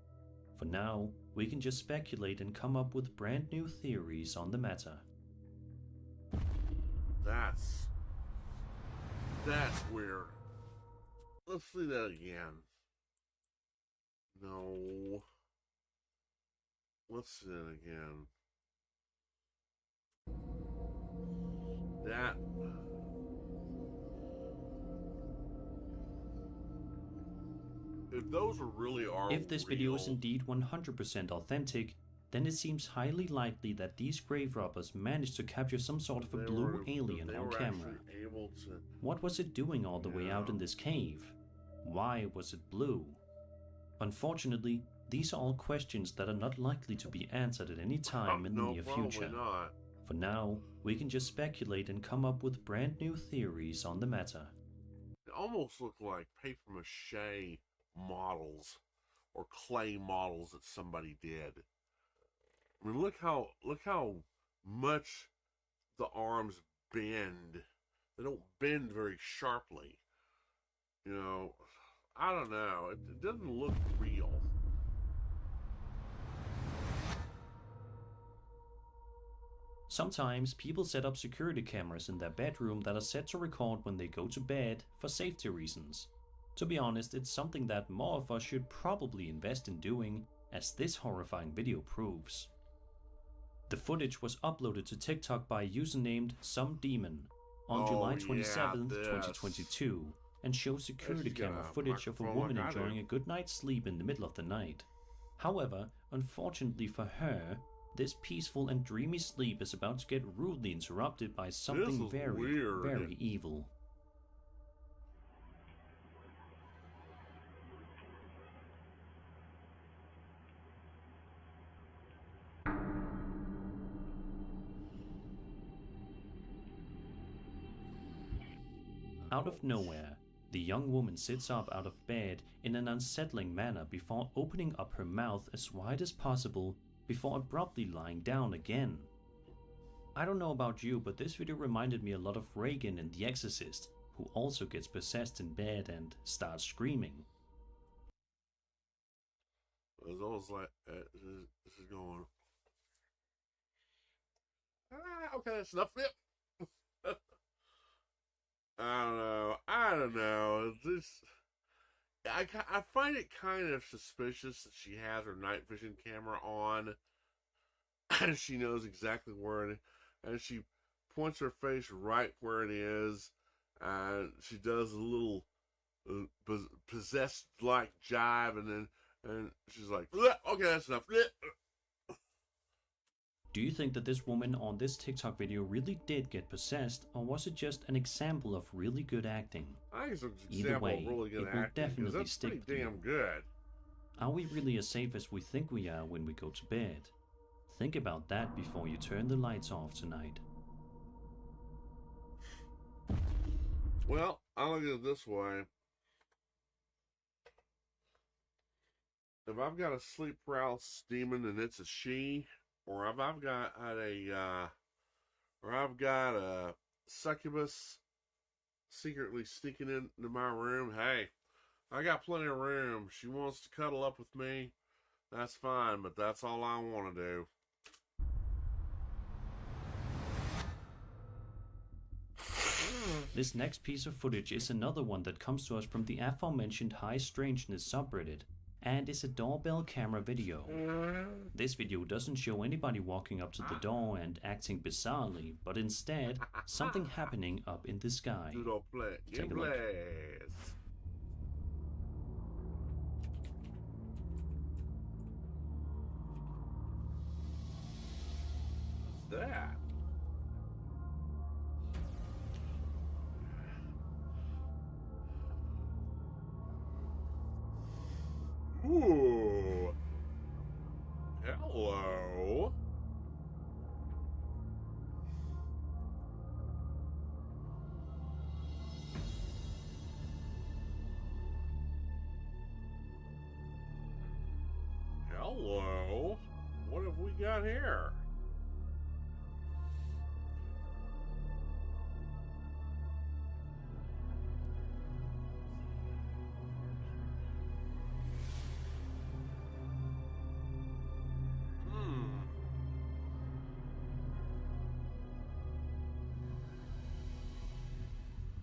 For now, we can just speculate and come up with brand new theories on the matter. That's weird. Let's see that again. No. Let's see it again. That. If those really are If this video is indeed 100% authentic, then it seems highly likely that these grave robbers managed to capture some sort of a blue alien on camera. What was it doing all the way out in this cave? Why was it blue? Unfortunately, these are all questions that are not likely to be answered at any time in the near future. Not. For now, we can just speculate and come up with brand new theories on the matter. It almost looked like paper mache models or clay models that somebody did. I mean, look how much the arms bend. They don't bend very sharply. You know, I don't know. It doesn't look real. Sometimes people set up security cameras in their bedroom that are set to record when they go to bed for safety reasons. To be honest, it's something that more of us should probably invest in doing, as this horrifying video proves. The footage was uploaded to TikTok by a user named Some Demon on July 27th, 2022, and shows security camera footage of a woman enjoying a good night's sleep in the middle of the night. However, unfortunately for her, this peaceful and dreamy sleep is about to get rudely interrupted by something very evil. Out of nowhere, the young woman sits up out of bed in an unsettling manner before opening up her mouth as wide as possible before abruptly lying down again. I don't know about you, but this video reminded me a lot of Reagan in The Exorcist, who also gets possessed in bed and starts screaming. It's almost like this is going. Okay, that's enough. I don't know. I find it kind of suspicious that she has her night vision camera on, and she knows exactly where it, and she points her face right where it is, and she does a little possessed like jive, and she's like, okay, that's enough. Do you think that this woman on this TikTok video really did get possessed, or was it just an example of really good acting? I think it's an Either example way, of really good it will acting, definitely that's stick pretty with damn you. good. Are we really as safe as we think we are when we go to bed? Think about that before you turn the lights off tonight. Well, I look at it this way. If I've got a sleep paralysis demon and it's a she, or if I've got a succubus secretly sneaking into my room, hey, I got plenty of room. She wants to cuddle up with me, that's fine, but that's all I want to do. This next piece of footage is another one that comes to us from the aforementioned High Strangeness subreddit, and is a doorbell camera video. This video doesn't show anybody walking up to the door and acting bizarrely, but instead, something happening up in the sky. Take a look. What's that? Ooh. Hello. Hello. What have we got here?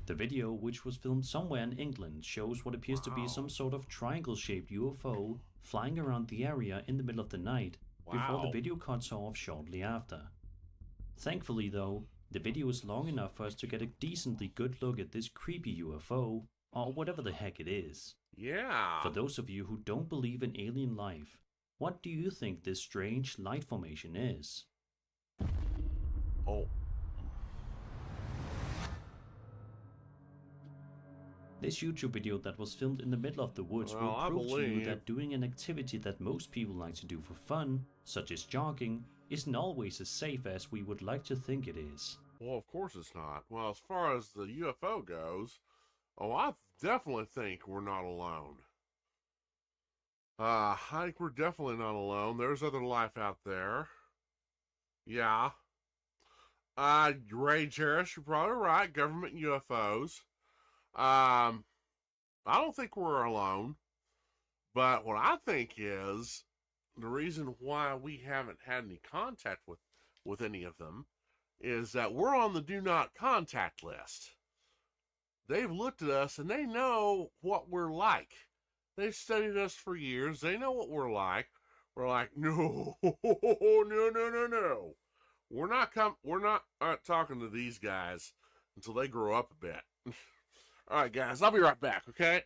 The video, which was filmed somewhere in England, shows what appears to be some sort of triangle-shaped UFO flying around the area in the middle of the night before the video cuts off shortly after. Thankfully though, the video is long enough for us to get a decently good look at this creepy UFO, or whatever the heck it is. Yeah. For those of you who don't believe in alien life, what do you think this strange light formation is? Oh. This YouTube video that was filmed in the middle of the woods will prove to you that doing an activity that most people like to do for fun, such as jogging, isn't always as safe as we would like to think it is. Well, of course it's not. Well, as far as the UFO goes, I definitely think we're not alone. I think we're definitely not alone. There's other life out there. Yeah. Ray Jarris, you're probably right. Government UFOs. I don't think we're alone. But what I think is the reason why we haven't had any contact with any of them is that we're on the do not contact list. They've looked at us and they know what we're like. They've studied us for years. They know what we're like. We're like, no, no. We're not talking to these guys until they grow up a bit. All right, guys, I'll be right back, okay?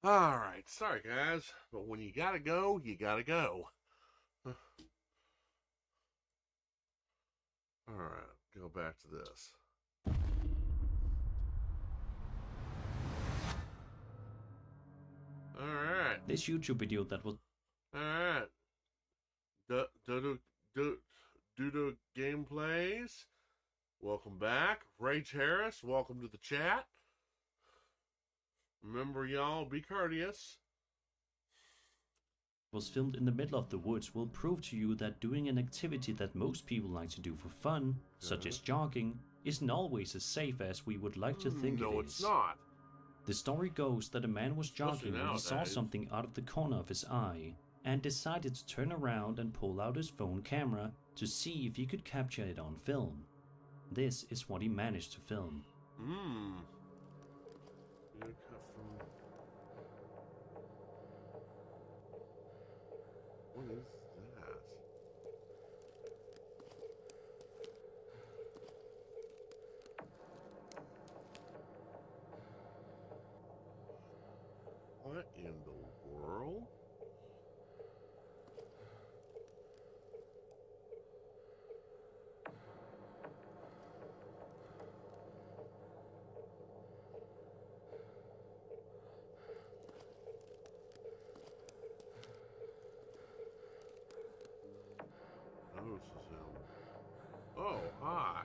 Alright, sorry guys, but when you gotta go, you gotta go. Alright, go back to this. Alright. This YouTube video that was... Alright. Doodle Gameplays. Welcome back. Rage Harris, welcome to the chat. Remember, y'all, be courteous. Was filmed in the middle of the woods will prove to you that doing an activity that most people like to do for fun, such as jogging, isn't always as safe as we would like to think it is. No, it's not. The story goes that a man was jogging when he saw something out of the corner of his eye and decided to turn around and pull out his phone camera to see if he could capture it on film. This is what he managed to film. What is that? What in the world? Oh, hi.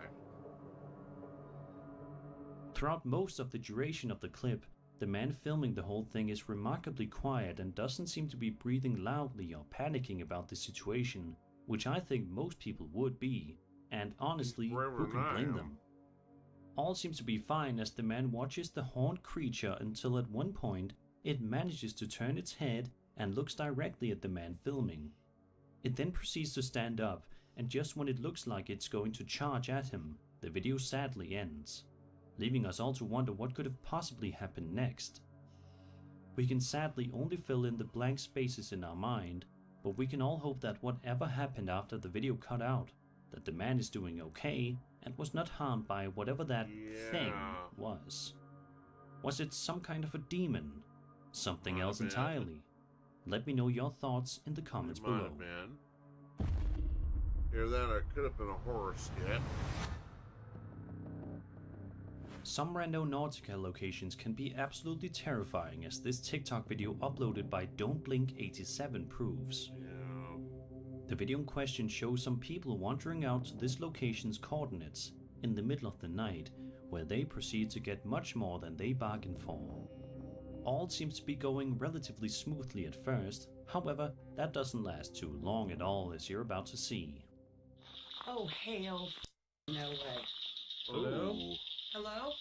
Throughout most of the duration of the clip, the man filming the whole thing is remarkably quiet and doesn't seem to be breathing loudly or panicking about the situation, which I think most people would be, and honestly, who can blame them? All seems to be fine as the man watches the horned creature until at one point it manages to turn its head and looks directly at the man filming. It then proceeds to stand up, and just when it looks like it's going to charge at him, the video sadly ends, leaving us all to wonder what could have possibly happened next. We can sadly only fill in the blank spaces in our mind, but we can all hope that whatever happened after the video cut out, that the man is doing okay and was not harmed by whatever that thing was. Was it some kind of a demon? Something else entirely? Let me know your thoughts in the comments below. Man. Hear that? It could have been a horror skit. Some rando Nautica locations can be absolutely terrifying, as this TikTok video uploaded by Don't Blink 87 proves. The video in question shows some people wandering out to this location's coordinates in the middle of the night, where they proceed to get much more than they bargained for. All seems to be going relatively smoothly at first, however, that doesn't last too long at all, as you're about to see. Oh, hell no way. Hello? Hello?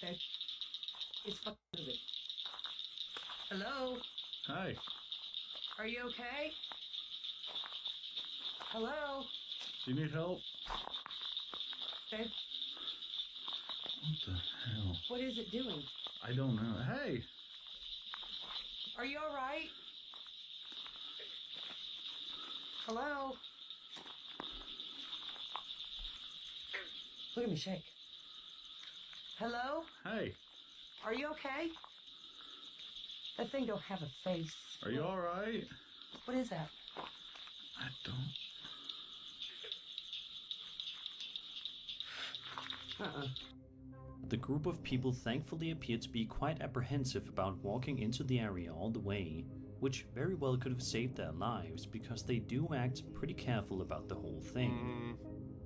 Okay. It's fucking moving. Hello? Hi. Are you okay? Hello? Do you need help? Okay. What the hell? What is it doing? I don't know. Hey! Are you alright? Hello? Look at me shake. Hello? Hey! Are you okay? That thing don't have a face. Are you alright? What is that? I don't... The group of people thankfully appeared to be quite apprehensive about walking into the area all the way, which very well could have saved their lives because they do act pretty careful about the whole thing.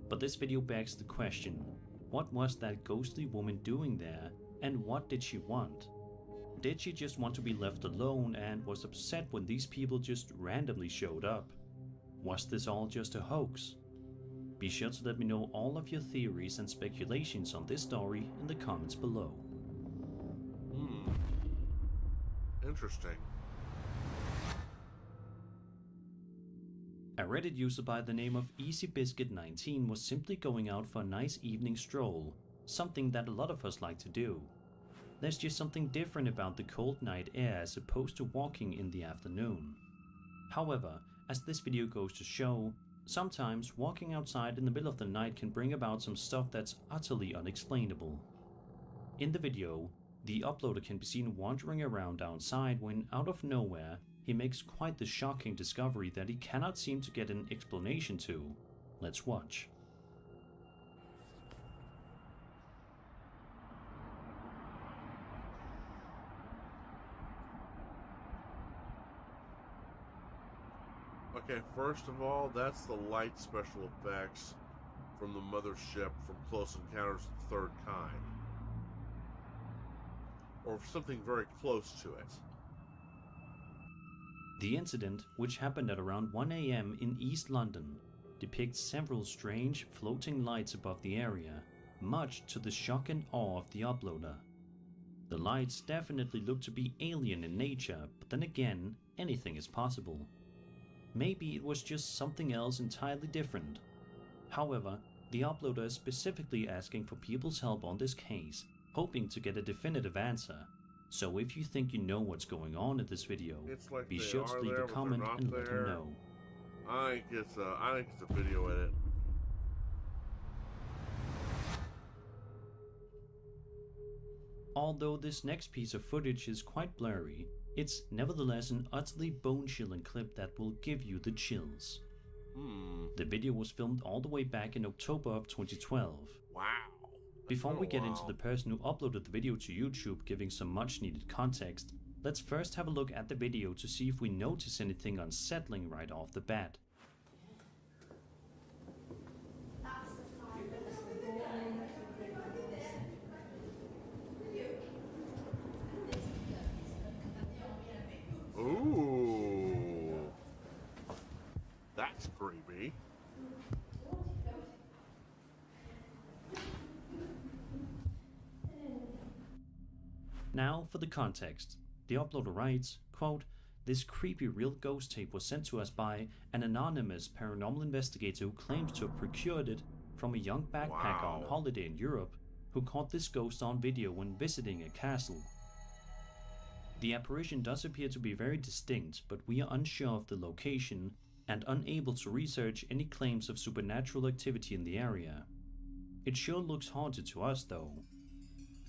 But this video begs the question, what was that ghostly woman doing there, and what did she want? Did she just want to be left alone and was upset when these people just randomly showed up? Was this all just a hoax? Be sure to let me know all of your theories and speculations on this story in the comments below. Interesting. A Reddit user by the name of EasyBiscuit19 was simply going out for a nice evening stroll, something that a lot of us like to do. There's just something different about the cold night air as opposed to walking in the afternoon. However, as this video goes to show, sometimes walking outside in the middle of the night can bring about some stuff that's utterly unexplainable. In the video, The uploader can be seen wandering around outside when, out of nowhere, he makes quite the shocking discovery that he cannot seem to get an explanation to. Let's watch. Okay, first of all, that's the light special effects from the mothership from Close Encounters of the Third Kind. Or something very close to it. The incident, which happened at around 1 AM in East London, depicts several strange floating lights above the area, much to the shock and awe of the uploader. The lights definitely look to be alien in nature, but then again, anything is possible. Maybe it was just something else entirely different. However, the uploader is specifically asking for people's help on this case, hoping to get a definitive answer. So if you think you know what's going on in this video, like be sure to leave a comment and let him know. I think it's a video edit. Although this next piece of footage is quite blurry, it's nevertheless an utterly bone-chilling clip that will give you the chills. The video was filmed all the way back in October of 2012. Wow. Before we get into the person who uploaded the video to YouTube giving some much needed context, let's first have a look at the video to see if we notice anything unsettling right off the bat. Ooh. That's creepy. Now for the context. The uploader writes, quote, "This creepy real ghost tape was sent to us by an anonymous paranormal investigator who claims to have procured it from a young backpacker on holiday in Europe who caught this ghost on video when visiting a castle. The apparition does appear to be very distinct, but we are unsure of the location and unable to research any claims of supernatural activity in the area. It sure looks haunted to us though.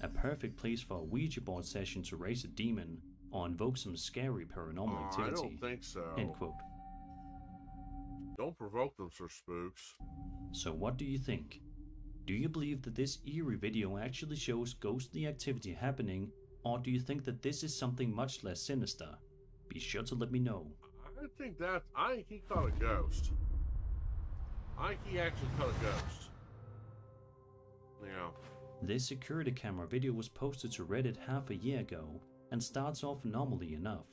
A perfect place for a Ouija board session to raise a demon or invoke some scary paranormal activity." I don't think so. End quote. Don't provoke them, Sir Spooks. So what do you think? Do you believe that this eerie video actually shows ghostly activity happening, or do you think that this is something much less sinister? Be sure to let me know. I think he caught a ghost. I think he actually caught a ghost. Yeah. This security camera video was posted to Reddit half a year ago and starts off normally enough.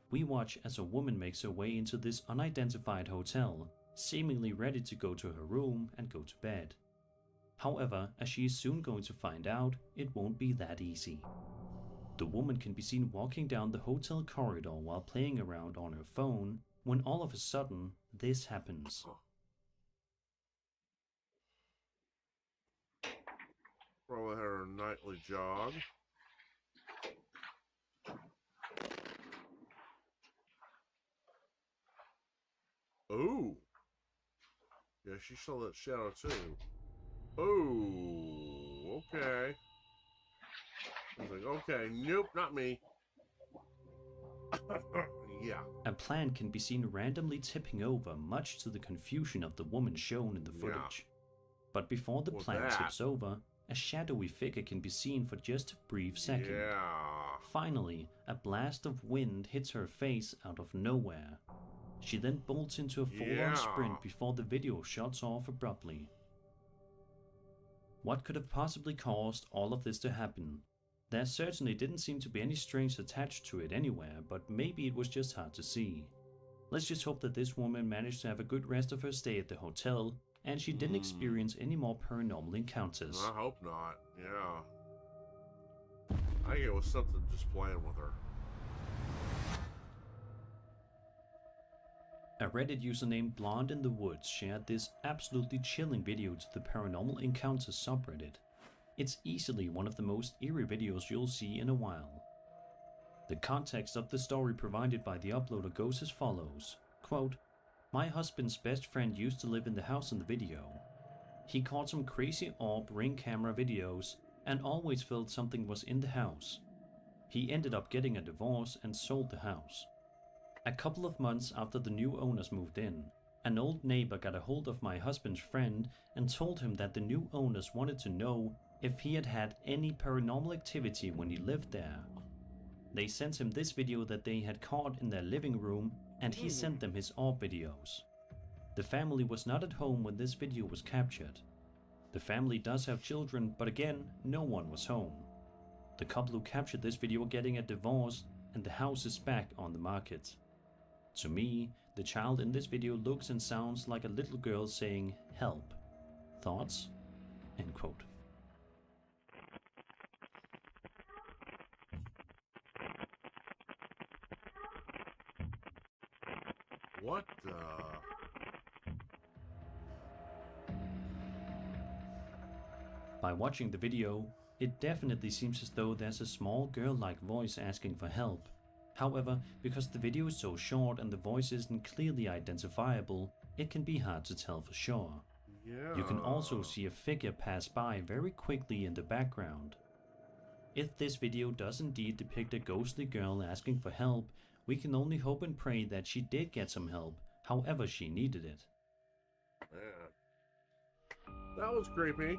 We watch as a woman makes her way into this unidentified hotel, seemingly ready to go to her room and go to bed. However, as she is soon going to find out, it won't be that easy. The woman can be seen walking down the hotel corridor while playing around on her phone, when all of a sudden, this happens. Probably her nightly jog. Ooh. Yeah, she saw that shadow too. Ooh. Okay. I was like, okay, nope, not me. Yeah. A plant can be seen randomly tipping over, much to the confusion of the woman shown in the footage. But before the plant tips over, a shadowy figure can be seen for just a brief second. Finally, a blast of wind hits her face out of nowhere. She then bolts into a full-on sprint before the video shuts off abruptly. What could have possibly caused all of this to happen? There certainly didn't seem to be any strings attached to it anywhere, but maybe it was just hard to see. Let's just hope that this woman managed to have a good rest of her stay at the hotel, and she didn't experience any more paranormal encounters. I hope not, yeah. I think it was something just playing with her. A Reddit user named Blonde in the Woods shared this absolutely chilling video to the Paranormal Encounters subreddit. It's easily one of the most eerie videos you'll see in a while. The context of the story provided by the uploader goes as follows, quote, "My husband's best friend used to live in the house in the video. He caught some crazy orb ring camera videos and always felt something was in the house. He ended up getting a divorce and sold the house. A couple of months after the new owners moved in, an old neighbor got a hold of my husband's friend and told him that the new owners wanted to know if he had had any paranormal activity when he lived there. They sent him this video that they had caught in their living room, and he sent them his orb videos. The family was not at home when this video was captured. The family does have children, but again, no one was home. The couple who captured this video are getting a divorce, and the house is back on the market. To me, the child in this video looks and sounds like a little girl saying, "Help." Thoughts? End quote. What the? By watching the video, it definitely seems as though there's a small girl-like voice asking for help. However, because the video is so short and the voice isn't clearly identifiable, it can be hard to tell for sure. Yeah. You can also see a figure pass by very quickly in the background. If this video does indeed depict a ghostly girl asking for help, we can only hope and pray that she did get some help, however she needed it. Man. That was creepy.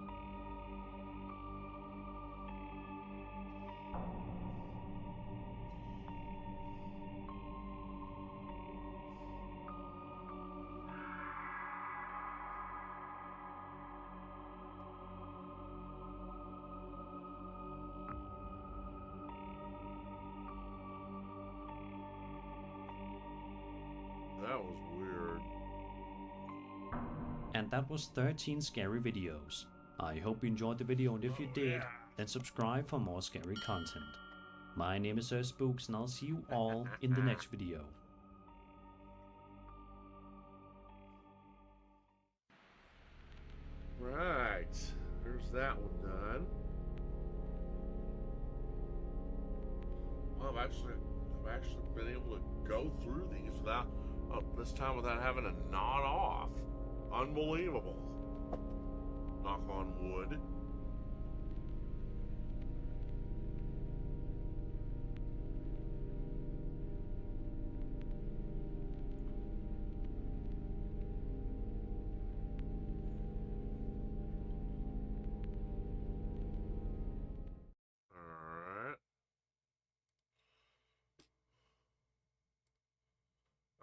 That was weird. And that was 13 scary videos. I hope you enjoyed the video, and if you did, then subscribe for more scary content. My name is Sir Spooks, and I'll see you all in the next video. Right. There's that one done. Well, I've actually been able to go through these without this time without having to nod off. Unbelievable. Knock on wood.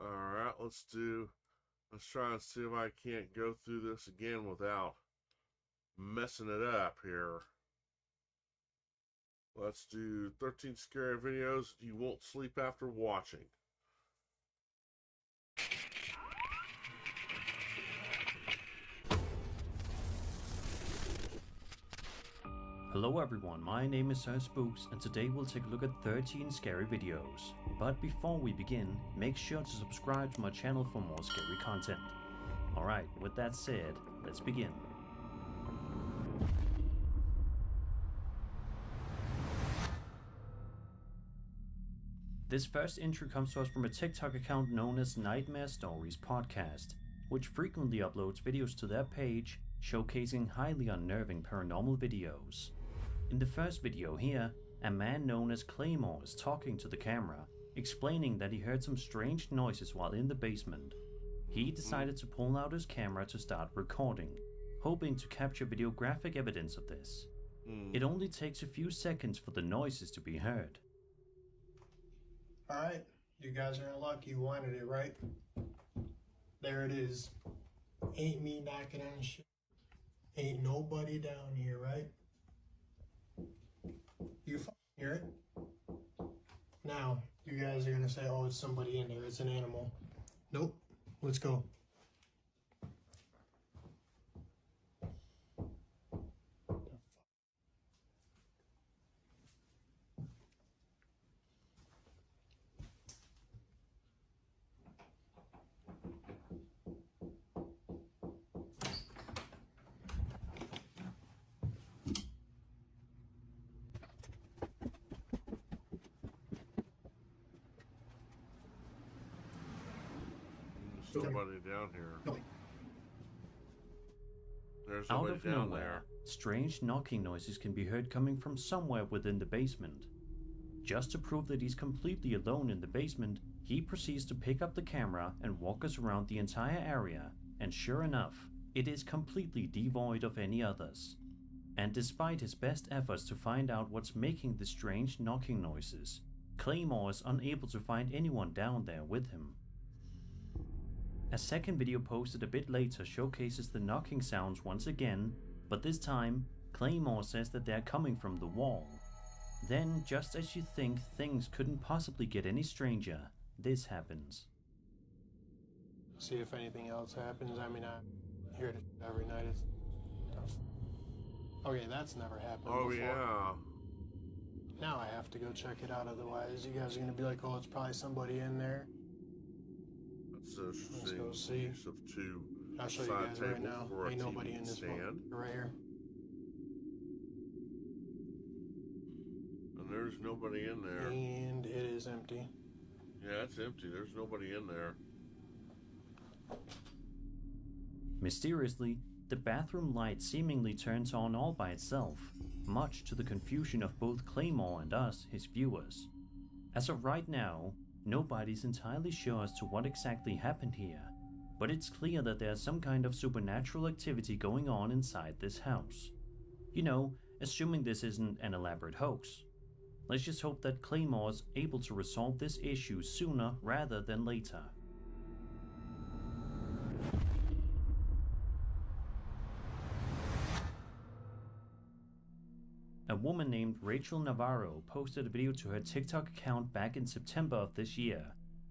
Alright, let's try and see if I can't go through this again without messing it up here. Let's do 13 scary videos you won't sleep after watching. Hello everyone, my name is Sir Spooks, and today we'll take a look at 13 scary videos. But before we begin, make sure to subscribe to my channel for more scary content. Alright, with that said, let's begin. This first entry comes to us from a TikTok account known as Nightmare Stories Podcast, which frequently uploads videos to their page showcasing highly unnerving paranormal videos. In the first video here, a man known as Claymore is talking to the camera, explaining that he heard some strange noises while in the basement. He decided to pull out his camera to start recording, hoping to capture videographic evidence of this. It only takes a few seconds for the noises to be heard. Alright, you guys are in luck, you wanted it, right? There it is. Ain't me knocking on shit. Ain't nobody down here, right? You hear it? Now, you guys are gonna say, oh, it's somebody in there, it's an animal. Nope, let's go. Somebody down here. There's Out nobody of down nowhere, there. strange knocking noises can be heard coming from somewhere within the basement. Just to prove that he's completely alone in the basement, he proceeds to pick up the camera and walk us around the entire area, and sure enough, it is completely devoid of any others. And despite his best efforts to find out what's making the strange knocking noises, Claymore is unable to find anyone down there with him. A second video posted a bit later showcases the knocking sounds once again, but this time, Claymore says that they're coming from the wall. Then, just as you think things couldn't possibly get any stranger, this happens. See if anything else happens. I mean, I hear it every night. It's tough. Okay, that's never happened before. Yeah. Now I have to go check it out, otherwise you guys are going to be like, oh, it's probably somebody in there. That's interesting. Let's go see. Use of two I'll show you side guys right tables now. for a Ain't nobody TV in this stand. one. Right here. And there's nobody in there. And it is empty. Yeah, it's empty. There's nobody in there. Mysteriously, the bathroom light seemingly turns on all by itself, much to the confusion of both Claymore and us, his viewers. As of right now, nobody's entirely sure as to what exactly happened here, but it's clear that there's some kind of supernatural activity going on inside this house. You know, assuming this isn't an elaborate hoax. Let's just hope that Claymore's able to resolve this issue sooner rather than later. A woman named Rachel Navarro posted a video to her TikTok account back in September of this year,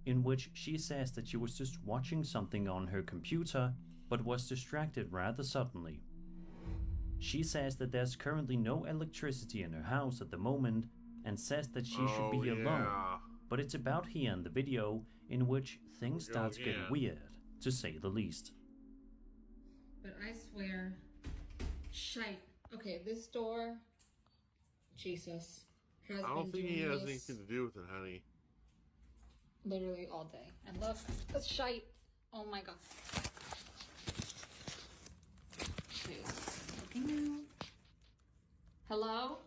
in which she says that she was just watching something on her computer, but was distracted rather suddenly. She says that there's currently no electricity in her house at the moment, and says that she should be alone, but it's about here in the video in which things start to get weird, to say the least. But I swear, shite. Okay, this door, Jesus, has I don't been think he doing has this anything to do with it, honey. literally all day. And look, that's shite. Oh my god. Okay, looking out. Hello?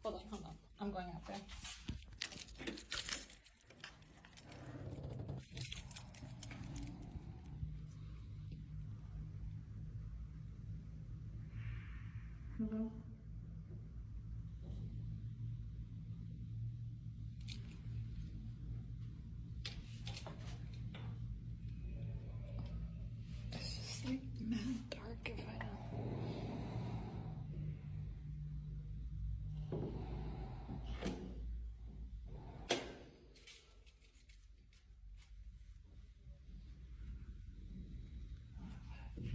Hold on. I'm going out there. Hello? It's just like mad dark if I don't.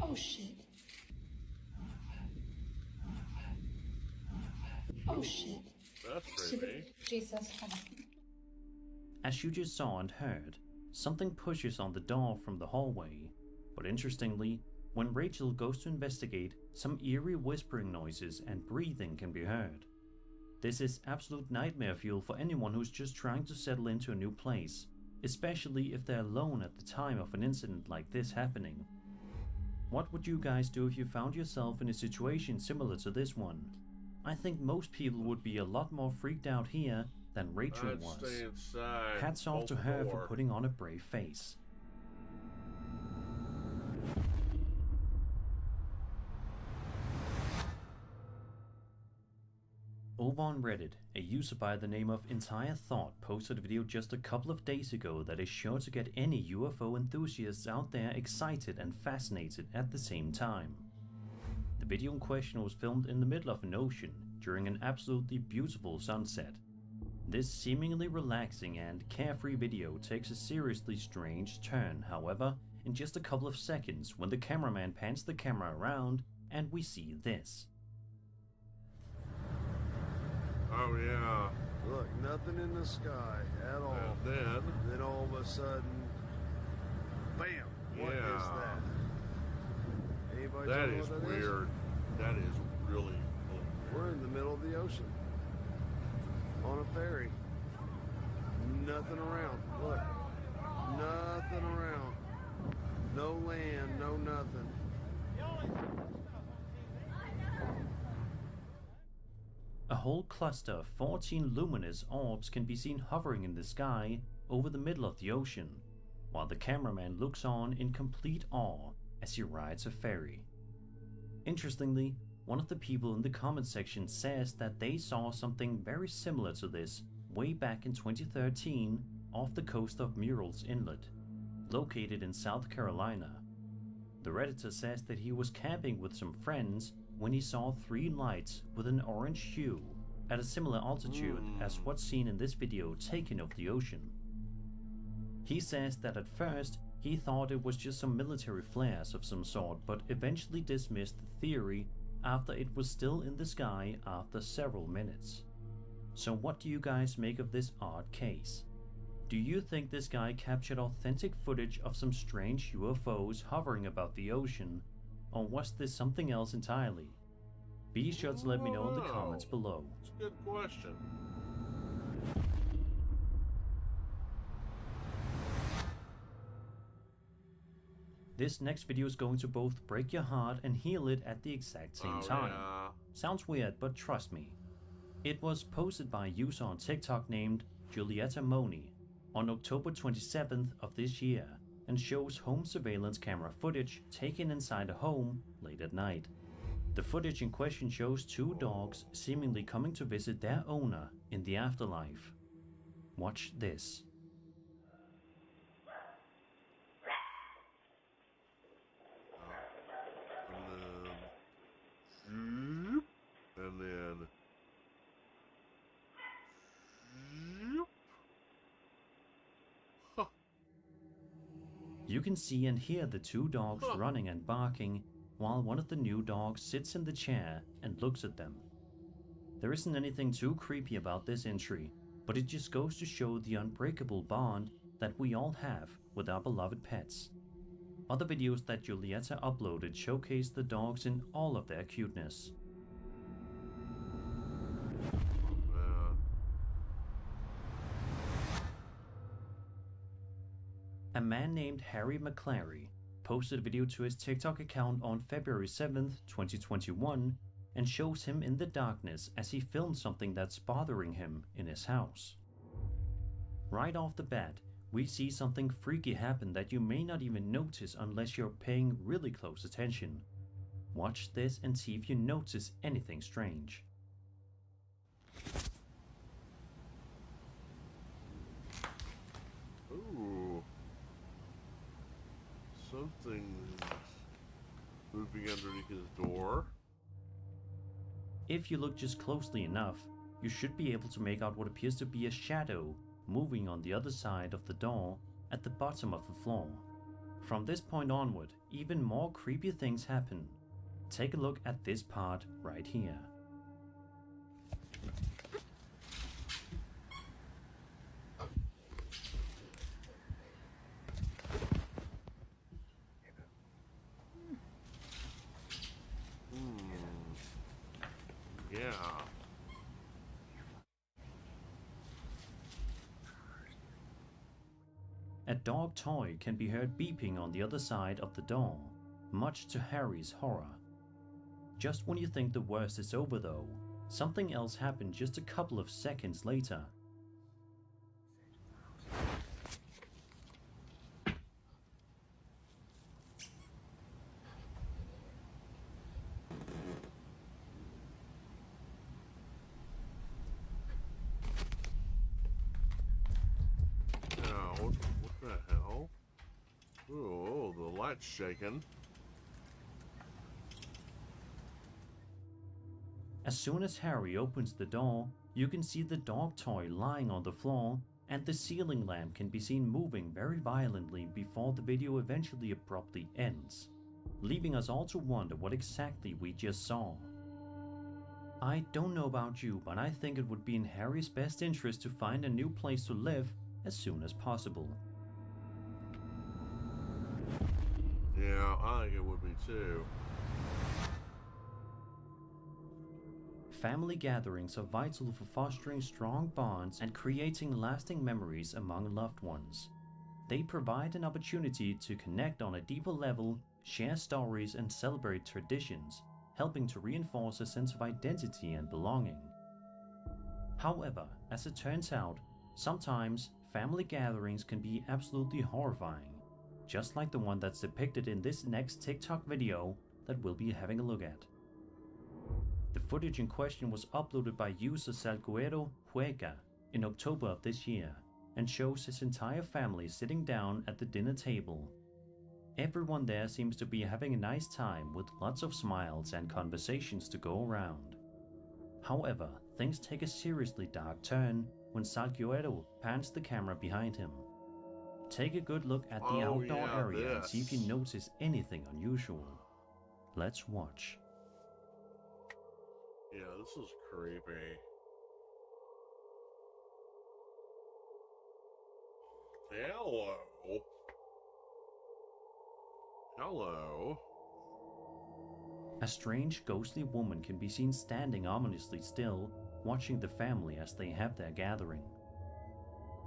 Oh shit. Oh shit. That's creepy. Jesus, hold on. As you just saw and heard, something pushes on the door from the hallway, but interestingly, when Rachel goes to investigate, some eerie whispering noises and breathing can be heard. This is absolute nightmare fuel for anyone who's just trying to settle into a new place, especially if they're alone at the time of an incident like this happening. What would you guys do if you found yourself in a situation similar to this one? I think most people would be a lot more freaked out here than Rachel I'd was. stay inside. Hats off to Bolt her the for door. putting on a brave face. Over on Reddit, a user by the name of Entire Thought posted a video just a couple of days ago that is sure to get any UFO enthusiasts out there excited and fascinated at the same time. The video in question was filmed in the middle of an ocean during an absolutely beautiful sunset. This seemingly relaxing and carefree video takes a seriously strange turn, however, in just a couple of seconds when the cameraman pans the camera around and we see this. Oh yeah. Look, nothing in the sky at all. And then all of a sudden, bam! What is that? Anybody That tell me is what that weird. That is really We're in the middle of the ocean. On a ferry. Nothing around. Look. Nothing around. No whole cluster of 14 luminous orbs can be seen hovering in the sky over the middle of the ocean, while the cameraman looks on in complete awe as he rides a ferry. Interestingly, one of the people in the comment section says that they saw something very similar to this way back in 2013 off the coast of Murrells Inlet, located in South Carolina. The Redditor says that he was camping with some friends when he saw 3 lights with an orange hue at a similar altitude as what's seen in this video taken of the ocean. He says that at first he thought it was just some military flares of some sort, but eventually dismissed the theory after it was still in the sky after several minutes. So what do you guys make of this odd case? Do you think this guy captured authentic footage of some strange UFOs hovering above the ocean, or was this something else entirely? Be sure to let me know in the comments below. It's a good question. This next video is going to both break your heart and heal it at the exact same time. Yeah. Sounds weird, but trust me. It was posted by a user on TikTok named Julietta Moni on October 27th of this year and shows home surveillance camera footage taken inside a home late at night. The footage in question shows 2 dogs seemingly coming to visit their owner in the afterlife. Watch this. And then You can see and hear the 2 dogs running and barking, while one of the new dogs sits in the chair and looks at them. There isn't anything too creepy about this entry, but it just goes to show the unbreakable bond that we all have with our beloved pets. Other videos that Julietta uploaded showcase the dogs in all of their cuteness. A man named Harry McClary posted a video to his TikTok account on February 7th, 2021 and shows him in the darkness as he filmed something that's bothering him in his house. Right off the bat, we see something freaky happen that you may not even notice unless you're paying really close attention. Watch this and see if you notice anything strange. Ooh. Something's moving underneath his door. If you look just closely enough, you should be able to make out what appears to be a shadow moving on the other side of the door at the bottom of the floor. From this point onward, even more creepy things happen. Take a look at this part right here. Yeah. A dog toy can be heard beeping on the other side of the door, much to Harry's horror. Just when you think the worst is over though, something else happened just a couple of seconds later. What the hell? Oh, the light's shaking. As soon as Harry opens the door, you can see the dog toy lying on the floor, and the ceiling lamp can be seen moving very violently before the video eventually abruptly ends, leaving us all to wonder what exactly we just saw. I don't know about you, but I think it would be in Harry's best interest to find a new place to live as soon as possible. Yeah, I think it would be too. Family gatherings are vital for fostering strong bonds and creating lasting memories among loved ones. They provide an opportunity to connect on a deeper level, share stories, and celebrate traditions, helping to reinforce a sense of identity and belonging. However, as it turns out, sometimes family gatherings can be absolutely horrifying, just like the one that's depicted in this next TikTok video that we'll be having a look at. The footage in question was uploaded by user Salguero Hueca in October of this year and shows his entire family sitting down at the dinner table. Everyone there seems to be having a nice time with lots of smiles and conversations to go around. However, things take a seriously dark turn when Salguero pans the camera behind him. Take a good look at the outdoor area and see if you notice anything unusual. Let's watch. Yeah, this is creepy. Hello. Hello. A strange ghostly woman can be seen standing ominously still, watching the family as they have their gathering.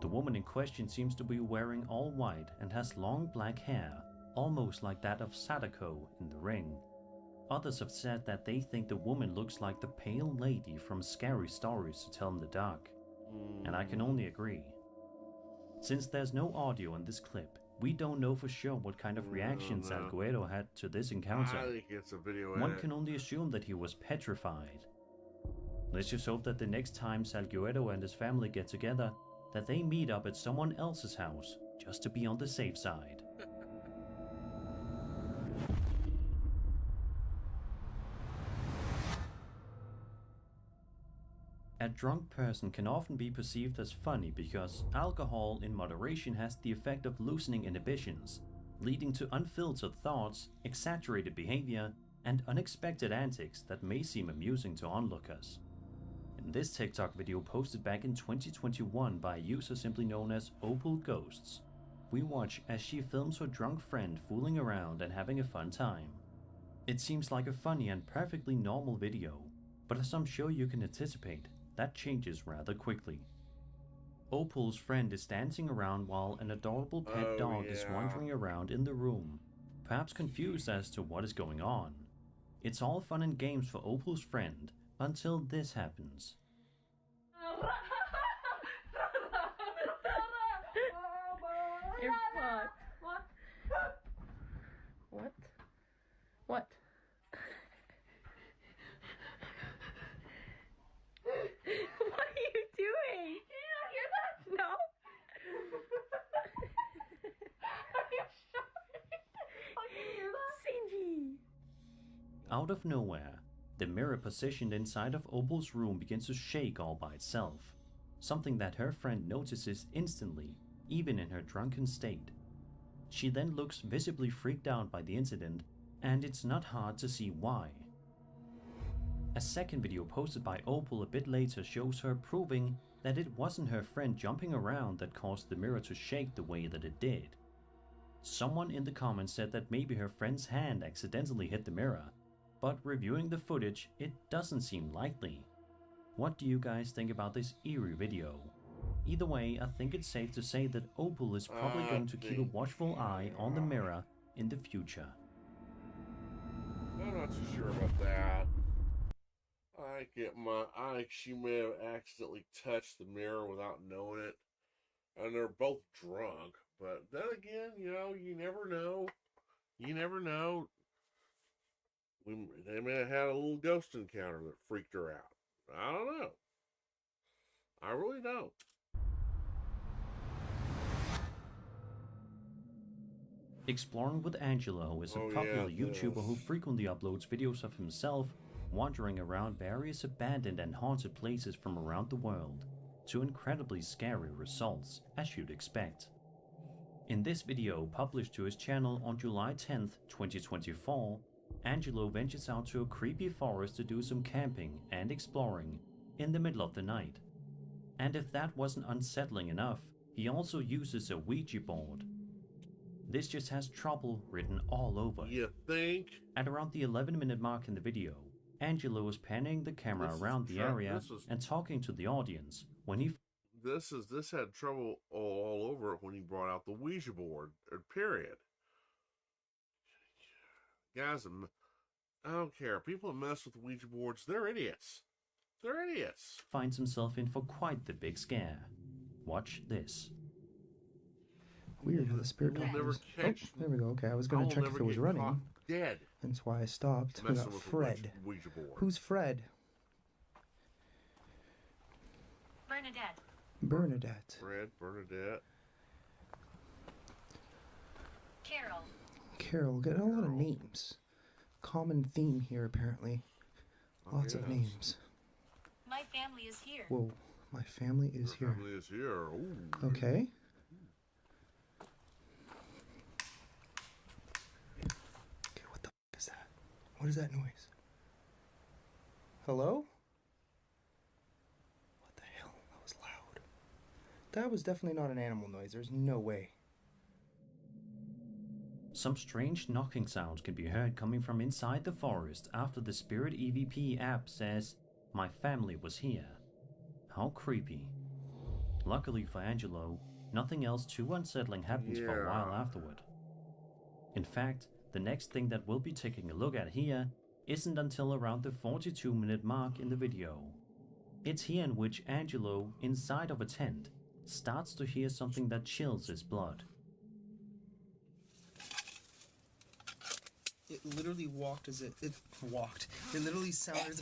The woman in question seems to be wearing all white and has long black hair, almost like that of Sadako in The Ring. Others have said that they think the woman looks like the pale lady from Scary Stories to Tell in the Dark, and I can only agree. Since there's no audio in this clip, we don't know for sure what kind of reaction Salguero had to this encounter. I think it's a video One edit. can only assume that he was petrified. Let's just hope that the next time Salguero and his family get together, that they meet up at someone else's house, just to be on the safe side. A drunk person can often be perceived as funny because alcohol in moderation has the effect of loosening inhibitions, leading to unfiltered thoughts, exaggerated behavior, and unexpected antics that may seem amusing to onlookers. In this TikTok video posted back in 2021 by a user simply known as Opal Ghosts, we watch as she films her drunk friend fooling around and having a fun time. It seems like a funny and perfectly normal video, but as I'm sure you can anticipate, that changes rather quickly. Opal's friend is dancing around while an adorable pet dog is wandering around in the room, perhaps confused as to what is going on. It's all fun and games for Opal's friend until this happens. What? What? What? What are you doing? Did you not hear that? No. Are you sure? Can you hear that? Shinji. Out of nowhere, the mirror positioned inside of Opal's room begins to shake all by itself, something that her friend notices instantly, even in her drunken state. She then looks visibly freaked out by the incident, and it's not hard to see why. A second video posted by Opal a bit later shows her proving that it wasn't her friend jumping around that caused the mirror to shake the way that it did. Someone in the comments said that maybe her friend's hand accidentally hit the mirror, but reviewing the footage, it doesn't seem likely. What do you guys think about this eerie video? Either way, I think it's safe to say that Opal is probably going to keep a watchful eye on the mirror in the future. I'm not too sure about that. I think she may have accidentally touched the mirror without knowing it. And they're both drunk. But then again, you know, you never know. You never know. They may have had a little ghost encounter that freaked her out. I don't know. I really don't. Exploring with Angelo is a popular YouTuber who frequently uploads videos of himself wandering around various abandoned and haunted places from around the world, to incredibly scary results, as you'd expect. In this video, published to his channel on July 10th, 2024, Angelo ventures out to a creepy forest to do some camping and exploring in the middle of the night. And if that wasn't unsettling enough, he also uses a Ouija board. This just has trouble written all over it. You think? At around the 11-minute mark in the video, Angelo is panning the camera around the area and talking to the audience when he... This had trouble all over it when he brought out the Ouija board, period. Guys, I don't care. People that mess with Ouija boards, they're idiots. They're idiots. Finds himself in for quite the big scare. Watch this. Weird how the spirit We'll dog never is. catch. Oh, there we go. Okay, I was going I'll to check never if it was get running. caught dead. That's why I stopped. We Messing got with the Fred. Ouija board. Who's Fred? Bernadette. Bernadette. Fred, Bernadette. Carol. Carol. Got a lot of names. Common theme here, apparently. Lots of names. My family is here. Whoa. My family is Your here. family is here. Ooh. Okay. Okay, what the f is that? What is that noise? Hello? What the hell? That was loud. That was definitely not an animal noise. There's no way. Some strange knocking sounds can be heard coming from inside the forest after the Spirit EVP app says, "My family was here." How creepy. Luckily for Angelo, nothing else too unsettling happens for a while afterward. In fact, the next thing that we'll be taking a look at here isn't until around the 42-minute mark in the video. It's here in which Angelo, inside of a tent, starts to hear something that chills his blood. It literally walked as it walked. It literally sounded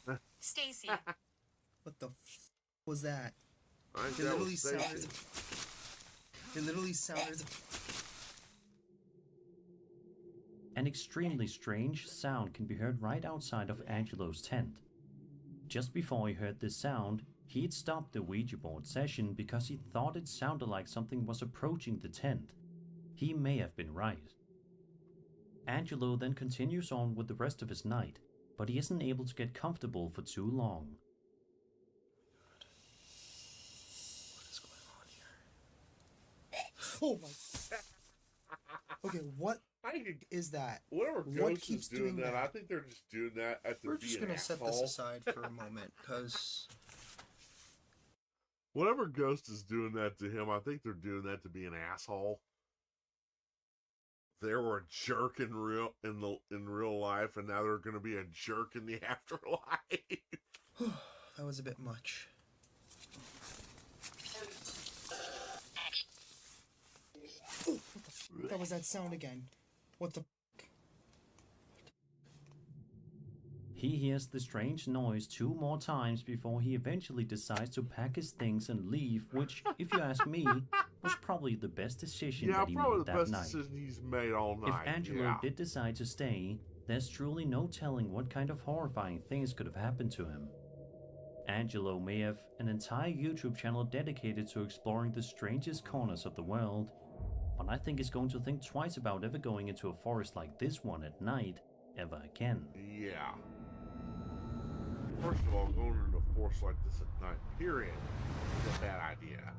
as Stacy. What the was that? It That literally was sounded Stacy. It literally sounded An extremely strange sound can be heard right outside of Angelo's tent. Just before he heard this sound, he'd stopped the Ouija board session because he thought it sounded like something was approaching the tent. He may have been right. Angelo then continues on with the rest of his night, but he isn't able to get comfortable for too long. Oh my. Okay, what is that? Whatever What Ghost keeps is doing doing that, that? I think they're just doing that at the We're just being gonna set this asshole. aside for a moment, because Whatever Ghost is doing that to him, I think they're doing that to be an asshole. They were a jerk in real life, and now they're going to be a jerk in the afterlife. that was a bit much. Ooh, what the that was that sound again. What the He hears the strange noise 2 more times before he eventually decides to pack his things and leave, which, if you ask me, was probably the best decision that he probably made the that best night. decision he's made all If night. Angelo did decide to stay, there's truly no telling what kind of horrifying things could have happened to him. Angelo may have an entire YouTube channel dedicated to exploring the strangest corners of the world, but I think he's going to think twice about ever going into a forest like this one at night ever again. Yeah. First of all, going into a forest like this at night, period, is a bad idea.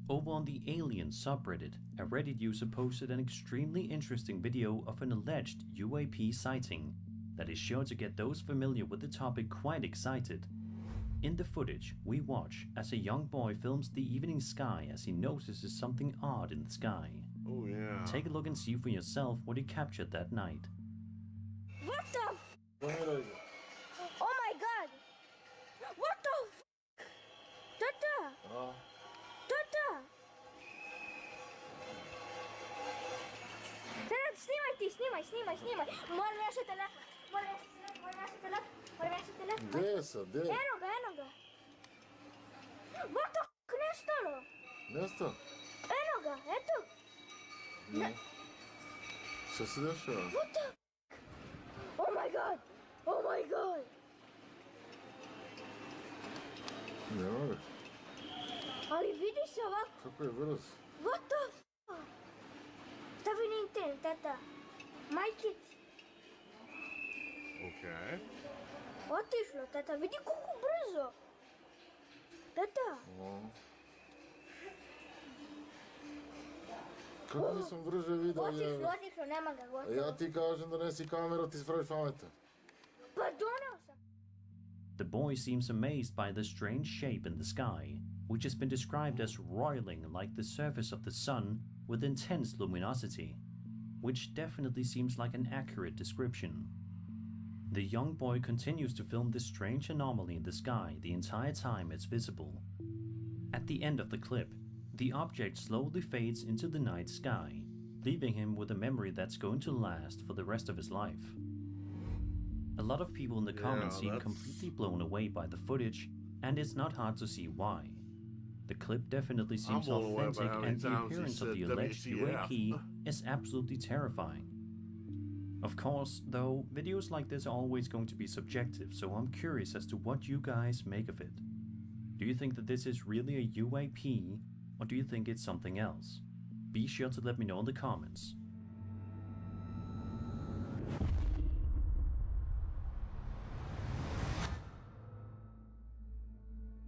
Over on the Alien subreddit, a Reddit user posted an extremely interesting video of an alleged UAP sighting that is sure to get those familiar with the topic quite excited. In the footage, we watch as a young boy films the evening sky as he notices something odd in the sky. Oh yeah. Take a look and see for yourself what he captured that night. What the f? Oh my god! What the f? Tata! Tata! Тата, снимай! Моля наши телефон! Моля наши телефон! Gdje sam? Gdje? Eno ga! What the f? Nestalo! Nesto? Eno ga, eto! Ne. Šta se dešava? What the f? Oh my god! Ne mogu. Ali vidi se ovako! Kako je brzo? What the f? Stavi na internet, tata. Majke, Okay. otišlo, tata. Vidi koliko brzo. Tata. Kako nisam brže vidio? Otišlo, nema ga, A gotovo. ja ti kažem da nesi kameru, ti spraviš pametan. Pa donao sam. The boy seems amazed by the strange shape in the sky, which has been described as roiling like the surface of the sun with intense luminosity, which definitely seems like an accurate description. The young boy continues to film this strange anomaly in the sky the entire time it's visible. At the end of the clip, the object slowly fades into the night sky, leaving him with a memory that's going to last for the rest of his life. A lot of people in the comments seem completely blown away by the footage, and it's not hard to see why. The clip definitely seems authentic, and the appearance of the alleged UAP is absolutely terrifying. Of course, though, videos like this are always going to be subjective, so I'm curious as to what you guys make of it. Do you think that this is really a UAP, or do you think it's something else? Be sure to let me know in the comments.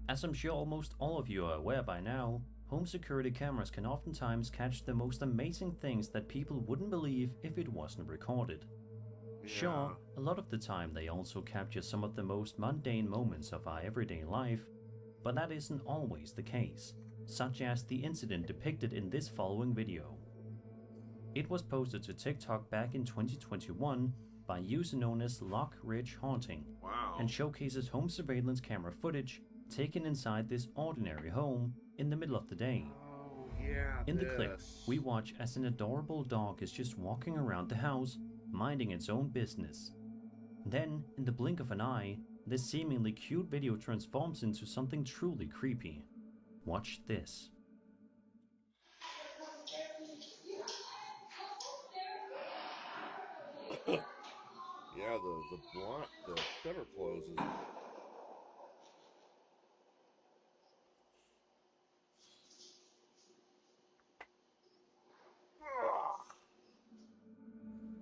As I'm sure almost all of you are aware by now, home security cameras can oftentimes catch the most amazing things that people wouldn't believe if it wasn't recorded. Sure, a lot of the time they also capture some of the most mundane moments of our everyday life, but that isn't always the case, such as the incident depicted in this following video. It was posted to TikTok back in 2021 by a user known as Lock Ridge Haunting, and showcases home surveillance camera footage taken inside this ordinary home in the middle of the day. In the clip, we watch as an adorable dog is just walking around the house, minding its own business. Then, in the blink of an eye, this seemingly cute video transforms into something truly creepy. Watch this. Yeah, the shutter closes.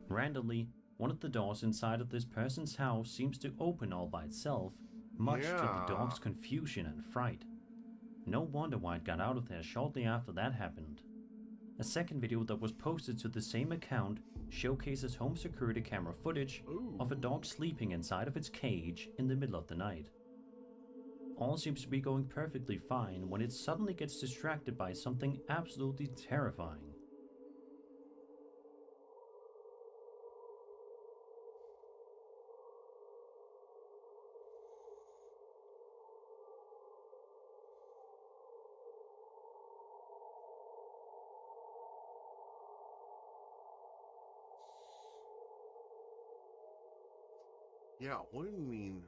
Randomly, one of the doors inside of this person's house seems to open all by itself, much to the dog's confusion and fright. No wonder why it got out of there shortly after that happened. A second video that was posted to the same account showcases home security camera footage of a dog sleeping inside of its cage in the middle of the night. All seems to be going perfectly fine when it suddenly gets distracted by something absolutely terrifying. Yeah, what do you mean?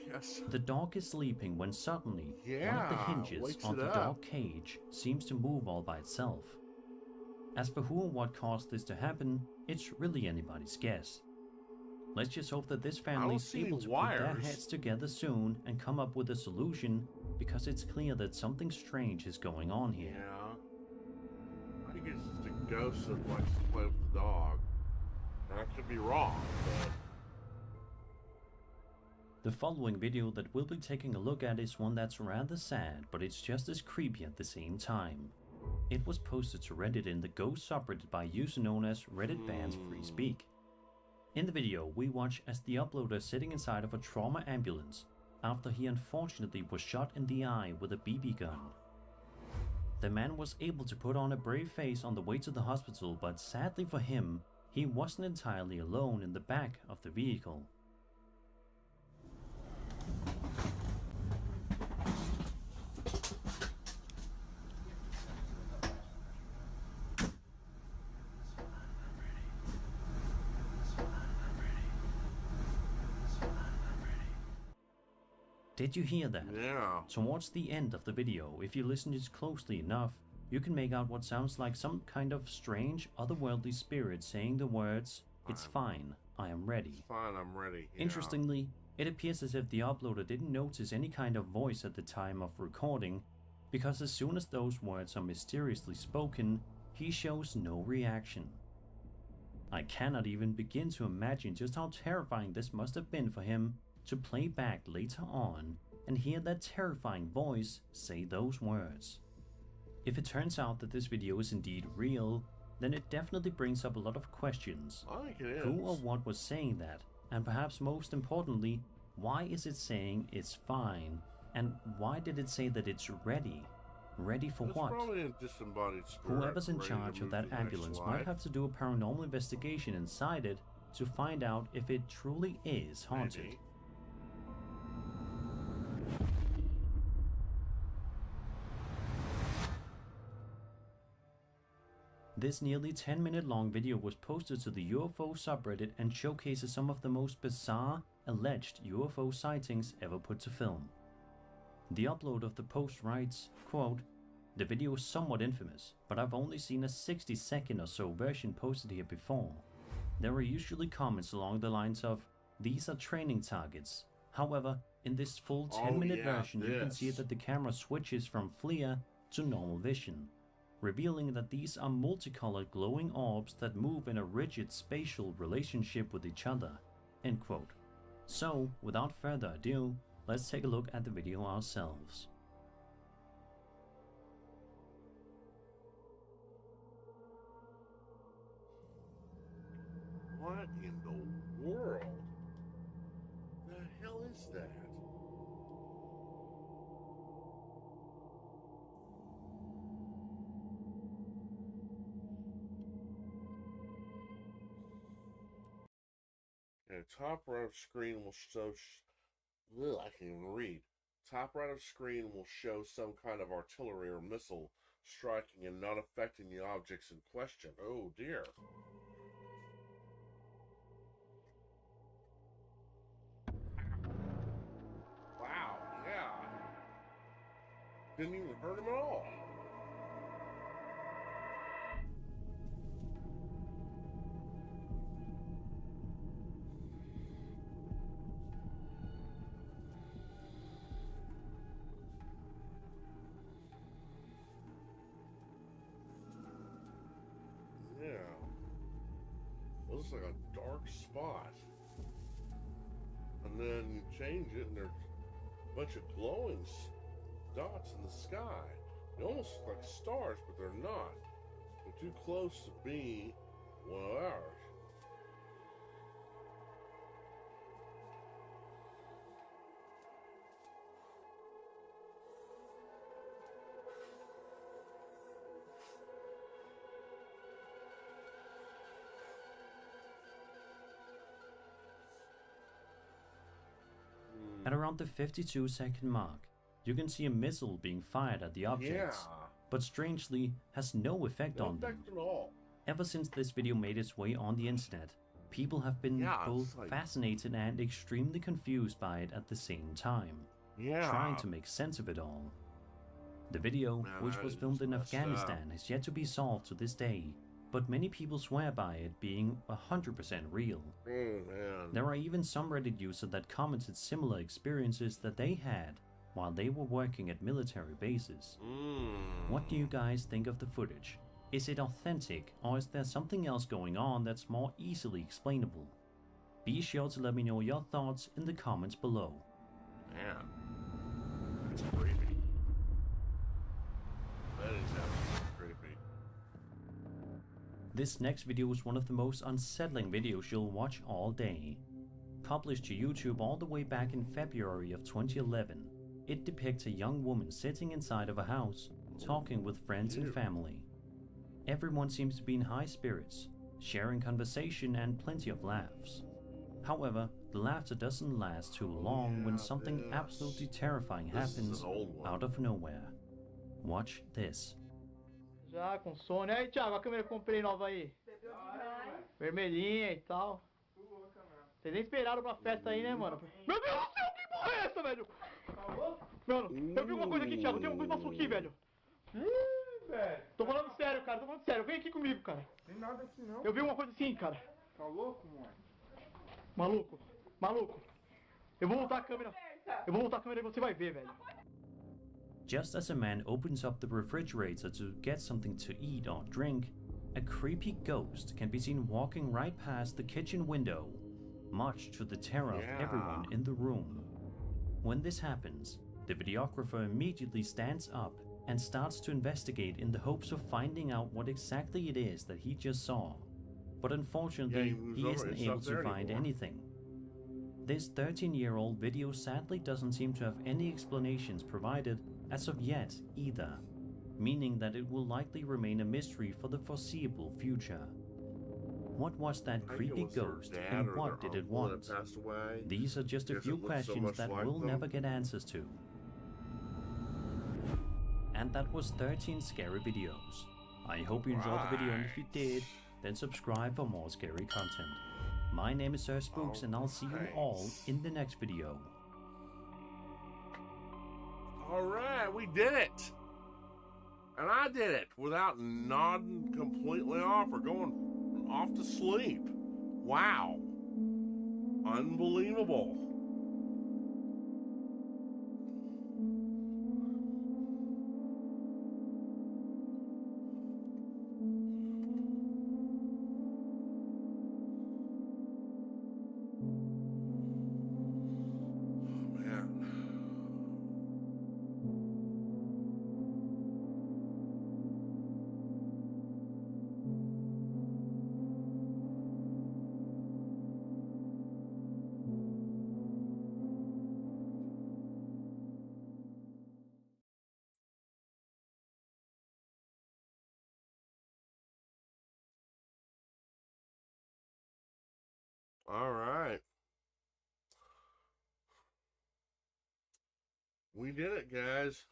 Yes. The dog is sleeping when suddenly one of the hinges on the dog cage seems to move all by itself. As for who and what caused this to happen, it's really anybody's guess. Let's just hope that this family is able to put their heads together soon and come up with a solution, because it's clear that something strange is going on here. Yeah. I think it's just a ghost that likes to play with the dog. I could be wrong, but... The following video that we'll be taking a look at is one that's rather sad, but it's just as creepy at the same time. It was posted to Reddit in the Ghost subreddit by a user known as Reddit Bans Free Speak. In the video, we watch as the uploader is sitting inside of a trauma ambulance after he unfortunately was shot in the eye with a BB gun. The man was able to put on a brave face on the way to the hospital, but sadly for him, he wasn't entirely alone in the back of the vehicle. Did you hear that? Yeah. Towards the end of the video, if you listen just closely enough, you can make out what sounds like some kind of strange, otherworldly spirit saying the words, "It's fine, I am ready." It's fine, I'm ready. Yeah. Interestingly, it appears as if the uploader didn't notice any kind of voice at the time of recording, because as soon as those words are mysteriously spoken, he shows no reaction. I cannot even begin to imagine just how terrifying this must have been for him to play back later on and hear that terrifying voice say those words. If it turns out that this video is indeed real, then it definitely brings up a lot of questions. I think it is. Who or what was saying that? And perhaps most importantly, why is it saying it's fine? And why did it say that it's ready? Ready for what? Probably a disembodied spirit. Whoever's in charge of that ambulance might have to do a paranormal investigation inside it to find out if it truly is haunted. Maybe. This nearly 10-minute long video was posted to the UFO subreddit and showcases some of the most bizarre, alleged UFO sightings ever put to film. The upload of the post writes, quote, "The video is somewhat infamous, but I've only seen a 60-second or so version posted here before. There are usually comments along the lines of, 'These are training targets.' However, in this full 10-minute version you can see that the camera switches from FLIR to normal vision, revealing that these are multicolored glowing orbs that move in a rigid spatial relationship with each other." End quote. So, without further ado, let's take a look at the video ourselves. What in the world? The hell is that? Okay, top right of screen will show. I can't even read. Top right of screen will show some kind of artillery or missile striking and not affecting the objects in question. Oh dear. Wow, yeah. Didn't even hurt him at all. Yeah. It looks like a dark spot. And then you change it and there's a bunch of glowing dots in the sky. They almost look like stars, but they're not. They're too close to be one of ours. At around the 52-second mark, you can see a missile being fired at the objects, but strangely has no effect on them. At all. Ever since this video made its way on the internet, people have been both fascinated and extremely confused by it at the same time, trying to make sense of it all. The video, which was filmed in Afghanistan, is yet to be solved to this day, but many people swear by it being 100% real. There are even some Reddit users that commented similar experiences that they had while they were working at military bases. What do you guys think of the footage? Is it authentic, or is there something else going on that's more easily explainable? Be sure to let me know your thoughts in the comments below. Man, that's creepy. That is absolutely creepy. This next video is one of the most unsettling videos you'll watch all day. Published to YouTube all the way back in February of 2011, it depicts a young woman sitting inside of a house, talking with friends and family. Everyone seems to be in high spirits, sharing conversation and plenty of laughs. However, the laughter doesn't last too long when something absolutely terrifying happens out of nowhere. Watch this. Já com sono. Aí, Thiago, a câmera que eu comprei nova aí. Vermelhinha e tal. Vocês nem esperaram pra festa aí, né, mano? Meu Deus do céu, que porra é essa, velho? Mano, eu vi uma coisa aqui, Thiago. Tem uma coisa passou aqui, velho. Velho. Tô falando sério, cara. Tô falando sério. Vem aqui comigo, cara. Tem nada aqui, não. Eu vi uma coisa assim, cara. Tá louco, mano? Maluco. Eu vou voltar a câmera. E você vai ver, velho. Just as a man opens up the refrigerator to get something to eat or drink, a creepy ghost can be seen walking right past the kitchen window, much to the terror of everyone in the room. When this happens, the videographer immediately stands up and starts to investigate in the hopes of finding out what exactly it is that he just saw. But unfortunately, he isn't able to find anything. This 13-year-old video sadly doesn't seem to have any explanations provided as of yet either, meaning that it will likely remain a mystery for the foreseeable future. What was that I think creepy it was their ghost dad and or what their did it uncle want? that passed away. These are just a Guess few it looked so questions much that like we'll them. never get answers to. And that was 13 scary videos. I hope you enjoyed the video, and if you did, then subscribe for more scary content. My name is Sir Spooks, and I'll see you all in the next video. Alright, we did it! And I did it without nodding completely off or going off to sleep. Wow. Unbelievable. All right. We did it, guys.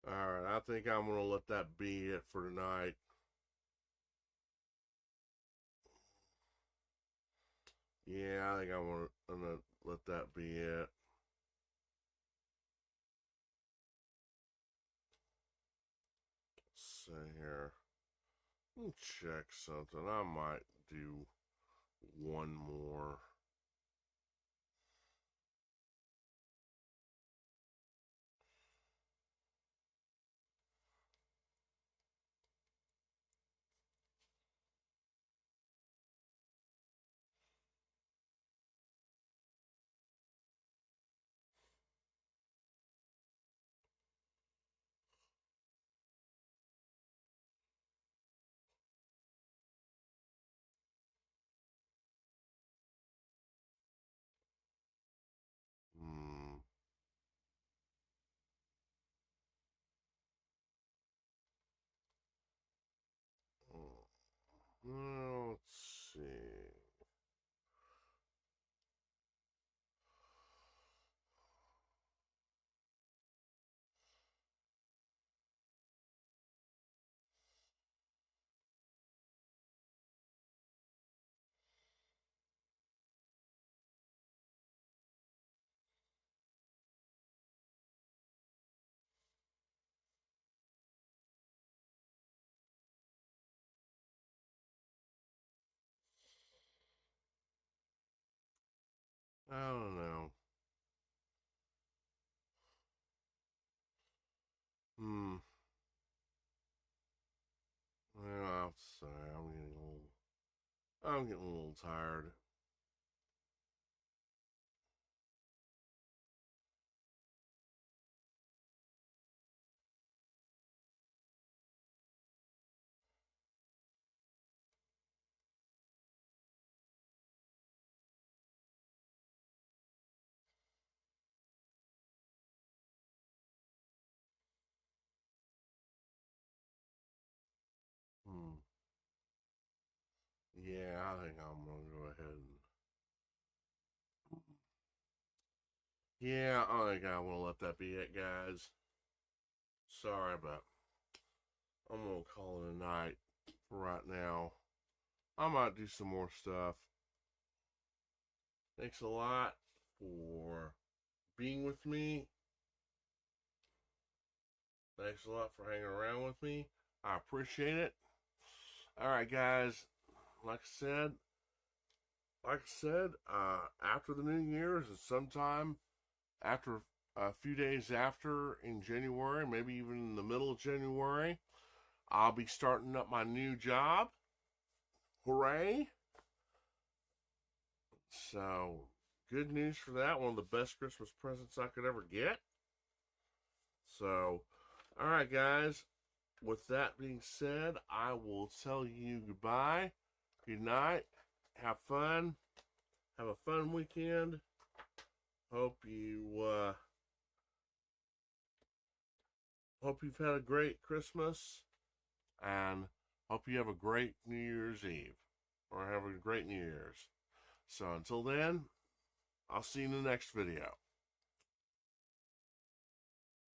All right, I think I'm going to let that be it for tonight. Yeah, I think I'm going to let that be it. Let's see here. Let me check something. I might do one more. Well, let's see. I don't know. Well, I'll say I'm getting a little tired. Yeah, I think I'm gonna go ahead and. Yeah, I think I want to let that be it, guys. Sorry, but I'm gonna call it a night for right now. I might do some more stuff. Thanks a lot for being with me. Thanks a lot for hanging around with me. I appreciate it. All right, guys. Like I said, after the New Year's, and sometime after a few days after in January, maybe even in the middle of January, I'll be starting up my new job. Hooray! So, good news for that. One of the best Christmas presents I could ever get. So, all right, guys. With that being said, I will tell you goodbye. Good night. Have fun. Have a fun weekend. Hope you hope you've had a great Christmas, and hope you have a great New Year's Eve, or have a great New Year's. So until then, I'll see you in the next video.